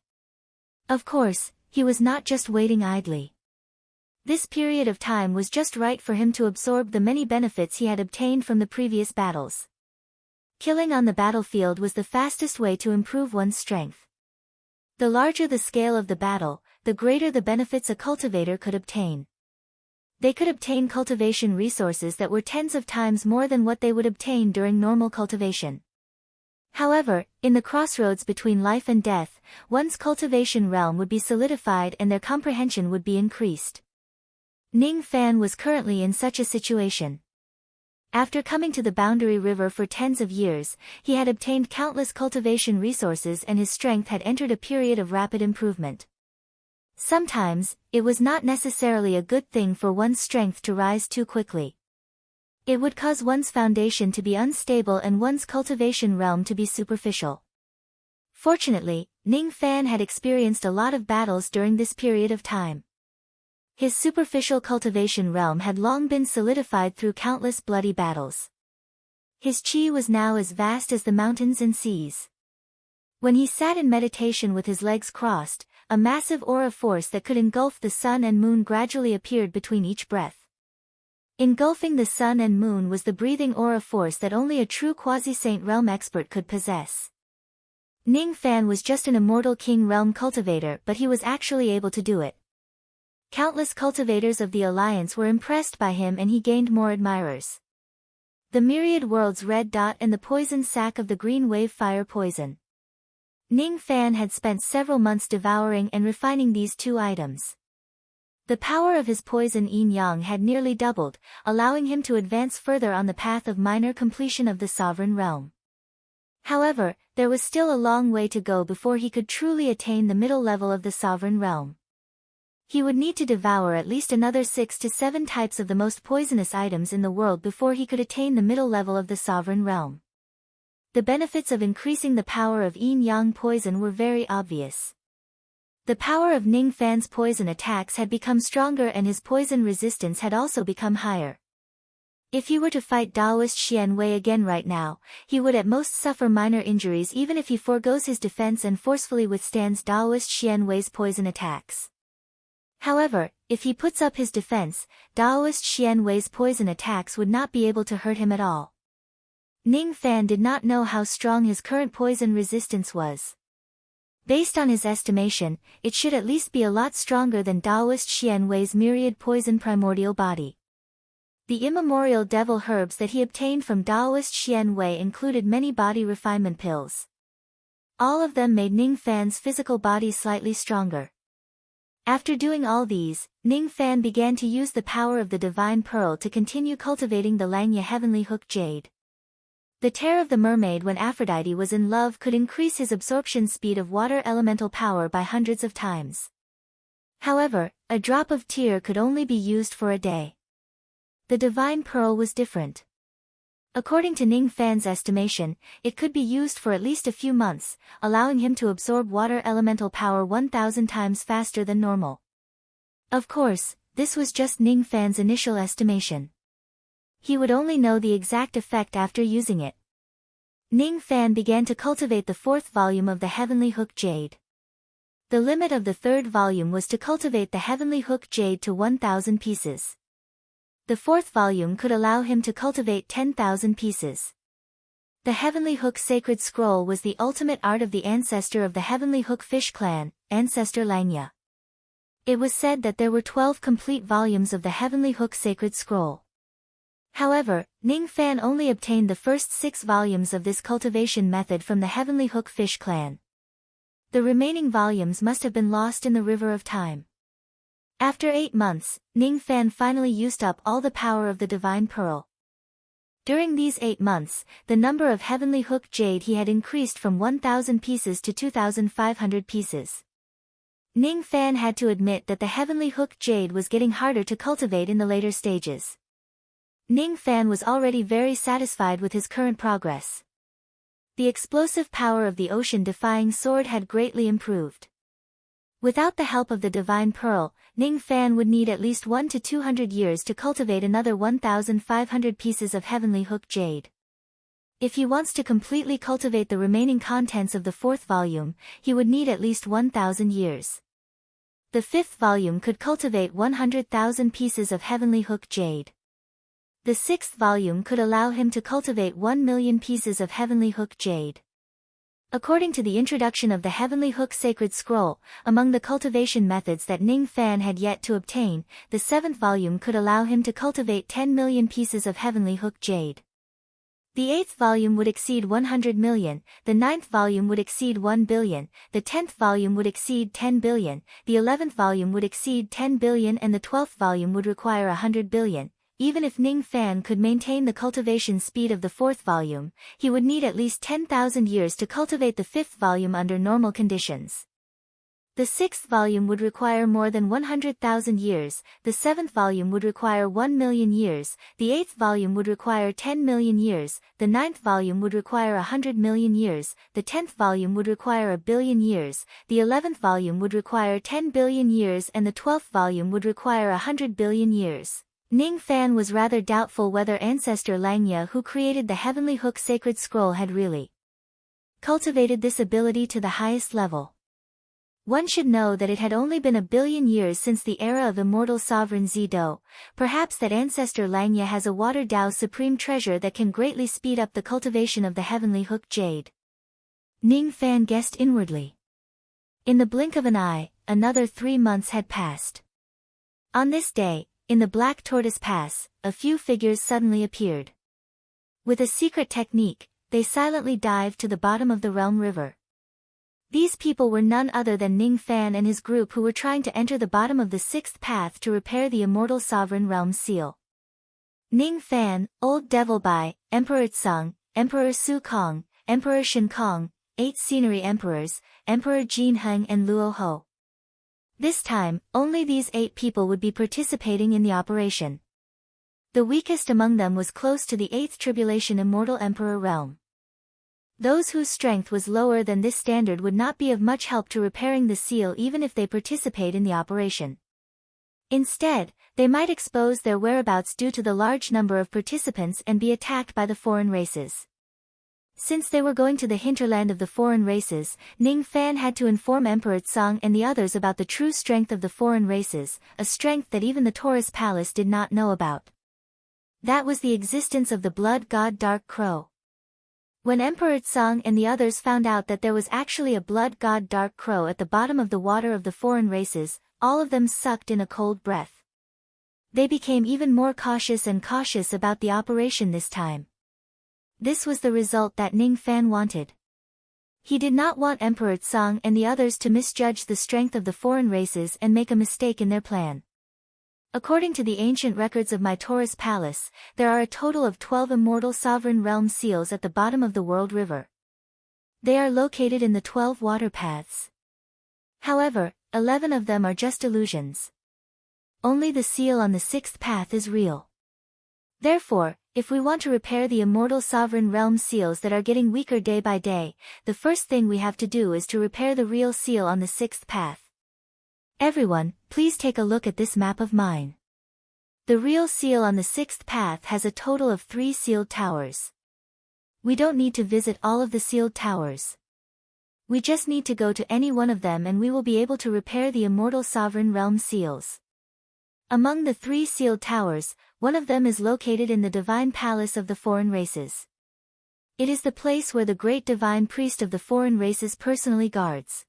Of course, he was not just waiting idly. This period of time was just right for him to absorb the many benefits he had obtained from the previous battles. Killing on the battlefield was the fastest way to improve one's strength. The larger the scale of the battle, the greater the benefits a cultivator could obtain. They could obtain cultivation resources that were tens of times more than what they would obtain during normal cultivation. However, in the crossroads between life and death, one's cultivation realm would be solidified and their comprehension would be increased. Ning Fan was currently in such a situation. After coming to the Boundary River for tens of years, he had obtained countless cultivation resources and his strength had entered a period of rapid improvement. Sometimes, it was not necessarily a good thing for one's strength to rise too quickly. It would cause one's foundation to be unstable and one's cultivation realm to be superficial. Fortunately, Ning Fan had experienced a lot of battles during this period of time. His superficial cultivation realm had long been solidified through countless bloody battles. His chi was now as vast as the mountains and seas. When he sat in meditation with his legs crossed, a massive aura force that could engulf the sun and moon gradually appeared between each breath. Engulfing the sun and moon was the breathing aura force that only a true quasi-saint realm expert could possess. Ning Fan was just an immortal king realm cultivator, but he was actually able to do it. Countless cultivators of the Alliance were impressed by him and he gained more admirers. The myriad world's red dot and the poison sac of the green wave fire poison. Ning Fan had spent several months devouring and refining these two items. The power of his poison yin yang had nearly doubled, allowing him to advance further on the path of minor completion of the sovereign realm. However, there was still a long way to go before he could truly attain the middle level of the sovereign realm. He would need to devour at least another 6 to 7 types of the most poisonous items in the world before he could attain the middle level of the sovereign realm. The benefits of increasing the power of yin-yang poison were very obvious. The power of Ning Fan's poison attacks had become stronger and his poison resistance had also become higher. If he were to fight Daoist Xian Wei again right now, he would at most suffer minor injuries even if he forgoes his defense and forcefully withstands Daoist Xian Wei's poison attacks. However, if he puts up his defense, Daoist Xian Wei's poison attacks would not be able to hurt him at all. Ning Fan did not know how strong his current poison resistance was. Based on his estimation, it should at least be a lot stronger than Daoist Xian Wei's myriad poison primordial body. The immemorial devil herbs that he obtained from Daoist Xian Wei included many body refinement pills. All of them made Ning Fan's physical body slightly stronger. After doing all these, Ning Fan began to use the power of the Divine Pearl to continue cultivating the Langya Heavenly Hook Jade. The tear of the mermaid when Aphrodite was in love could increase his absorption speed of water elemental power by hundreds of times. However, a drop of tear could only be used for a day. The Divine Pearl was different. According to Ning Fan's estimation, it could be used for at least a few months, allowing him to absorb water elemental power 1,000 times faster than normal. Of course, this was just Ning Fan's initial estimation. He would only know the exact effect after using it. Ning Fan began to cultivate the 4th volume of the Heavenly Hook Jade. The limit of the 3rd volume was to cultivate the Heavenly Hook Jade to 1,000 pieces. The 4th volume could allow him to cultivate 10,000 pieces. The Heavenly Hook Sacred Scroll was the ultimate art of the ancestor of the Heavenly Hook Fish clan, Ancestor Langya. It was said that there were 12 complete volumes of the Heavenly Hook Sacred Scroll. However, Ning Fan only obtained the first 6 volumes of this cultivation method from the Heavenly Hook Fish clan. The remaining volumes must have been lost in the river of time. After 8 months, Ning Fan finally used up all the power of the Divine Pearl. During these 8 months, the number of Heavenly Hook Jade he had increased from 1,000 pieces to 2,500 pieces. Ning Fan had to admit that the Heavenly Hook Jade was getting harder to cultivate in the later stages. Ning Fan was already very satisfied with his current progress. The explosive power of the ocean-defying sword had greatly improved. Without the help of the Divine Pearl, Ning Fan would need at least 1 to 200 years to cultivate another 1,500 pieces of Heavenly Hook Jade. If he wants to completely cultivate the remaining contents of the 4th volume, he would need at least 1,000 years. The 5th volume could cultivate 100,000 pieces of Heavenly Hook Jade. The 6th volume could allow him to cultivate 1,000,000 pieces of Heavenly Hook Jade. According to the introduction of the Heavenly Hook Sacred Scroll, among the cultivation methods that Ning Fan had yet to obtain, the 7th volume could allow him to cultivate 10,000,000 pieces of Heavenly Hook Jade. The 8th volume would exceed 100 million, the 9th volume would exceed 1 billion, the 10th volume would exceed 10 billion, the 11th volume would exceed 10 billion and the 12th volume would require 100 billion. Even if Ning Fan could maintain the cultivation speed of the 4th volume, he would need at least 10,000 years to cultivate the 5th volume under normal conditions. The 6th volume would require more than 100,000 years, the 7th volume would require 1 million years, the 8th volume would require 10 million years, the 9th volume would require 100 million years, the 10th volume would require 1 billion years, the 11th volume would require 10 billion years and the 12th volume would require 100 billion years. Ning Fan was rather doubtful whether ancestor Langya, who created the Heavenly Hook sacred scroll, had really cultivated this ability to the highest level. One should know that it had only been 1 billion years since the era of immortal sovereign Zido. Perhaps that ancestor Langya has a water Dao supreme treasure that can greatly speed up the cultivation of the Heavenly Hook jade. Ning Fan guessed inwardly. In the blink of an eye, another 3 months had passed. On this day, in the Black Tortoise Pass, a few figures suddenly appeared. With a secret technique, they silently dived to the bottom of the Realm River. These people were none other than Ning Fan and his group, who were trying to enter the bottom of the 6th path to repair the immortal sovereign realm seal. Ning Fan, Old Devil Bai, Emperor Tsung, Emperor Su Kong, Emperor Shen Kong, 8 scenery emperors, Emperor Jin Heng and Luo Ho. This time, only these 8 people would be participating in the operation. The weakest among them was close to the 8th tribulation immortal emperor realm. Those whose strength was lower than this standard would not be of much help to repairing the seal even if they participate in the operation. Instead, they might expose their whereabouts due to the large number of participants and be attacked by the foreign races. Since they were going to the hinterland of the foreign races, Ning Fan had to inform Emperor Tsang and the others about the true strength of the foreign races, a strength that even the Taurus Palace did not know about. That was the existence of the blood god Dark Crow. When Emperor Tsang and the others found out that there was actually a blood god Dark Crow at the bottom of the water of the foreign races, all of them sucked in a cold breath. They became even more cautious about the operation this time. This was the result that Ning Fan wanted. He did not want Emperor Tsang and the others to misjudge the strength of the foreign races and make a mistake in their plan. According to the ancient records of my Taurus Palace, there are a total of 12 immortal sovereign realm seals at the bottom of the world river. They are located in the 12 water paths. However, 11 of them are just illusions. Only the seal on the 6th path is real. Therefore, if we want to repair the immortal sovereign realm seals that are getting weaker day by day, the first thing we have to do is to repair the real seal on the 6th path. Everyone, please take a look at this map of mine. The real seal on the 6th path has a total of 3 sealed towers. We don't need to visit all of the sealed towers. We just need to go to any one of them and we will be able to repair the immortal sovereign realm seals. Among the 3 sealed towers, one of them is located in the divine palace of the foreign races. It is the place where the great divine priest of the foreign races personally guards.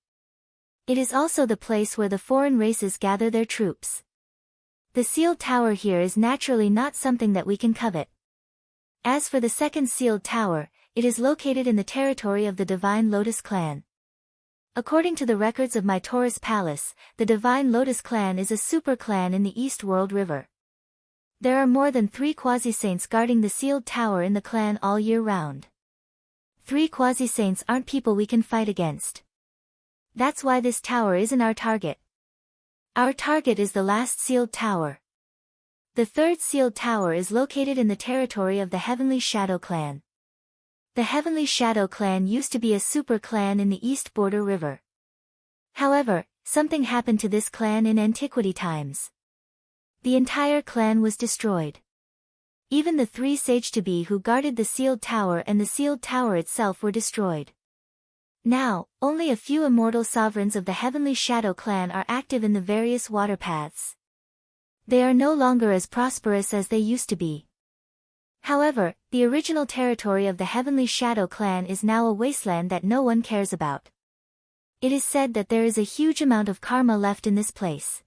It is also the place where the foreign races gather their troops. The sealed tower here is naturally not something that we can covet. As for the second sealed tower, it is located in the territory of the Divine Lotus clan. According to the records of my Taurus Palace, the Divine Lotus clan is a super clan in the East World River. There are more than 3 quasi-saints guarding the sealed tower in the clan all year round. 3 quasi-saints aren't people we can fight against. That's why this tower isn't our target. Our target is the last sealed tower. The 3rd sealed tower is located in the territory of the Heavenly Shadow clan. The Heavenly Shadow clan used to be a super clan in the East Border River. However, something happened to this clan in antiquity times. The entire clan was destroyed. Even the 3 sage-to-be who guarded the sealed tower and the sealed tower itself were destroyed. Now, only a few immortal sovereigns of the Heavenly Shadow clan are active in the various water paths. They are no longer as prosperous as they used to be. However, the original territory of the Heavenly Shadow clan is now a wasteland that no one cares about. It is said that there is a huge amount of karma left in this place.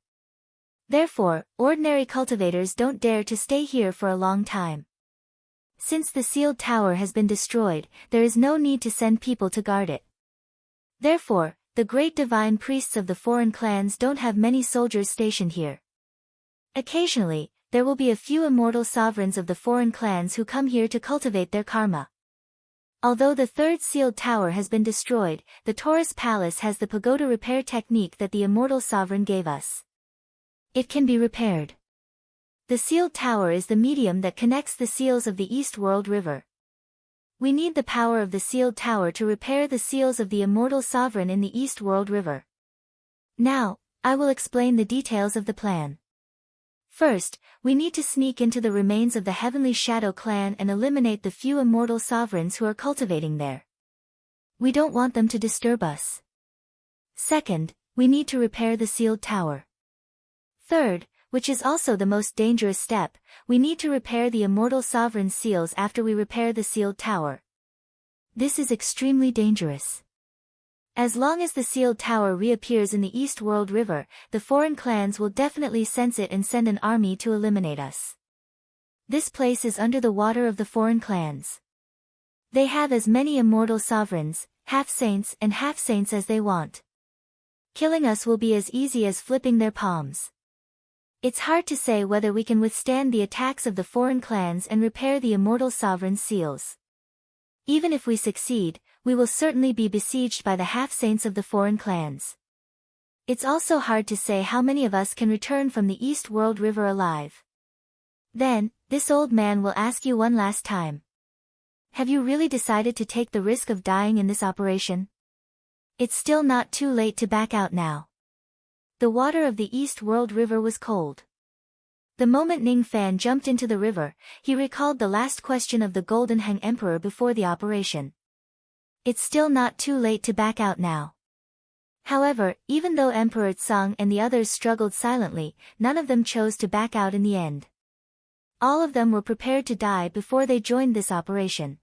Therefore, ordinary cultivators don't dare to stay here for a long time. Since the sealed tower has been destroyed, there is no need to send people to guard it. Therefore, the great divine priests of the foreign clans don't have many soldiers stationed here. Occasionally, there will be a few immortal sovereigns of the foreign clans who come here to cultivate their karma. Although the third sealed tower has been destroyed, the Taurus Palace has the pagoda repair technique that the immortal sovereign gave us. It can be repaired. The sealed tower is the medium that connects the seals of the East World River. We need the power of the sealed tower to repair the seals of the immortal sovereign in the East World River. Now, I will explain the details of the plan. First, we need to sneak into the remains of the Heavenly Shadow clan and eliminate the few immortal sovereigns who are cultivating there. We don't want them to disturb us. Second, we need to repair the sealed tower. Third, which is also the most dangerous step, we need to repair the immortal sovereign seals after we repair the sealed tower. This is extremely dangerous. As long as the sealed tower reappears in the East World River, the foreign clans will definitely sense it and send an army to eliminate us. This place is under the water of the foreign clans. They have as many immortal sovereigns, half-saints and half-saints as they want. Killing us will be as easy as flipping their palms. It's hard to say whether we can withstand the attacks of the foreign clans and repair the immortal sovereign seals. Even if we succeed, we will certainly be besieged by the half-saints of the foreign clans. It's also hard to say how many of us can return from the East World River alive. Then, this old man will ask you one last time. Have you really decided to take the risk of dying in this operation? It's still not too late to back out now. The water of the East World River was cold. The moment Ning Fan jumped into the river, he recalled the last question of the Golden Hang Emperor before the operation. It's still not too late to back out now. However, even though Emperor Tsang and the others struggled silently, none of them chose to back out in the end. All of them were prepared to die before they joined this operation.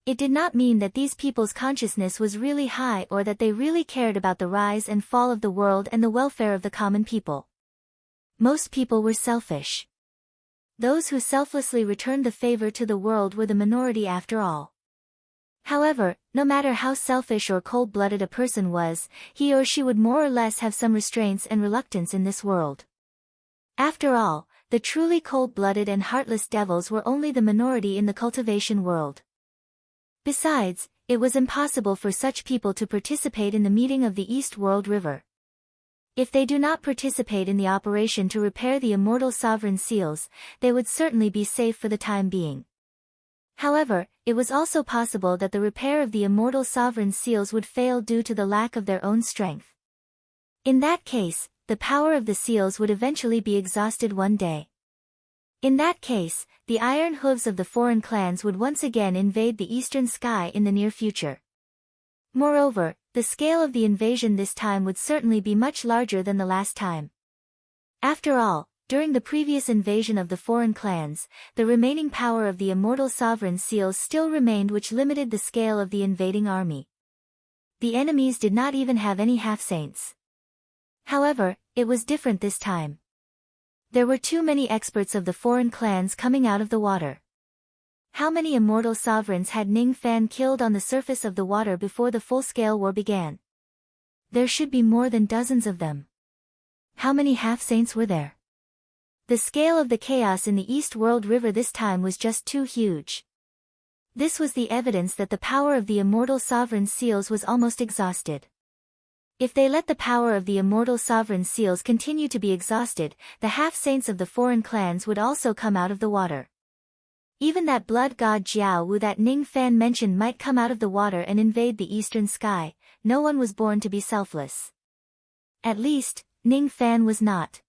It did not mean that these people's consciousness was really high or that they really cared about the rise and fall of the world and the welfare of the common people. Most people were selfish. Those who selflessly returned the favor to the world were the minority after all. However, no matter how selfish or cold-blooded a person was, he or she would more or less have some restraints and reluctance in this world. After all, the truly cold-blooded and heartless devils were only the minority in the cultivation world. Besides, it was impossible for such people to participate in the meeting of the East World River. If they do not participate in the operation to repair the immortal sovereign seals, they would certainly be safe for the time being. However, it was also possible that the repair of the immortal sovereign seals would fail due to the lack of their own strength. In that case, the power of the seals would eventually be exhausted one day. In that case, the iron hooves of the foreign clans would once again invade the eastern sky in the near future. Moreover, the scale of the invasion this time would certainly be much larger than the last time. After all, during the previous invasion of the foreign clans, the remaining power of the immortal sovereign seals still remained, which limited the scale of the invading army. The enemies did not even have any half-saints. However, it was different this time. There were too many experts of the foreign clans coming out of the water. How many immortal sovereigns had Ning Fan killed on the surface of the water before the full-scale war began? There should be more than dozens of them. How many half-saints were there? The scale of the chaos in the East World River this time was just too huge. This was the evidence that the power of the immortal sovereign seals was almost exhausted. If they let the power of the immortal sovereign seals continue to be exhausted, the half-saints of the foreign clans would also come out of the water. Even that blood god Jiao Wu that Ning Fan mentioned might come out of the water and invade the eastern sky. No one was born to be selfless. At least, Ning Fan was not.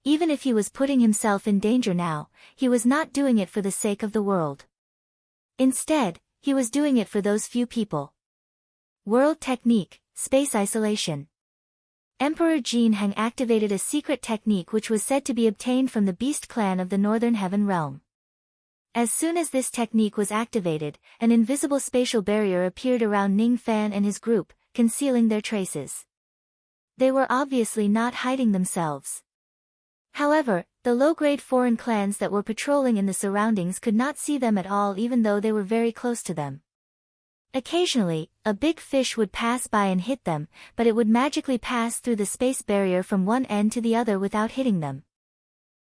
Even if he was putting himself in danger now, he was not doing it for the sake of the world. Instead, he was doing it for those few people. World technique. Space isolation. Emperor Jin Hang activated a secret technique which was said to be obtained from the Beast clan of the Northern Heaven Realm. As soon as this technique was activated, an invisible spatial barrier appeared around Ning Fan and his group, concealing their traces. They were obviously not hiding themselves. However, The low-grade foreign clans that were patrolling in the surroundings could not see them at all even though they were very close to them. Occasionally, a big fish would pass by and hit them, but it would magically pass through the space barrier from one end to the other without hitting them.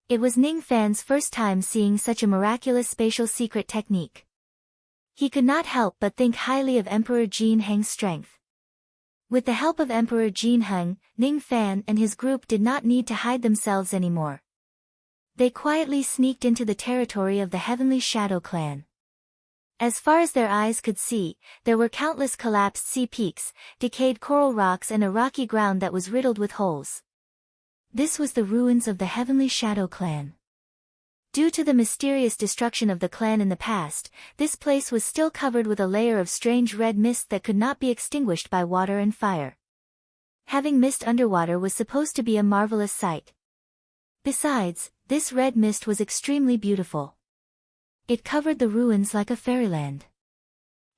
It was Ning Fan's first time seeing such a miraculous spatial secret technique. He could not help but think highly of Emperor Jin Heng's strength. With the help of Emperor Jin Heng, Ning Fan and his group did not need to hide themselves anymore. They quietly sneaked into the territory of the Heavenly Shadow Clan. As far as their eyes could see, there were countless collapsed sea peaks, decayed coral rocks and a rocky ground that was riddled with holes. This was the ruins of the Heavenly Shadow Clan. Due to the mysterious destruction of the clan in the past, this place was still covered with a layer of strange red mist that could not be extinguished by water and fire. Having mist underwater was supposed to be a marvelous sight. Besides, this red mist was extremely beautiful. It covered the ruins like a fairyland.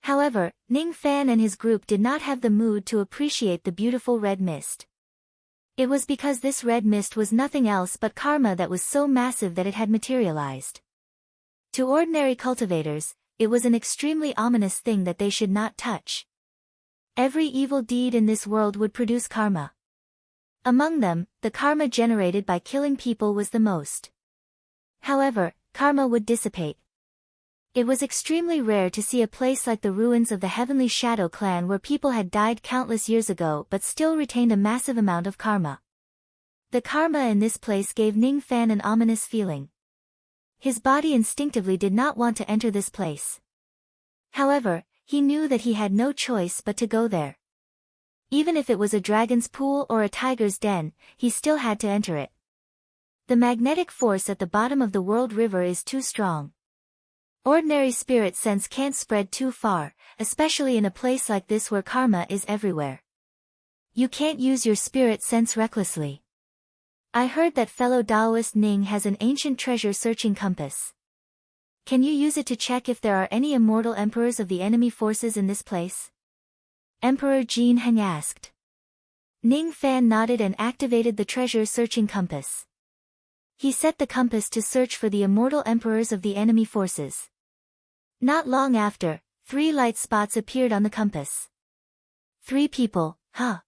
However, Ning Fan and his group did not have the mood to appreciate the beautiful red mist. It was because this red mist was nothing else but karma that was so massive that it had materialized. To ordinary cultivators, it was an extremely ominous thing that they should not touch. Every evil deed in this world would produce karma. Among them, the karma generated by killing people was the most. However, karma would dissipate. It was extremely rare to see a place like the ruins of the Heavenly Shadow Clan where people had died countless years ago but still retained a massive amount of karma. The karma in this place gave Ning Fan an ominous feeling. His body instinctively did not want to enter this place. However, he knew that he had no choice but to go there. Even if it was a dragon's pool or a tiger's den, he still had to enter it. The magnetic force at the bottom of the world river is too strong. Ordinary spirit sense can't spread too far, especially in a place like this where karma is everywhere. You can't use your spirit sense recklessly. I heard that fellow Taoist Ning has an ancient treasure-searching compass. Can you use it to check if there are any immortal emperors of the enemy forces in this place? Emperor Jin Heng asked. Ning Fan nodded and activated the treasure-searching compass. He set the compass to search for the immortal emperors of the enemy forces. Not long after, 3 light spots appeared on the compass. 3 people, huh?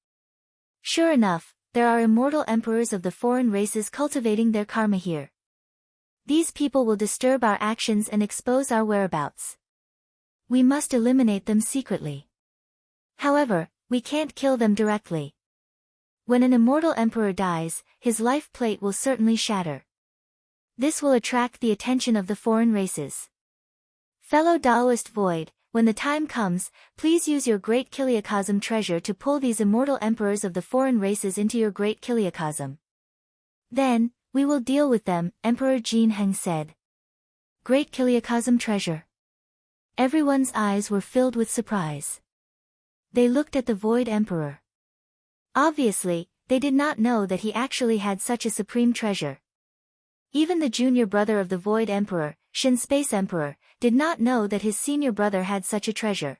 Sure enough, there are immortal emperors of the foreign races cultivating their karma here. These people will disturb our actions and expose our whereabouts. We must eliminate them secretly. However, we can't kill them directly. When an immortal emperor dies, his life plate will certainly shatter. This will attract the attention of the foreign races. Fellow Taoist Void, when the time comes, please use your Great Kiliacosm treasure to pull these immortal emperors of the foreign races into your Great Kiliacosm. Then, we will deal with them, Emperor Jin Heng said. Great Kiliacosm treasure. Everyone's eyes were filled with surprise. They looked at the Void Emperor. Obviously, they did not know that he actually had such a supreme treasure. Even the junior brother of the Void Emperor, Shin Space Emperor, did not know that his senior brother had such a treasure.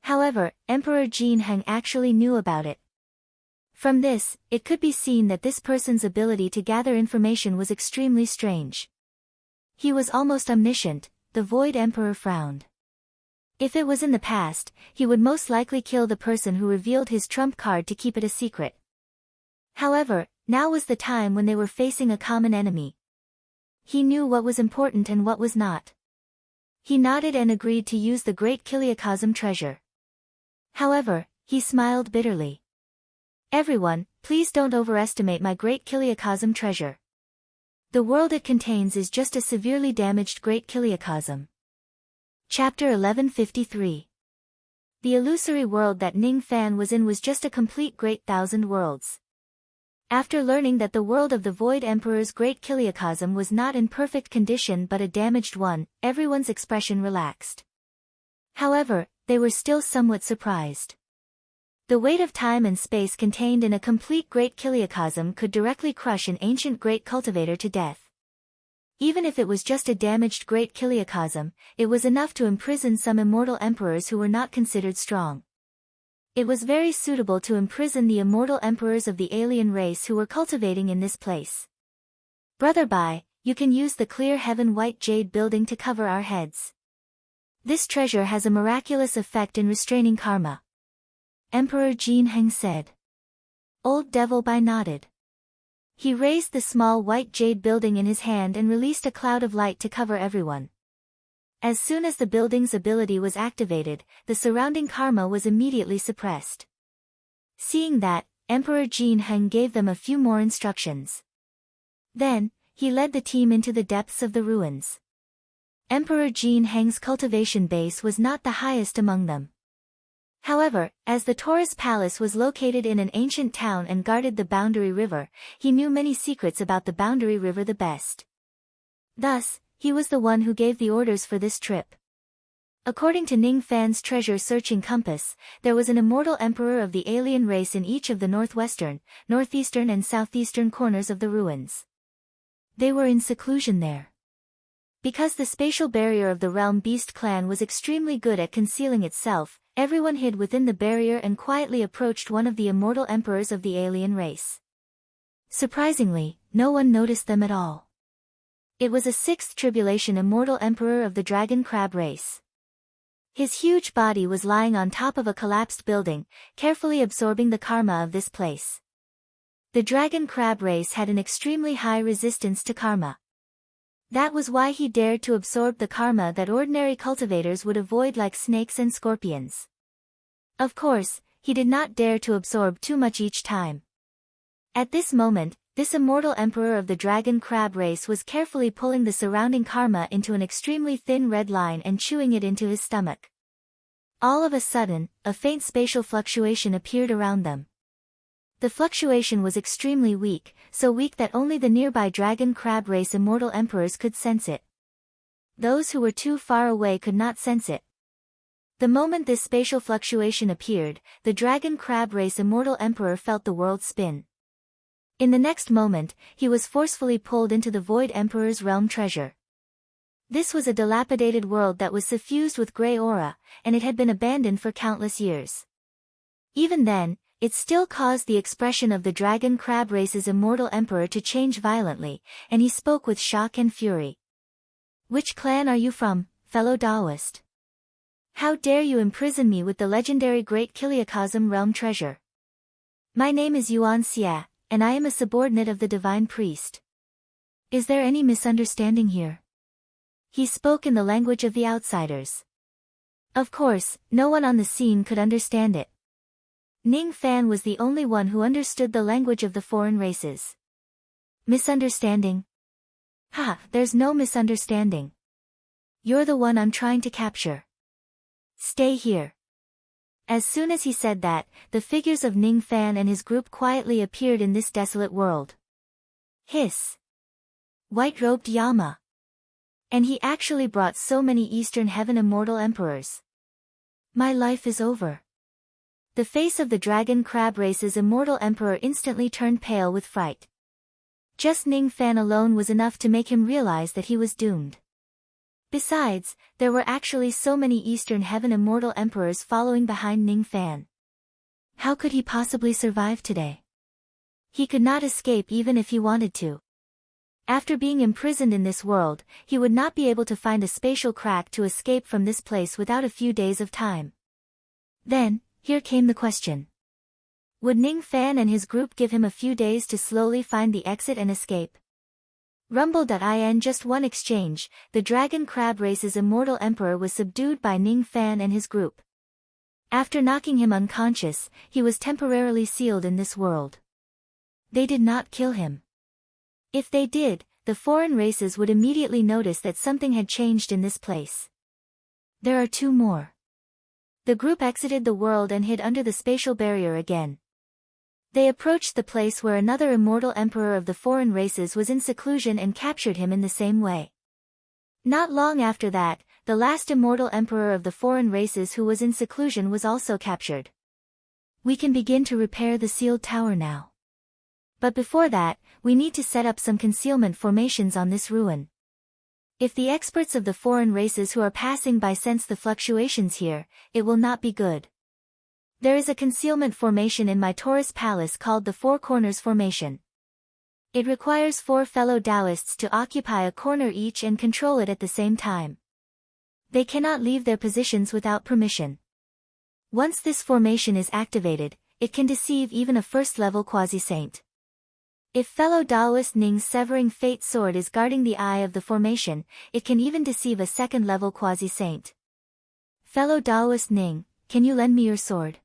However, Emperor Jin Heng actually knew about it. From this, it could be seen that this person's ability to gather information was extremely strange. He was almost omniscient. The Void Emperor frowned. If it was in the past, he would most likely kill the person who revealed his trump card to keep it a secret. However, now was the time when they were facing a common enemy. He knew what was important and what was not. He nodded and agreed to use the Great Kiliacosm treasure. However, he smiled bitterly. Everyone, please don't overestimate my Great Kiliacosm treasure. The world it contains is just a severely damaged Great Kiliacosm. Chapter 1153. The illusory world that Ning Fan was in was just a complete Great Thousand Worlds. After learning that the world of the Void Emperor's Great Kiliacosm was not in perfect condition but a damaged one, everyone's expression relaxed. However, they were still somewhat surprised. The weight of time and space contained in a complete Great Kiliacosm could directly crush an ancient great cultivator to death. Even if it was just a damaged Great Kiliacosm, it was enough to imprison some immortal emperors who were not considered strong. It was very suitable to imprison the immortal emperors of the alien race who were cultivating in this place. Brother Bai, you can use the clear heaven white jade building to cover our heads. This treasure has a miraculous effect in restraining karma. Emperor Jin Heng said. Old Devil Bai nodded. He raised the small white jade building in his hand and released a cloud of light to cover everyone. As soon as the building's ability was activated, the surrounding karma was immediately suppressed. Seeing that, Emperor Jin Heng gave them a few more instructions. Then, he led the team into the depths of the ruins. Emperor Jin Heng's cultivation base was not the highest among them. However, as the Taurus Palace was located in an ancient town and guarded the Boundary River, he knew many secrets about the Boundary River the best. Thus, he was the one who gave the orders for this trip. According to Ning Fan's treasure-searching compass, there was an immortal emperor of the alien race in each of the northwestern, northeastern and southeastern corners of the ruins. They were in seclusion there. Because the spatial barrier of the Realm Beast clan was extremely good at concealing itself, everyone hid within the barrier and quietly approached one of the immortal emperors of the alien race. Surprisingly, no one noticed them at all. It was a sixth tribulation immortal emperor of the dragon crab race. His huge body was lying on top of a collapsed building, carefully absorbing the karma of this place. The dragon crab race had an extremely high resistance to karma. That was why he dared to absorb the karma that ordinary cultivators would avoid like snakes and scorpions. Of course, he did not dare to absorb too much each time. At this moment, this immortal emperor of the dragon crab race was carefully pulling the surrounding karma into an extremely thin red line and chewing it into his stomach. All of a sudden, a faint spatial fluctuation appeared around them. The fluctuation was extremely weak, so weak that only the nearby dragon crab race immortal emperors could sense it. Those who were too far away could not sense it. The moment this spatial fluctuation appeared, the dragon crab race immortal emperor felt the world spin. In the next moment, he was forcefully pulled into the Void Emperor's realm treasure. This was a dilapidated world that was suffused with grey aura, and it had been abandoned for countless years. Even then, it still caused the expression of the dragon crab race's immortal emperor to change violently, and he spoke with shock and fury. Which clan are you from, fellow Taoist? How dare you imprison me with the legendary Great Kiliakazam realm treasure? My name is Yuan Xia, and I am a subordinate of the divine priest. Is there any misunderstanding here? He spoke in the language of the outsiders. Of course, no one on the scene could understand it. Ning Fan was the only one who understood the language of the foreign races. Misunderstanding? Ha, there's no misunderstanding. You're the one I'm trying to capture. Stay here. As soon as he said that, the figures of Ning Fan and his group quietly appeared in this desolate world. Hiss. White-robed Yama. And he actually brought so many Eastern Heaven immortal emperors. My life is over. The face of the dragon crab race's immortal emperor instantly turned pale with fright. Just Ning Fan alone was enough to make him realize that he was doomed. Besides, there were actually so many Eastern Heaven immortal emperors following behind Ning Fan. How could he possibly survive today? He could not escape even if he wanted to. After being imprisoned in this world, he would not be able to find a spatial crack to escape from this place without a few days of time. Then, here came the question. Would Ning Fan and his group give him a few days to slowly find the exit and escape? Rumble.in Just one exchange, the dragon crab race's immortal emperor was subdued by Ning Fan and his group. After knocking him unconscious, he was temporarily sealed in this world. They did not kill him. If they did, the foreign races would immediately notice that something had changed in this place. There are two more. The group exited the world and hid under the spatial barrier again. They approached the place where another immortal emperor of the foreign races was in seclusion and captured him in the same way. Not long after that, the last immortal emperor of the foreign races who was in seclusion was also captured. We can begin to repair the sealed tower now. But before that, we need to set up some concealment formations on this ruin. If the experts of the foreign races who are passing by sense the fluctuations here, it will not be good. There is a concealment formation in my Taurus Palace called the Four Corners Formation. It requires 4 fellow Taoists to occupy a corner each and control it at the same time. They cannot leave their positions without permission. Once this formation is activated, it can deceive even a first-level quasi-saint. If fellow Taoist Ning's Severing Fate sword is guarding the eye of the formation, it can even deceive a second-level quasi-saint. Fellow Taoist Ning, can you lend me your sword?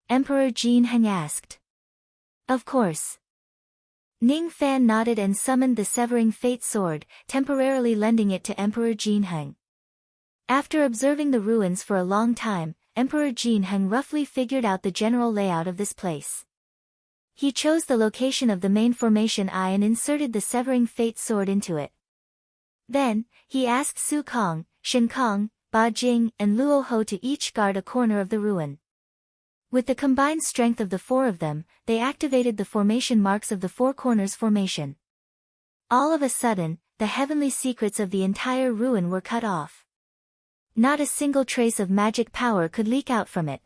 Emperor Jin Heng asked. Of course. Ning Fan nodded and summoned the Severing Fate sword, temporarily lending it to Emperor Jin Heng. After observing the ruins for a long time, Emperor Jin Heng roughly figured out the general layout of this place. He chose the location of the main formation eye and inserted the Severing Fate sword into it. Then, he asked Su Kong, Shen Kong, Ba Jing, and Luo Ho to each guard a corner of the ruin. With the combined strength of the 4 of them, they activated the formation marks of the 4 corners formation. All of a sudden, the heavenly secrets of the entire ruin were cut off. Not a single trace of magic power could leak out from it.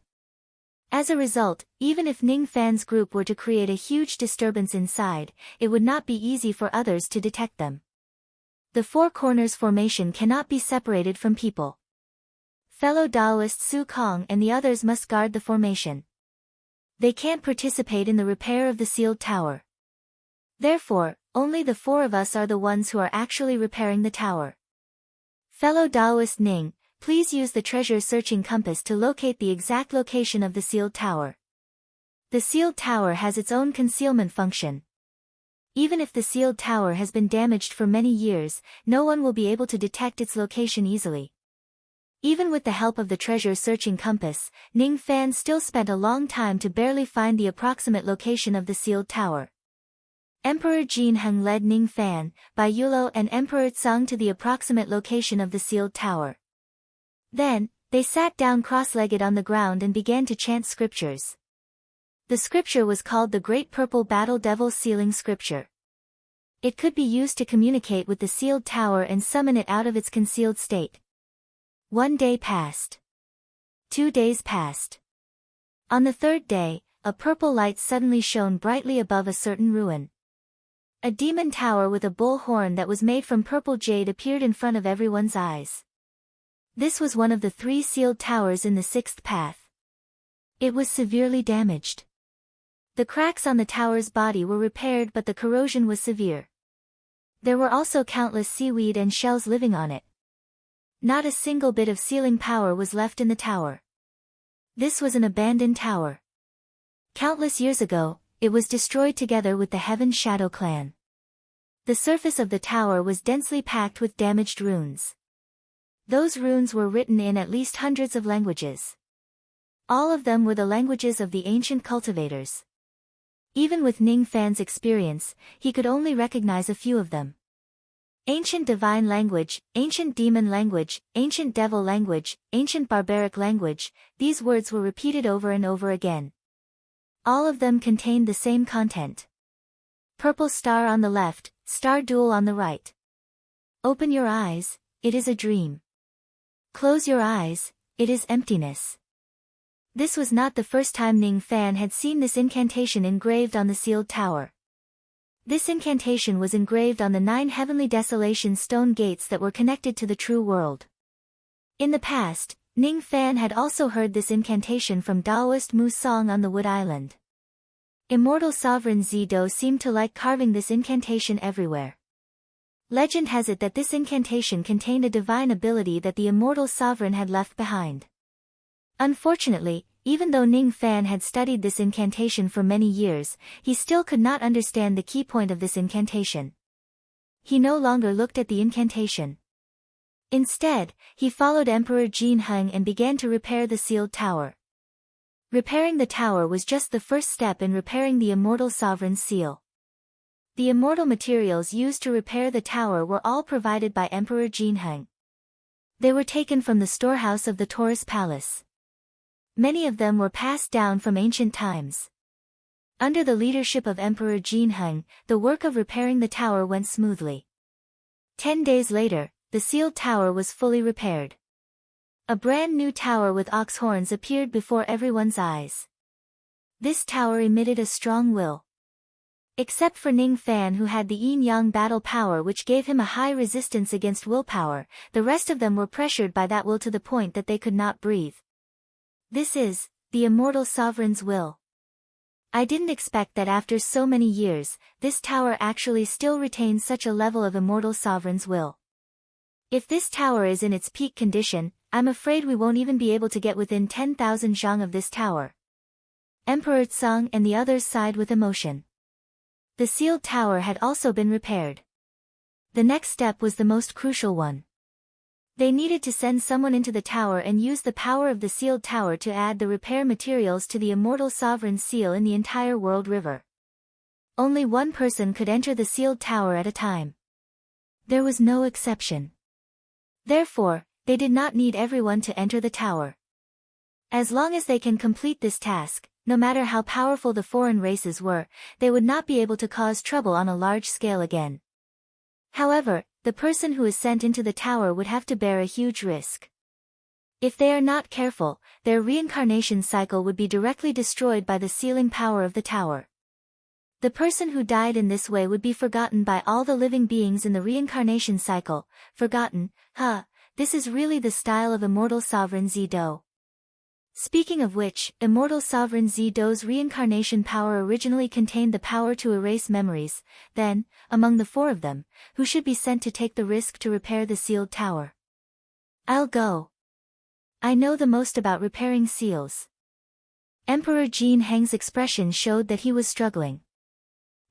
As a result, even if Ning Fan's group were to create a huge disturbance inside, it would not be easy for others to detect them. The 4 corners formation cannot be separated from people. Fellow Taoist Su Kong and the others must guard the formation. They can't participate in the repair of the sealed tower. Therefore, only the 4 of us are the ones who are actually repairing the tower. Fellow Taoist Ning, please use the treasure-searching compass to locate the exact location of the sealed tower. The sealed tower has its own concealment function. Even if the sealed tower has been damaged for many years, no one will be able to detect its location easily. Even with the help of the treasure-searching compass, Ning Fan still spent a long time to barely find the approximate location of the sealed tower. Emperor Jin Heng led Ning Fan, Bai Yulo and Emperor Tsang to the approximate location of the sealed tower. Then, they sat down cross-legged on the ground and began to chant scriptures. The scripture was called the Great Purple Battle Devil Sealing Scripture. It could be used to communicate with the sealed tower and summon it out of its concealed state. 1 day passed. 2 days passed. On the 3rd day, a purple light suddenly shone brightly above a certain ruin. A demon tower with a bull horn that was made from purple jade appeared in front of everyone's eyes. This was one of the 3 sealed towers in the 6th path. It was severely damaged. The cracks on the tower's body were repaired, but the corrosion was severe. There were also countless seaweed and shells living on it. Not a single bit of sealing power was left in the tower. This was an abandoned tower. Countless years ago, it was destroyed together with the Heaven Shadow clan. The surface of the tower was densely packed with damaged runes. Those runes were written in at least hundreds of languages. All of them were the languages of the ancient cultivators. Even with Ning Fan's experience, he could only recognize a few of them. Ancient divine language, ancient demon language, ancient devil language, ancient barbaric language, these words were repeated over and over again. All of them contained the same content. Purple star on the left, star duel on the right. Open your eyes, it is a dream. Close your eyes, it is emptiness. This was not the first time Ning Fan had seen this incantation engraved on the sealed tower. This incantation was engraved on the 9 heavenly desolation stone gates that were connected to the true world. In the past, Ning Fan had also heard this incantation from Taoist Mu Song on the Wood Island. Immortal Sovereign Zido seemed to like carving this incantation everywhere. Legend has it that this incantation contained a divine ability that the immortal sovereign had left behind. Unfortunately, even though Ning Fan had studied this incantation for many years, he still could not understand the key point of this incantation. He no longer looked at the incantation. Instead, he followed Emperor Jin Heng and began to repair the sealed tower. Repairing the tower was just the first step in repairing the immortal sovereign's seal. The immortal materials used to repair the tower were all provided by Emperor Jin Heng. They were taken from the storehouse of the Taurus Palace. Many of them were passed down from ancient times. Under the leadership of Emperor Jin Heng, the work of repairing the tower went smoothly. 10 days later, the sealed tower was fully repaired. A brand new tower with ox horns appeared before everyone's eyes. This tower emitted a strong will. Except for Ning Fan, who had the yin-yang battle power which gave him a high resistance against willpower, the rest of them were pressured by that will to the point that they could not breathe. This is the immortal sovereign's will. I didn't expect that after so many years, this tower actually still retains such a level of immortal sovereign's will. If this tower is in its peak condition, I'm afraid we won't even be able to get within 10,000 zhang of this tower. Emperor Tsang and the others sighed with emotion. The sealed tower had also been repaired. The next step was the most crucial one. They needed to send someone into the tower and use the power of the sealed tower to add the repair materials to the immortal sovereign's seal in the entire world river. Only one person could enter the sealed tower at a time. There was no exception. Therefore, they did not need everyone to enter the tower. As long as they can complete this task, no matter how powerful the foreign races were, they would not be able to cause trouble on a large scale again. However, the person who is sent into the tower would have to bear a huge risk. If they are not careful, their reincarnation cycle would be directly destroyed by the sealing power of the tower. The person who died in this way would be forgotten by all the living beings in the reincarnation cycle. Forgotten, this is really the style of immortal sovereign Zido. Speaking of which, immortal sovereign Zido's reincarnation power originally contained the power to erase memories. Then, among the four of them, who should be sent to take the risk to repair the sealed tower? I'll go. I know the most about repairing seals. Emperor Jin Heng's expression showed that he was struggling.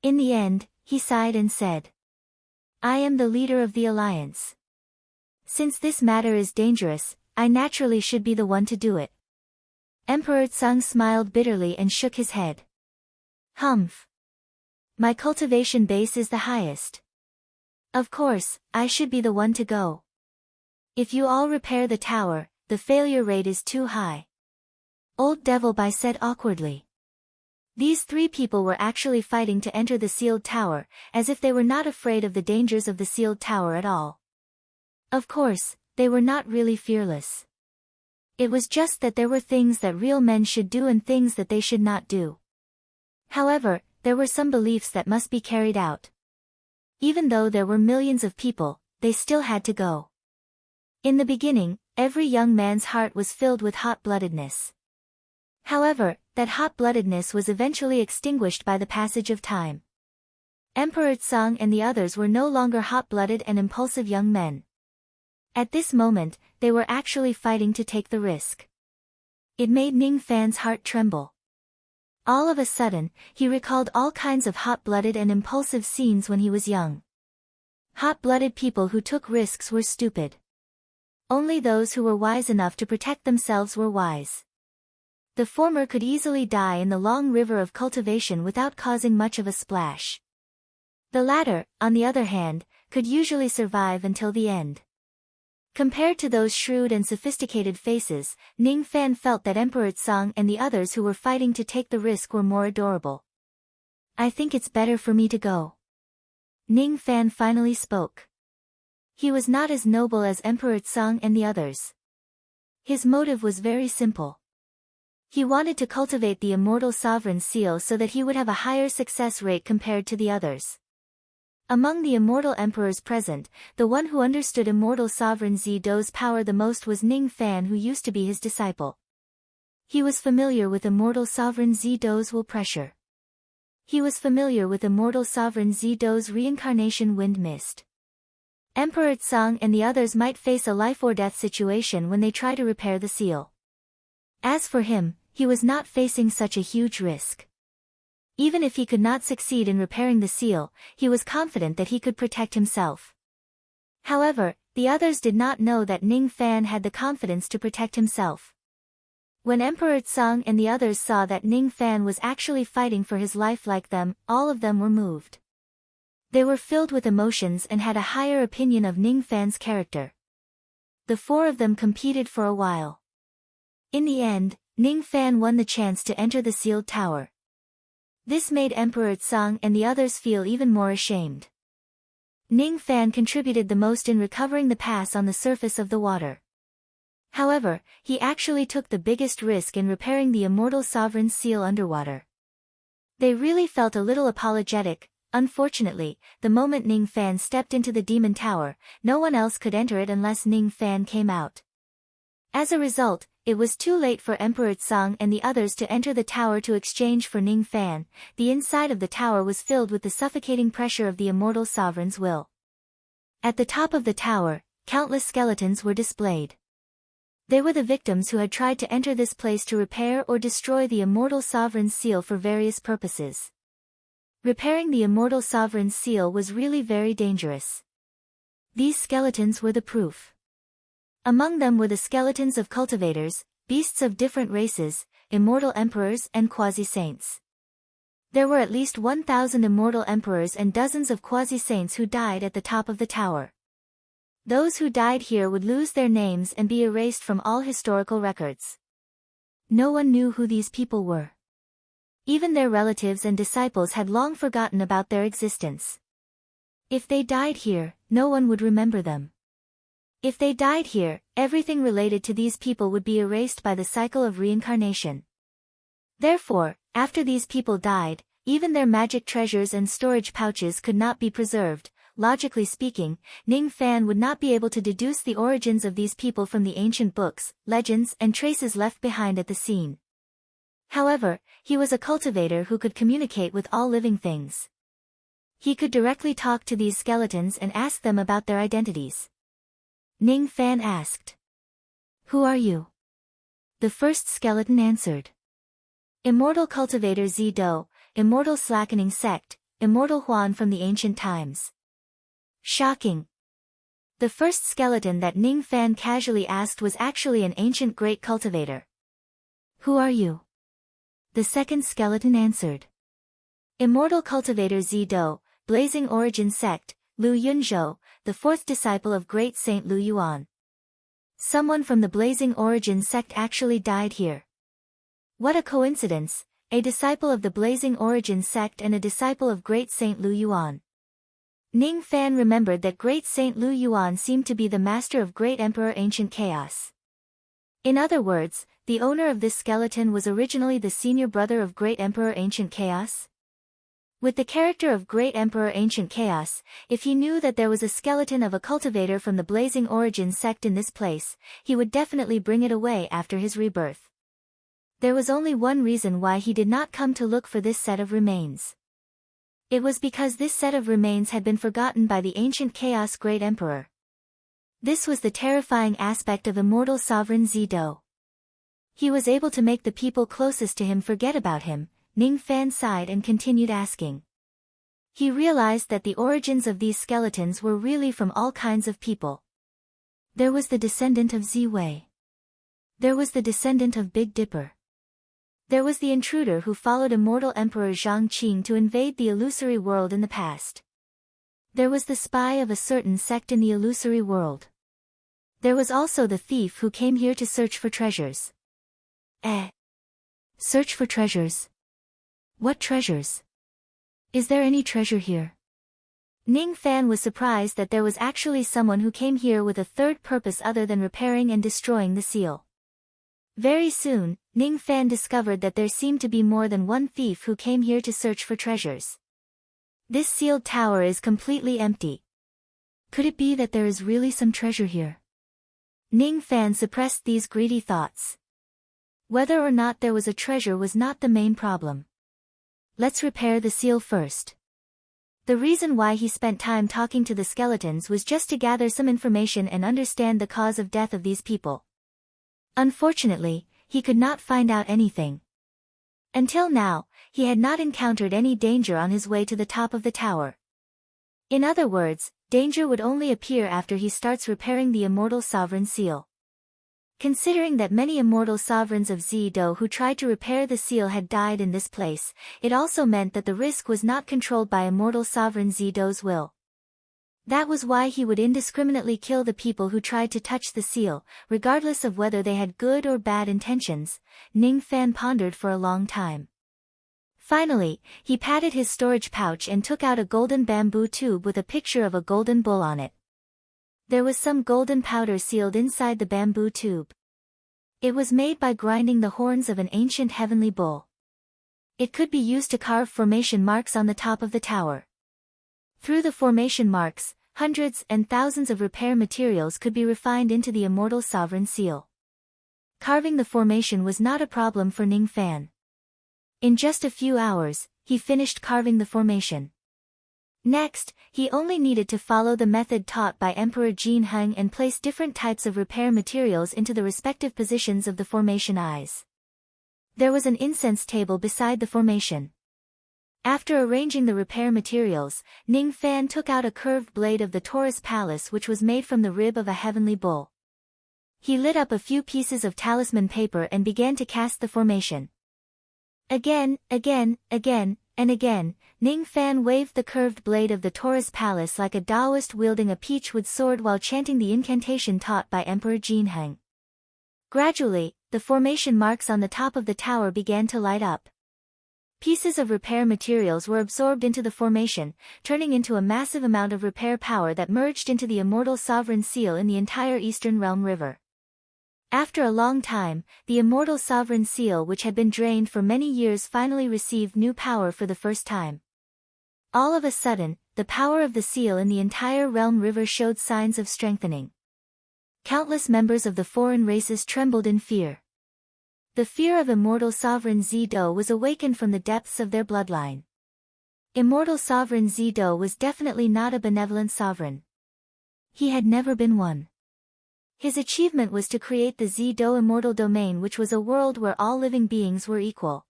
In the end, he sighed and said, I am the leader of the alliance. Since this matter is dangerous, I naturally should be the one to do it. Emperor Tsang smiled bitterly and shook his head. Humph. My cultivation base is the highest. Of course, I should be the one to go. If you all repair the tower, the failure rate is too high. Old Devil Bai said awkwardly. These three people were actually fighting to enter the sealed tower, as if they were not afraid of the dangers of the sealed tower at all. Of course, they were not really fearless. It was just that there were things that real men should do and things that they should not do. However, there were some beliefs that must be carried out. Even though there were millions of people, they still had to go. In the beginning, every young man's heart was filled with hot-bloodedness. However, that hot-bloodedness was eventually extinguished by the passage of time. Emperor Tsang and the others were no longer hot-blooded and impulsive young men. At this moment, they were actually fighting to take the risk. It made Ning Fan's heart tremble. All of a sudden, he recalled all kinds of hot-blooded and impulsive scenes when he was young. Hot-blooded people who took risks were stupid. Only those who were wise enough to protect themselves were wise. The former could easily die in the long river of cultivation without causing much of a splash. The latter, on the other hand, could usually survive until the end. Compared to those shrewd and sophisticated faces, Ning Fan felt that Emperor Tsang and the others who were fighting to take the risk were more adorable. I think it's better for me to go. Ning Fan finally spoke. He was not as noble as Emperor Tsang and the others. His motive was very simple. He wanted to cultivate the immortal sovereign seal so that he would have a higher success rate compared to the others. Among the immortal emperors present, the one who understood immortal sovereign Zido's power the most was Ning Fan, who used to be his disciple. He was familiar with immortal sovereign Zido's will pressure. He was familiar with immortal sovereign Zido's reincarnation wind mist. Emperor Tsang and the others might face a life-or-death situation when they try to repair the seal. As for him, he was not facing such a huge risk. Even if he could not succeed in repairing the seal, he was confident that he could protect himself. However, the others did not know that Ning Fan had the confidence to protect himself. When Emperor Tsang and the others saw that Ning Fan was actually fighting for his life like them, all of them were moved. They were filled with emotions and had a higher opinion of Ning Fan's character. The four of them competed for a while. In the end, Ning Fan won the chance to enter the sealed tower. This made Emperor Tsang and the others feel even more ashamed. Ning Fan contributed the most in recovering the pass on the surface of the water. However, he actually took the biggest risk in repairing the immortal sovereign's seal underwater. They really felt a little apologetic. Unfortunately, the moment Ning Fan stepped into the demon tower, no one else could enter it unless Ning Fan came out. As a result, it was too late for Emperor Tsang and the others to enter the tower to exchange for Ning Fan. The inside of the tower was filled with the suffocating pressure of the immortal sovereign's will. At the top of the tower, countless skeletons were displayed. They were the victims who had tried to enter this place to repair or destroy the immortal sovereign's seal for various purposes. Repairing the immortal sovereign's seal was really very dangerous. These skeletons were the proof. Among them were the skeletons of cultivators, beasts of different races, immortal emperors and quasi-saints. There were at least 1,000 immortal emperors and dozens of quasi-saints who died at the top of the tower. Those who died here would lose their names and be erased from all historical records. No one knew who these people were. Even their relatives and disciples had long forgotten about their existence. If they died here, no one would remember them. If they died here, everything related to these people would be erased by the cycle of reincarnation. Therefore, after these people died, even their magic treasures and storage pouches could not be preserved. Logically speaking, Ning Fan would not be able to deduce the origins of these people from the ancient books, legends and traces left behind at the scene. However, he was a cultivator who could communicate with all living things. He could directly talk to these skeletons and ask them about their identities. Ning Fan asked, "Who are you?" The first skeleton answered, "Immortal cultivator Zido, immortal slackening sect, immortal Huan from the ancient times." Shocking. The first skeleton that Ning Fan casually asked was actually an ancient great cultivator. "Who are you?" The second skeleton answered, "Immortal cultivator Zido, blazing origin sect, Lu Yunzhou, the fourth disciple of great Saint Lu Yuan." Someone from the blazing origin sect actually died here. What a coincidence, a disciple of the blazing origin sect and a disciple of great Saint Lu Yuan. Ning Fan remembered that great Saint Lu Yuan seemed to be the master of great Emperor Ancient Chaos. In other words, the owner of this skeleton was originally the senior brother of great Emperor Ancient Chaos? With the character of great Emperor Ancient Chaos, if he knew that there was a skeleton of a cultivator from the blazing origin sect in this place, he would definitely bring it away after his rebirth. There was only one reason why he did not come to look for this set of remains. It was because this set of remains had been forgotten by the ancient Chaos Great Emperor. This was the terrifying aspect of immortal sovereign Zido. He was able to make the people closest to him forget about him. Ning Fan sighed and continued asking. He realized that the origins of these skeletons were really from all kinds of people. There was the descendant of Ziwei. There was the descendant of Big Dipper. There was the intruder who followed immortal Emperor Zhang Qing to invade the illusory world in the past. There was the spy of a certain sect in the illusory world. There was also the thief who came here to search for treasures. Search for treasures? What treasures? Is there any treasure here? Ning Fan was surprised that there was actually someone who came here with a third purpose other than repairing and destroying the seal. Very soon, Ning Fan discovered that there seemed to be more than one thief who came here to search for treasures. This sealed tower is completely empty. Could it be that there is really some treasure here? Ning Fan suppressed these greedy thoughts. Whether or not there was a treasure was not the main problem. Let's repair the seal first. The reason why he spent time talking to the skeletons was just to gather some information and understand the cause of death of these people. Unfortunately, he could not find out anything. Until now, he had not encountered any danger on his way to the top of the tower. In other words, danger would only appear after he starts repairing the immortal sovereign seal. Considering that many immortal sovereigns of Zido who tried to repair the seal had died in this place, it also meant that the risk was not controlled by immortal sovereign Zido's will. That was why he would indiscriminately kill the people who tried to touch the seal, regardless of whether they had good or bad intentions. Ning Fan pondered for a long time. Finally, he patted his storage pouch and took out a golden bamboo tube with a picture of a golden bull on it. There was some golden powder sealed inside the bamboo tube. It was made by grinding the horns of an ancient heavenly bull. It could be used to carve formation marks on the top of the tower. Through the formation marks, hundreds and thousands of repair materials could be refined into the immortal sovereign seal. Carving the formation was not a problem for Ning Fan. In just a few hours, he finished carving the formation. Next, he only needed to follow the method taught by Emperor Jin Heng and place different types of repair materials into the respective positions of the formation eyes. There was an incense table beside the formation. After arranging the repair materials, Ning Fan took out a curved blade of the Taurus Palace which was made from the rib of a heavenly bull. He lit up a few pieces of talisman paper and began to cast the formation. Again, and again, Ning Fan waved the curved blade of the Taurus Palace like a Taoist wielding a peachwood sword while chanting the incantation taught by Emperor Jin Heng. Gradually, the formation marks on the top of the tower began to light up. Pieces of repair materials were absorbed into the formation, turning into a massive amount of repair power that merged into the immortal sovereign seal in the entire Eastern Realm River. After a long time, the immortal sovereign seal which had been drained for many years finally received new power for the first time. All of a sudden, the power of the seal in the entire Realm River showed signs of strengthening. Countless members of the foreign races trembled in fear. The fear of immortal sovereign Zido was awakened from the depths of their bloodline. Immortal sovereign Zido was definitely not a benevolent sovereign. He had never been one. His achievement was to create the Zido immortal domain, which was a world where all living beings were equal.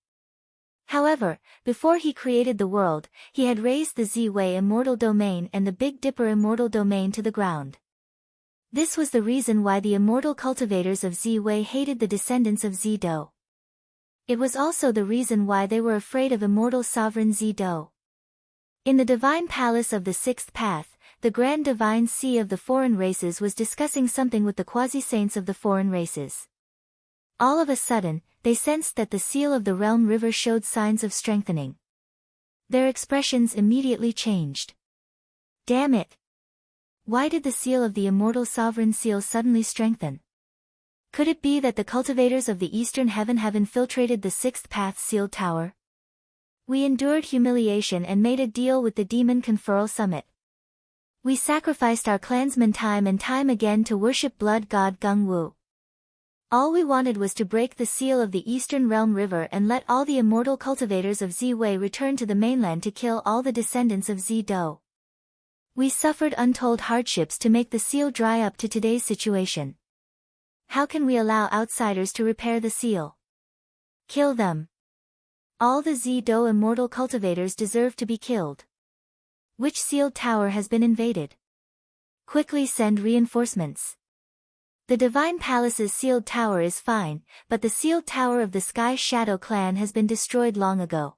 However, before he created the world, he had razed the Z-Wei immortal domain and the Big Dipper immortal domain to the ground. This was the reason why the immortal cultivators of Z-Wei hated the descendants of Zido. It was also the reason why they were afraid of immortal sovereign Zido. In the divine palace of the Sixth Path, the Grand Divine Sea of the foreign races was discussing something with the quasi-saints of the foreign races. All of a sudden, they sensed that the seal of the Realm River showed signs of strengthening. Their expressions immediately changed. Damn it! Why did the seal of the immortal sovereign seal suddenly strengthen? Could it be that the cultivators of the Eastern Heaven have infiltrated the Sixth Path sealed tower? We endured humiliation and made a deal with the Demon Conferral Summit. We sacrificed our clansmen time and time again to worship blood god Gung Wu. All we wanted was to break the seal of the Eastern Realm River and let all the immortal cultivators of Z-Wei return to the mainland to kill all the descendants of Z-Do. We suffered untold hardships to make the seal dry up to today's situation. How can we allow outsiders to repair the seal? Kill them. All the Z-Do immortal cultivators deserve to be killed. Which sealed tower has been invaded? Quickly send reinforcements. The Divine Palace's sealed tower is fine, but the sealed tower of the Sky Shadow clan has been destroyed long ago.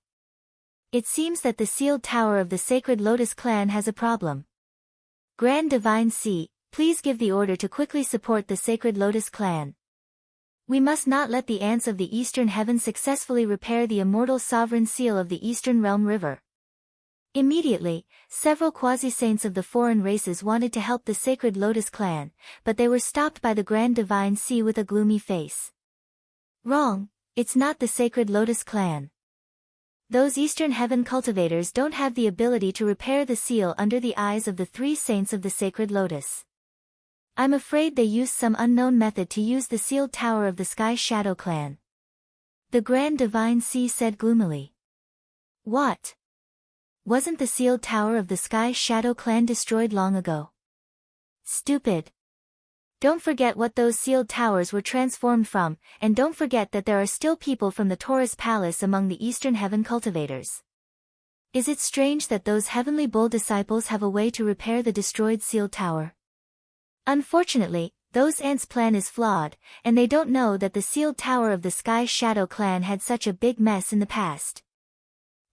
It seems that the sealed tower of the Sacred Lotus clan has a problem. Grand Divine Sea, please give the order to quickly support the Sacred Lotus clan. We must not let the ants of the Eastern Heaven successfully repair the immortal sovereign seal of the Eastern Realm River. Immediately, several quasi-saints of the foreign races wanted to help the Sacred Lotus clan, but they were stopped by the Grand Divine Sea with a gloomy face. Wrong, it's not the Sacred Lotus clan. Those Eastern Heaven cultivators don't have the ability to repair the seal under the eyes of the three saints of the Sacred Lotus. I'm afraid they used some unknown method to use the sealed tower of the Sky Shadow clan. The Grand Divine Sea said gloomily. What? Wasn't the sealed tower of the Sky Shadow clan destroyed long ago? Stupid. Don't forget what those sealed towers were transformed from, and don't forget that there are still people from the Taurus Palace among the Eastern Heaven cultivators. Is it strange that those Heavenly Bull disciples have a way to repair the destroyed sealed tower? Unfortunately, those ants' plan is flawed, and they don't know that the sealed tower of the Sky Shadow clan had such a big mess in the past.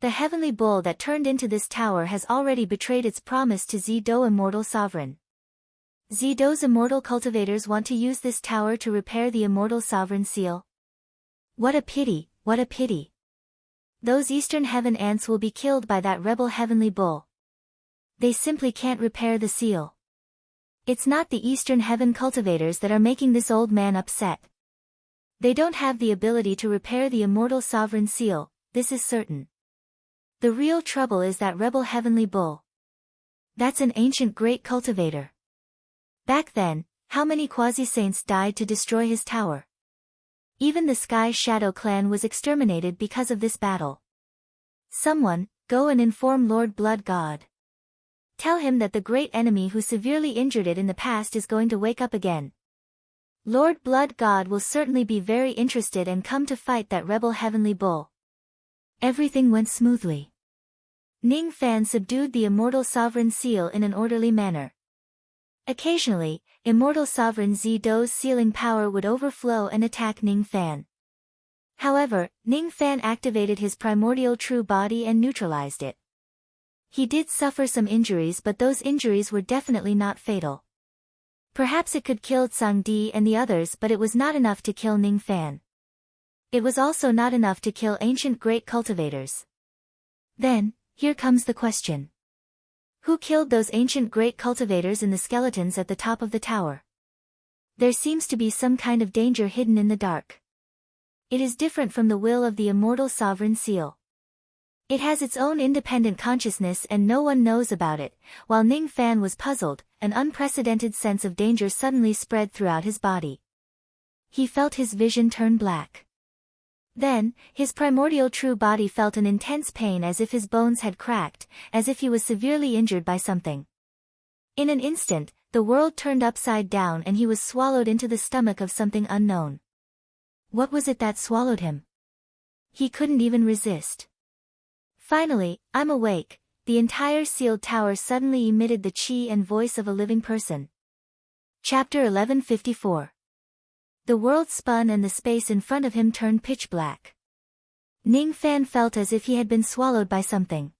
The Heavenly Bull that turned into this tower has already betrayed its promise to Z-Do Immortal Sovereign. Z-Do's immortal cultivators want to use this tower to repair the immortal sovereign seal. What a pity, what a pity. Those Eastern Heaven ants will be killed by that rebel Heavenly Bull. They simply can't repair the seal. It's not the Eastern Heaven cultivators that are making this old man upset. They don't have the ability to repair the immortal sovereign seal, this is certain. The real trouble is that rebel heavenly bull. That's an ancient great cultivator. Back then, how many quasi-saints died to destroy his tower? Even the Sky Shadow clan was exterminated because of this battle. Someone, go and inform Lord Blood God. Tell him that the great enemy who severely injured it in the past is going to wake up again. Lord Blood God will certainly be very interested and come to fight that rebel heavenly bull. Everything went smoothly. Ning Fan subdued the immortal sovereign seal in an orderly manner. Occasionally, immortal sovereign Zido's sealing power would overflow and attack Ning Fan. However, Ning Fan activated his primordial true body and neutralized it. He did suffer some injuries, but those injuries were definitely not fatal. Perhaps it could kill Tsang Di and the others, but it was not enough to kill Ning Fan. It was also not enough to kill ancient great cultivators. Then, here comes the question. Who killed those ancient great cultivators in the skeletons at the top of the tower? There seems to be some kind of danger hidden in the dark. It is different from the will of the immortal sovereign seal. It has its own independent consciousness and no one knows about it. While Ning Fan was puzzled, an unprecedented sense of danger suddenly spread throughout his body. He felt his vision turn black. Then, his primordial true body felt an intense pain as if his bones had cracked, as if he was severely injured by something. In an instant, the world turned upside down and he was swallowed into the stomach of something unknown. What was it that swallowed him? He couldn't even resist. Finally, I'm awake. The entire sealed tower suddenly emitted the chi and voice of a living person. Chapter 1154. The world spun and the space in front of him turned pitch black. Ning Fan felt as if he had been swallowed by something.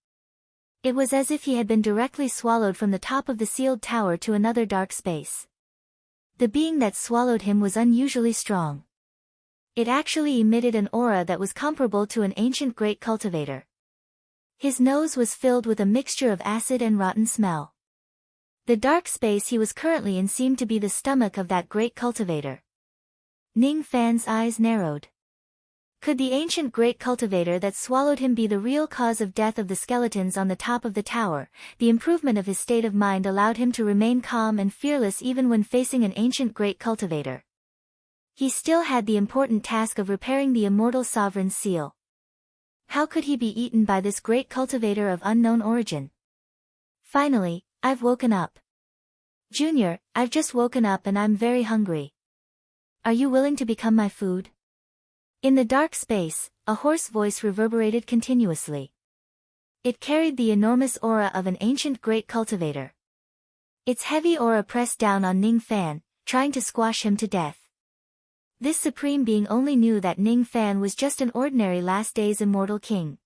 It was as if he had been directly swallowed from the top of the sealed tower to another dark space. The being that swallowed him was unusually strong. It actually emitted an aura that was comparable to an ancient great cultivator. His nose was filled with a mixture of acid and rotten smell. The dark space he was currently in seemed to be the stomach of that great cultivator. Ning Fan's eyes narrowed. Could the ancient great cultivator that swallowed him be the real cause of death of the skeletons on the top of the tower? The improvement of his state of mind allowed him to remain calm and fearless even when facing an ancient great cultivator. He still had the important task of repairing the immortal sovereign's seal. How could he be eaten by this great cultivator of unknown origin? Finally, I've woken up. Junior, I've just woken up and I'm very hungry. Are you willing to become my food? In the dark space, a hoarse voice reverberated continuously. It carried the enormous aura of an ancient great cultivator. Its heavy aura pressed down on Ning Fan, trying to squash him to death. This supreme being only knew that Ning Fan was just an ordinary Last Days immortal king.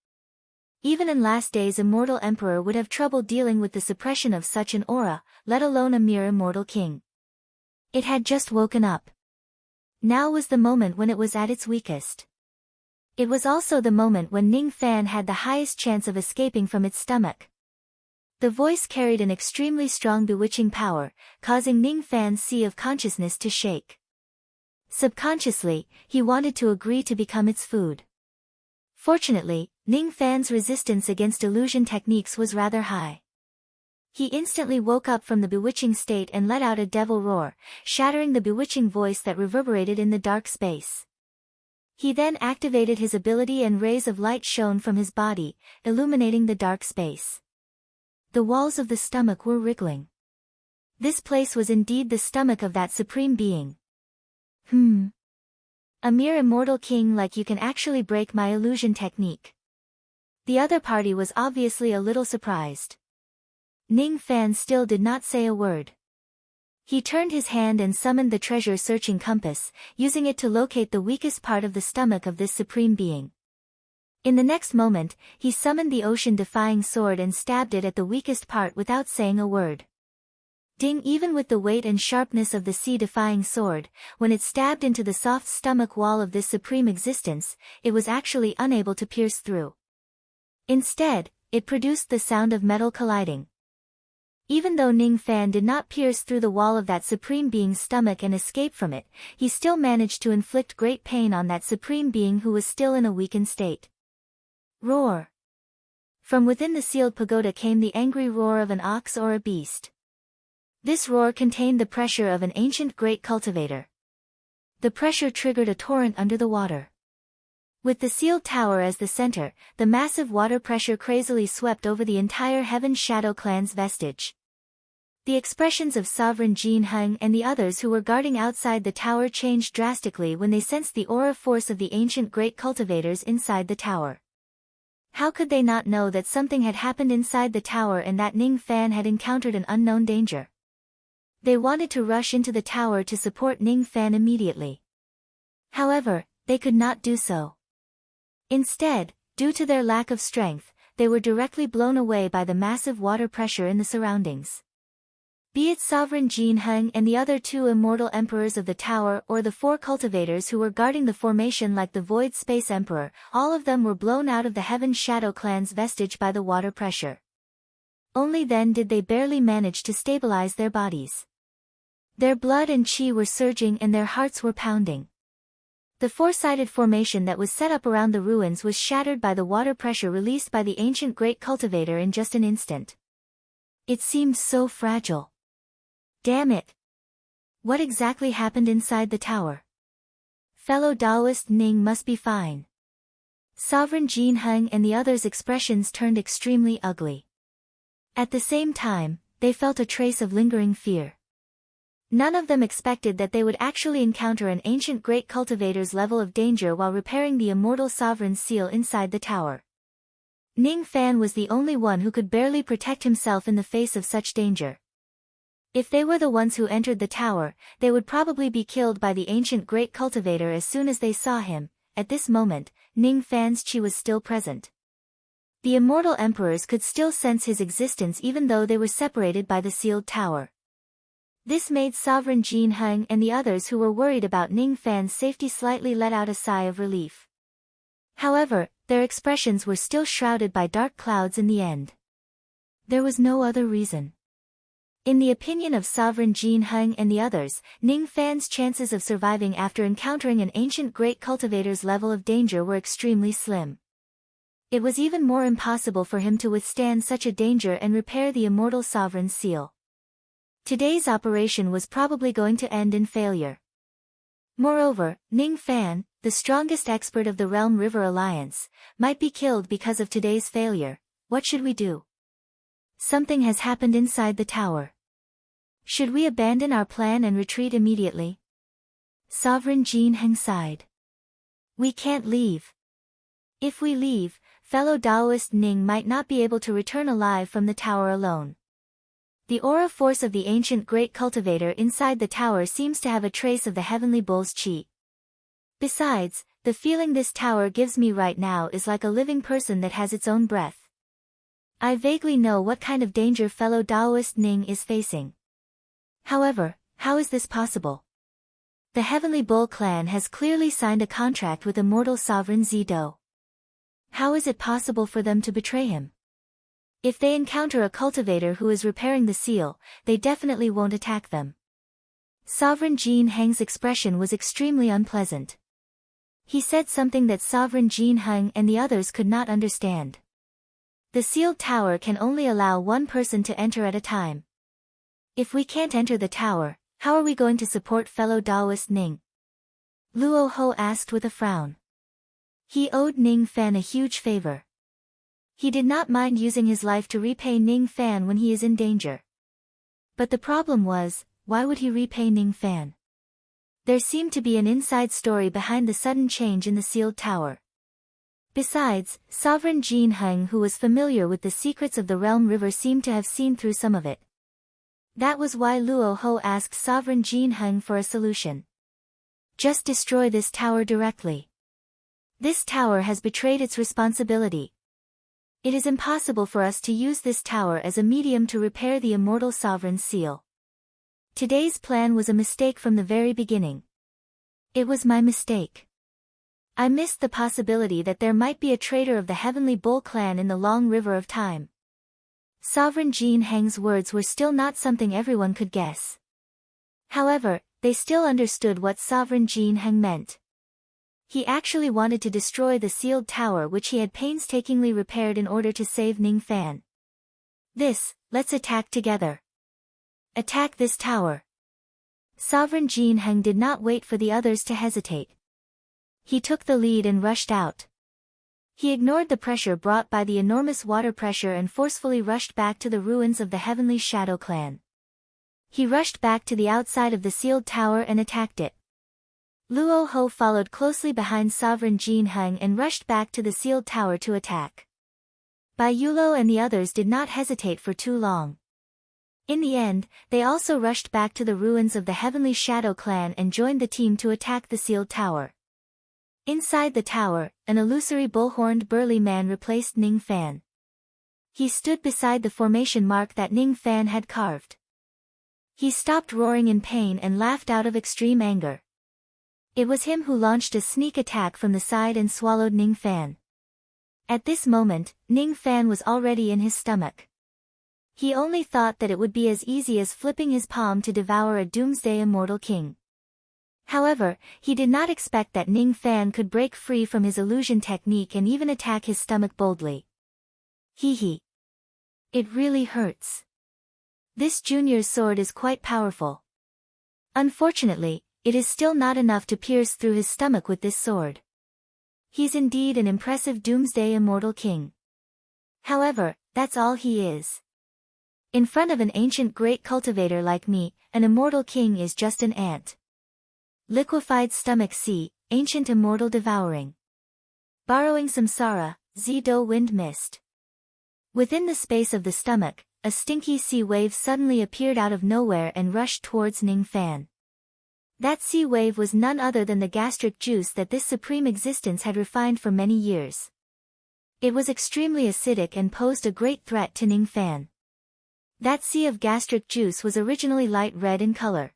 Even an Last Days immortal emperor would have trouble dealing with the suppression of such an aura, let alone a mere immortal king. It had just woken up. Now was the moment when it was at its weakest. It was also the moment when Ning Fan had the highest chance of escaping from its stomach. The voice carried an extremely strong bewitching power, causing Ning Fan's sea of consciousness to shake. Subconsciously, he wanted to agree to become its food. Fortunately, Ning Fan's resistance against illusion techniques was rather high. He instantly woke up from the bewitching state and let out a devil roar, shattering the bewitching voice that reverberated in the dark space. He then activated his ability and rays of light shone from his body, illuminating the dark space. The walls of the stomach were wriggling. This place was indeed the stomach of that supreme being. A mere immortal king like you can actually break my illusion technique. The other party was obviously a little surprised. Ning Fan still did not say a word. He turned his hand and summoned the treasure-searching compass, using it to locate the weakest part of the stomach of this supreme being. In the next moment, he summoned the ocean-defying sword and stabbed it at the weakest part without saying a word. Ding! Even with the weight and sharpness of the sea-defying sword, when it stabbed into the soft stomach wall of this supreme existence, it was actually unable to pierce through. Instead, it produced the sound of metal colliding. Even though Ning Fan did not pierce through the wall of that supreme being's stomach and escape from it, he still managed to inflict great pain on that supreme being who was still in a weakened state. Roar. From within the sealed pagoda came the angry roar of an ox or a beast. This roar contained the pressure of an ancient great cultivator. The pressure triggered a torrent under the water. With the sealed tower as the center, the massive water pressure crazily swept over the entire Heaven Shadow clan's vestige. The expressions of Sovereign Jin Heng and the others who were guarding outside the tower changed drastically when they sensed the aura force of the ancient great cultivators inside the tower. How could they not know that something had happened inside the tower and that Ning Fan had encountered an unknown danger? They wanted to rush into the tower to support Ning Fan immediately. However, they could not do so. Instead, due to their lack of strength, they were directly blown away by the massive water pressure in the surroundings. Be it Sovereign Jin Heng and the other two immortal emperors of the tower or the four cultivators who were guarding the formation like the Void Space Emperor, all of them were blown out of the Heaven Shadow clan's vestige by the water pressure. Only then did they barely manage to stabilize their bodies. Their blood and chi were surging and their hearts were pounding. The four-sided formation that was set up around the ruins was shattered by the water pressure released by the ancient great cultivator in just an instant. It seemed so fragile. Damn it! What exactly happened inside the tower? Fellow Taoist Ning must be fine. Sovereign Jin Heng and the others' expressions turned extremely ugly. At the same time, they felt a trace of lingering fear. None of them expected that they would actually encounter an ancient great cultivator's level of danger while repairing the immortal sovereign's seal inside the tower. Ning Fan was the only one who could barely protect himself in the face of such danger. If they were the ones who entered the tower, they would probably be killed by the ancient great cultivator as soon as they saw him. At this moment, Ning Fan's chi was still present. The immortal emperors could still sense his existence even though they were separated by the sealed tower. This made Sovereign Jin Heng and the others who were worried about Ning Fan's safety slightly let out a sigh of relief. However, their expressions were still shrouded by dark clouds in the end. There was no other reason. In the opinion of Sovereign Jin Heng and the others, Ning Fan's chances of surviving after encountering an ancient great cultivator's level of danger were extremely slim. It was even more impossible for him to withstand such a danger and repair the immortal sovereign's seal. Today's operation was probably going to end in failure. Moreover, Ning Fan, the strongest expert of the Realm River Alliance, might be killed because of today's failure. What should we do? Something has happened inside the tower. Should we abandon our plan and retreat immediately? Sovereign Jin Heng sighed. We can't leave. If we leave, fellow Taoist Ning might not be able to return alive from the tower alone. The aura force of the ancient great cultivator inside the tower seems to have a trace of the heavenly bull's chi. Besides, the feeling this tower gives me right now is like a living person that has its own breath. I vaguely know what kind of danger fellow Taoist Ning is facing. However, how is this possible? The Heavenly Bull clan has clearly signed a contract with immortal sovereign Zido. How is it possible for them to betray him? If they encounter a cultivator who is repairing the seal, they definitely won't attack them. Sovereign Jin Heng's expression was extremely unpleasant. He said something that Sovereign Jin Heng and the others could not understand. The sealed tower can only allow one person to enter at a time. If we can't enter the tower, how are we going to support fellow Taoist Ning? Luo Ho asked with a frown. He owed Ning Fan a huge favor. He did not mind using his life to repay Ning Fan when he is in danger. But the problem was, why would he repay Ning Fan? There seemed to be an inside story behind the sudden change in the sealed tower. Besides, Sovereign Jin Heng, who was familiar with the secrets of the Realm River, seemed to have seen through some of it. That was why Luo Ho asked Sovereign Jin Heng for a solution. Just destroy this tower directly. This tower has betrayed its responsibility. It is impossible for us to use this tower as a medium to repair the immortal sovereign's seal. Today's plan was a mistake from the very beginning. It was my mistake. I missed the possibility that there might be a traitor of the Heavenly Bull clan in the long river of time. Sovereign Jin Heng's words were still not something everyone could guess. However, they still understood what Sovereign Jin Heng meant. He actually wanted to destroy the sealed tower which he had painstakingly repaired in order to save Ning Fan. Let's attack together. Attack this tower. Sovereign Jin Heng did not wait for the others to hesitate. He took the lead and rushed out. He ignored the pressure brought by the enormous water pressure and forcefully rushed back to the ruins of the Heavenly Shadow Clan. He rushed back to the outside of the sealed tower and attacked it. Luo Ho followed closely behind Sovereign Jin Heng and rushed back to the sealed tower to attack. Bai Yulo and the others did not hesitate for too long. In the end, they also rushed back to the ruins of the Heavenly Shadow Clan and joined the team to attack the sealed tower. Inside the tower, an illusory bull-horned burly man replaced Ning Fan. He stood beside the formation mark that Ning Fan had carved. He stopped roaring in pain and laughed out of extreme anger. It was him who launched a sneak attack from the side and swallowed Ning Fan. At this moment, Ning Fan was already in his stomach. He only thought that it would be as easy as flipping his palm to devour a doomsday immortal king. However, he did not expect that Ning Fan could break free from his illusion technique and even attack his stomach boldly. Hee. It really hurts. This junior's sword is quite powerful. Unfortunately, it is still not enough to pierce through his stomach with this sword. He's indeed an impressive doomsday immortal king. However, that's all he is. In front of an ancient great cultivator like me, an immortal king is just an ant. Liquefied stomach sea, ancient immortal devouring. Borrowing samsara, Zido wind mist. Within the space of the stomach, a stinky sea wave suddenly appeared out of nowhere and rushed towards Ning Fan. That sea wave was none other than the gastric juice that this supreme existence had refined for many years. It was extremely acidic and posed a great threat to Ning Fan. That sea of gastric juice was originally light red in color.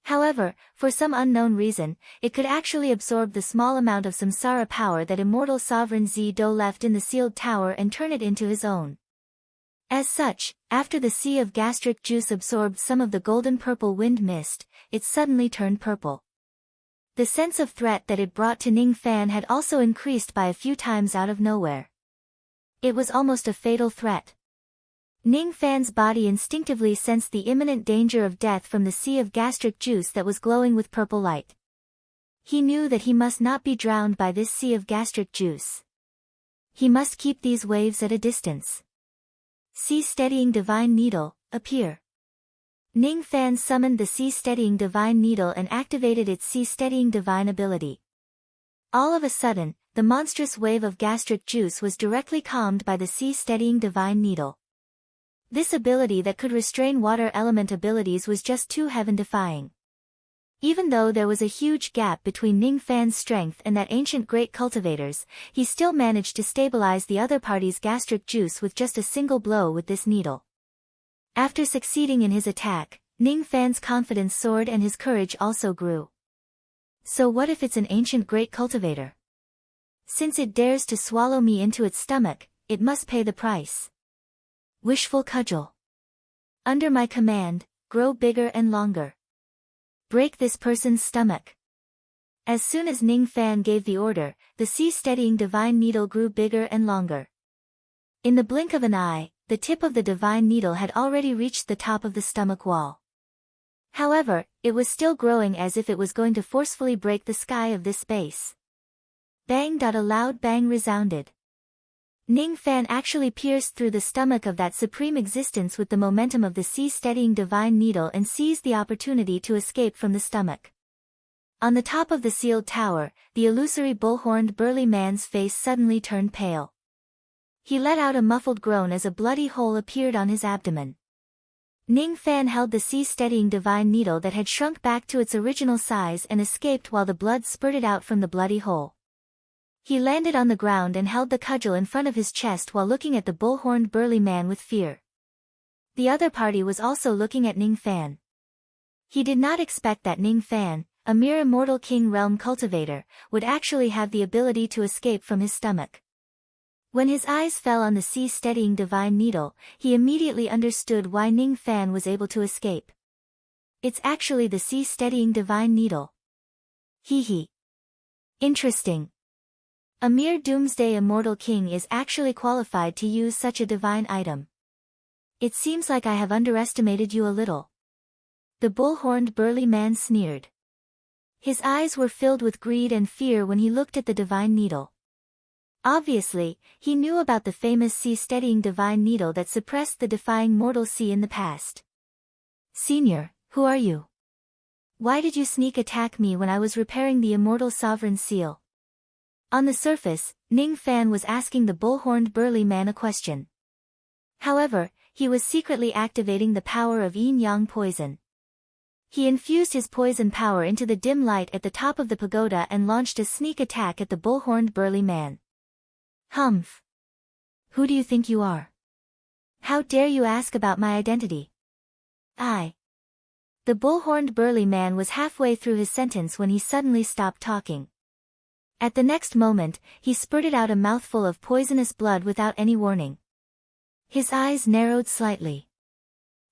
However, for some unknown reason, it could actually absorb the small amount of samsara power that immortal sovereign Zido left in the sealed tower and turn it into his own. As such, after the sea of gastric juice absorbed some of the golden-purple wind mist, it suddenly turned purple. The sense of threat that it brought to Ning Fan had also increased by a few times out of nowhere. It was almost a fatal threat. Ning Fan's body instinctively sensed the imminent danger of death from the sea of gastric juice that was glowing with purple light. He knew that he must not be drowned by this sea of gastric juice. He must keep these waves at a distance. Sea-steadying divine needle, appear. Ning Fan summoned the sea-steadying divine needle and activated its sea-steadying divine ability. All of a sudden, the monstrous wave of gastric juice was directly calmed by the sea-steadying divine needle. This ability that could restrain water element abilities was just too heaven-defying. Even though there was a huge gap between Ning Fan's strength and that ancient great cultivator's, he still managed to stabilize the other party's gastric juice with just a single blow with this needle. After succeeding in his attack, Ning Fan's confidence soared and his courage also grew. So what if it's an ancient great cultivator? Since it dares to swallow me into its stomach, it must pay the price. Wishful cudgel. Under my command, grow bigger and longer. Break this person's stomach. As soon as Ning Fan gave the order, the sea-steadying divine needle grew bigger and longer. In the blink of an eye, the tip of the divine needle had already reached the top of the stomach wall. However, it was still growing as if it was going to forcefully break the sky of this space. Bang! A loud bang resounded. Ning Fan actually pierced through the stomach of that supreme existence with the momentum of the sea-steadying divine needle and seized the opportunity to escape from the stomach. On the top of the sealed tower, the illusory bull-horned burly man's face suddenly turned pale. He let out a muffled groan as a bloody hole appeared on his abdomen. Ning Fan held the sea-steadying divine needle that had shrunk back to its original size and escaped while the blood spurted out from the bloody hole. He landed on the ground and held the cudgel in front of his chest while looking at the bull-horned burly man with fear. The other party was also looking at Ning Fan. He did not expect that Ning Fan, a mere immortal king realm cultivator, would actually have the ability to escape from his stomach. When his eyes fell on the sea-steadying divine needle, he immediately understood why Ning Fan was able to escape. It's actually the sea-steadying divine needle. Hee. Interesting. A mere doomsday immortal king is actually qualified to use such a divine item. It seems like I have underestimated you a little. The bull-horned burly man sneered. His eyes were filled with greed and fear when he looked at the divine needle. Obviously, he knew about the famous sea-steadying divine needle that suppressed the defying mortal sea in the past. Senior, who are you? Why did you sneak attack me when I was repairing the immortal sovereign seal? On the surface, Ning Fan was asking the bull-horned burly man a question. However, he was secretly activating the power of yin-yang poison. He infused his poison power into the dim light at the top of the pagoda and launched a sneak attack at the bull-horned burly man. Humph! Who do you think you are? How dare you ask about my identity? The bull-horned burly man was halfway through his sentence when he suddenly stopped talking. At the next moment, he spurted out a mouthful of poisonous blood without any warning. His eyes narrowed slightly.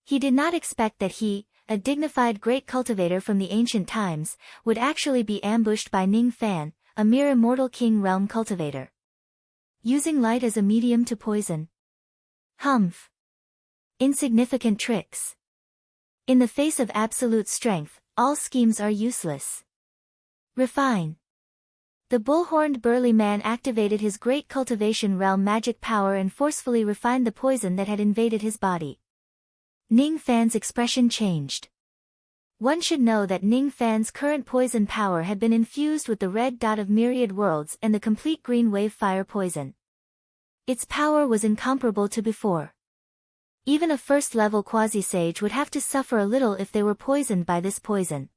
He did not expect that he, a dignified great cultivator from the ancient times, would actually be ambushed by Ning Fan, a mere immortal king realm cultivator. Using light as a medium to poison. Humph! Insignificant tricks. In the face of absolute strength, all schemes are useless. Refine. The bull-horned burly man activated his great cultivation realm magic power and forcefully refined the poison that had invaded his body. Ning Fan's expression changed. One should know that Ning Fan's current poison power had been infused with the red dot of myriad worlds and the complete green wave fire poison. Its power was incomparable to before. Even a first-level quasi-sage would have to suffer a little if they were poisoned by this poison.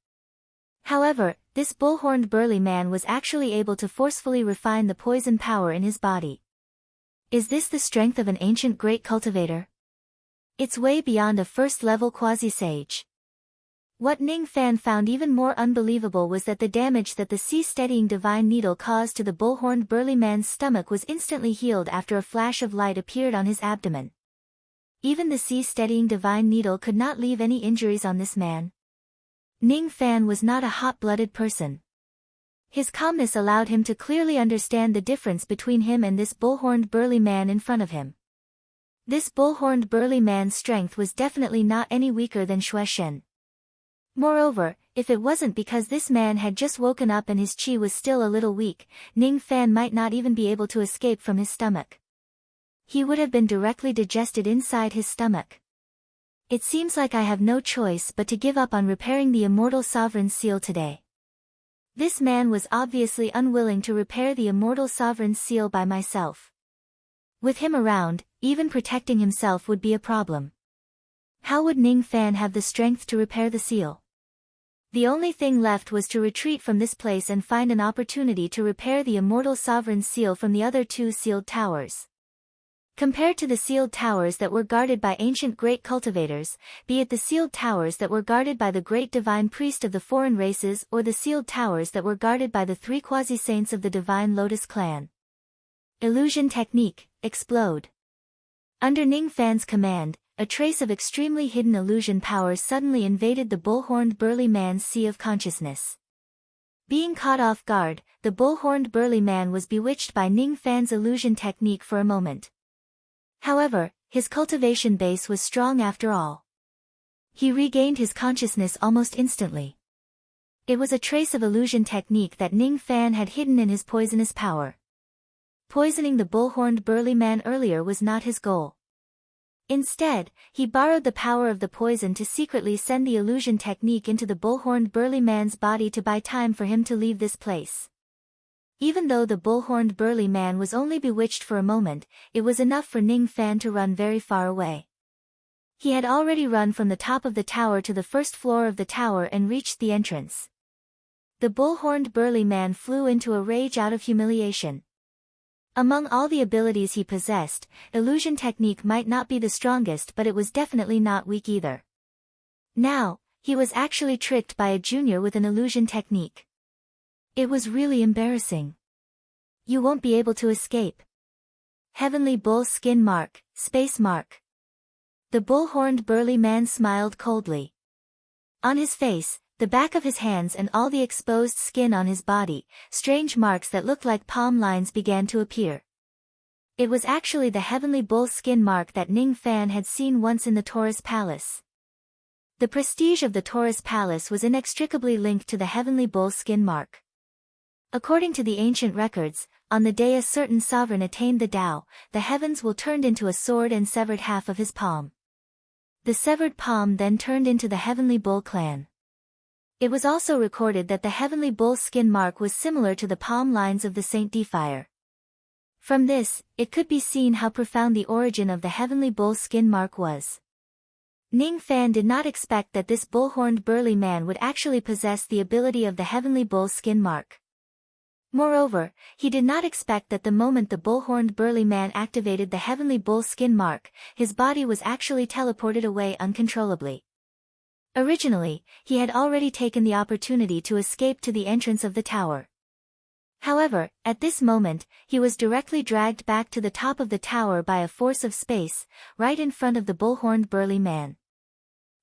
However, this bull-horned burly man was actually able to forcefully refine the poison power in his body. Is this the strength of an ancient great cultivator? It's way beyond a first-level quasi-sage. What Ning Fan found even more unbelievable was that the damage that the sea-steadying divine needle caused to the bull-horned burly man's stomach was instantly healed after a flash of light appeared on his abdomen. Even the sea-steadying divine needle could not leave any injuries on this man. Ning Fan was not a hot-blooded person. His calmness allowed him to clearly understand the difference between him and this bull-horned burly man in front of him. This bull-horned burly man's strength was definitely not any weaker than Xue Shen. Moreover, if it wasn't because this man had just woken up and his qi was still a little weak, Ning Fan might not even be able to escape from his stomach. He would have been directly digested inside his stomach. It seems like I have no choice but to give up on repairing the immortal sovereign seal today. This man was obviously unwilling to repair the immortal sovereign seal by myself. With him around, even protecting himself would be a problem. How would Ning Fan have the strength to repair the seal? The only thing left was to retreat from this place and find an opportunity to repair the immortal sovereign seal from the other two sealed towers. Compared to the sealed towers that were guarded by ancient great cultivators, be it the sealed towers that were guarded by the great divine priest of the foreign races or the sealed towers that were guarded by the three quasi-saints of the divine lotus clan. Illusion technique, explode. Under Ning Fan's command, a trace of extremely hidden illusion power suddenly invaded the bull-horned burly man's sea of consciousness. Being caught off guard, the bull-horned burly man was bewitched by Ning Fan's illusion technique for a moment. However, his cultivation base was strong after all. He regained his consciousness almost instantly. It was a trace of illusion technique that Ning Fan had hidden in his poisonous power. Poisoning the bull-horned burly man earlier was not his goal. Instead, he borrowed the power of the poison to secretly send the illusion technique into the bull-horned burly man's body to buy time for him to leave this place. Even though the bull-horned burly man was only bewitched for a moment, it was enough for Ning Fan to run very far away. He had already run from the top of the tower to the first floor of the tower and reached the entrance. The bull-horned burly man flew into a rage out of humiliation. Among all the abilities he possessed, illusion technique might not be the strongest, but it was definitely not weak either. Now, he was actually tricked by a junior with an illusion technique. It was really embarrassing. You won't be able to escape. Heavenly bull skin mark, space mark. The bull-horned burly man smiled coldly. On his face, the back of his hands and all the exposed skin on his body, strange marks that looked like palm lines began to appear. It was actually the heavenly bull skin mark that Ning Fan had seen once in the Taurus Palace. The prestige of the Taurus Palace was inextricably linked to the heavenly bull skin mark. According to the ancient records, on the day a certain sovereign attained the Tao, the heavens will turned into a sword and severed half of his palm. The severed palm then turned into the heavenly bull clan. It was also recorded that the heavenly bull skin mark was similar to the palm lines of the Saint Defier. From this, it could be seen how profound the origin of the heavenly bull skin mark was. Ning Fan did not expect that this bull-horned burly man would actually possess the ability of the heavenly bull skin mark. Moreover, he did not expect that the moment the bull-horned burly man activated the heavenly bull skin mark, his body was actually teleported away uncontrollably. Originally, he had already taken the opportunity to escape to the entrance of the tower. However, at this moment, he was directly dragged back to the top of the tower by a force of space, right in front of the bull-horned burly man.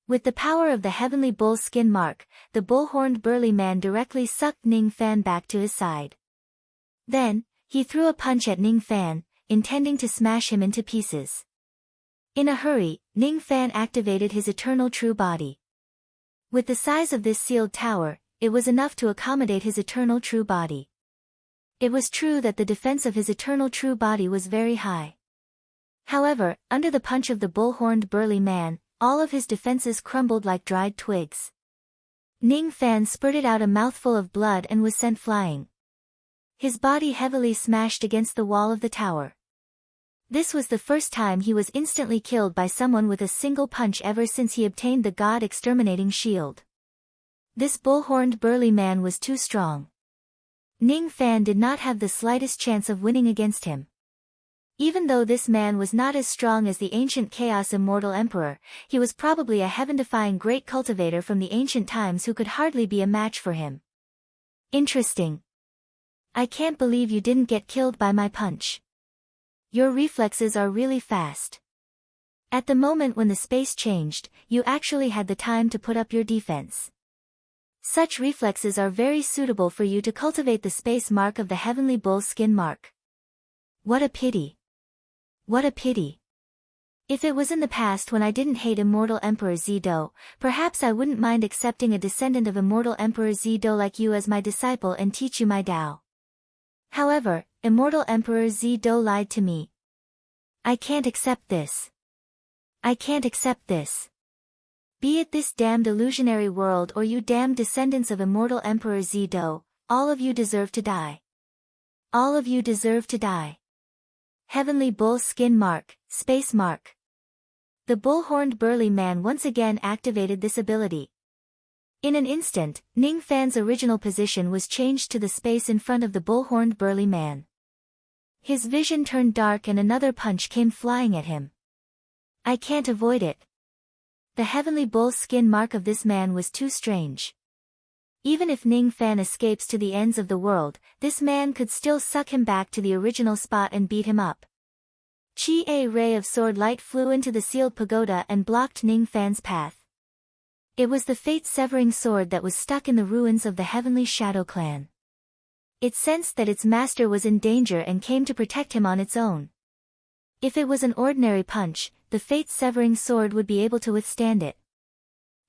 With the power of the heavenly bull skin mark, the bull-horned burly man directly sucked Ning Fan back to his side. Then, he threw a punch at Ning Fan, intending to smash him into pieces. In a hurry, Ning Fan activated his eternal true body. With the size of this sealed tower, it was enough to accommodate his eternal true body. It was true that the defense of his eternal true body was very high. However, under the punch of the bull-horned burly man, all of his defenses crumbled like dried twigs. Ning Fan spurted out a mouthful of blood and was sent flying. His body heavily smashed against the wall of the tower. This was the first time he was instantly killed by someone with a single punch ever since he obtained the God-exterminating shield. This bull-horned burly man was too strong. Ning Fan did not have the slightest chance of winning against him. Even though this man was not as strong as the ancient Chaos Immortal Emperor, he was probably a heaven-defying great cultivator from the ancient times who could hardly be a match for him. Interesting. I can't believe you didn't get killed by my punch. Your reflexes are really fast. At the moment when the space changed, you actually had the time to put up your defense. Such reflexes are very suitable for you to cultivate the space mark of the heavenly bull skin mark. What a pity. What a pity. If it was in the past when I didn't hate Immortal Emperor Zido, perhaps I wouldn't mind accepting a descendant of Immortal Emperor Zido like you as my disciple and teach you my Tao. However, Immortal Emperor Zido lied to me. I can't accept this. I can't accept this. Be it this damned illusionary world or you damned descendants of Immortal Emperor Zido, all of you deserve to die. All of you deserve to die. Heavenly bull skin mark, space mark. The bull-horned burly man once again activated this ability. In an instant, Ning Fan's original position was changed to the space in front of the bull-horned burly man. His vision turned dark and another punch came flying at him. I can't avoid it. The heavenly bull skin mark of this man was too strange. Even if Ning Fan escapes to the ends of the world, this man could still suck him back to the original spot and beat him up. A ray of sword light flew into the sealed pagoda and blocked Ning Fan's path. It was the fate-severing sword that was stuck in the ruins of the Heavenly Shadow Clan. It sensed that its master was in danger and came to protect him on its own. If it was an ordinary punch, the fate-severing sword would be able to withstand it.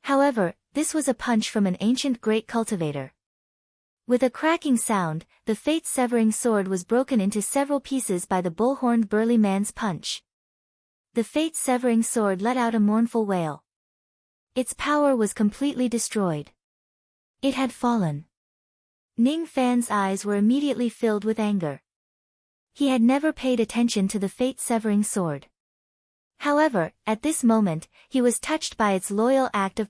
However, this was a punch from an ancient great cultivator. With a cracking sound, the fate-severing sword was broken into several pieces by the bull-horned burly man's punch. The fate-severing sword let out a mournful wail. Its power was completely destroyed. It had fallen. Ning Fan's eyes were immediately filled with anger. He had never paid attention to the fate-severing sword. However, at this moment, he was touched by its loyal act of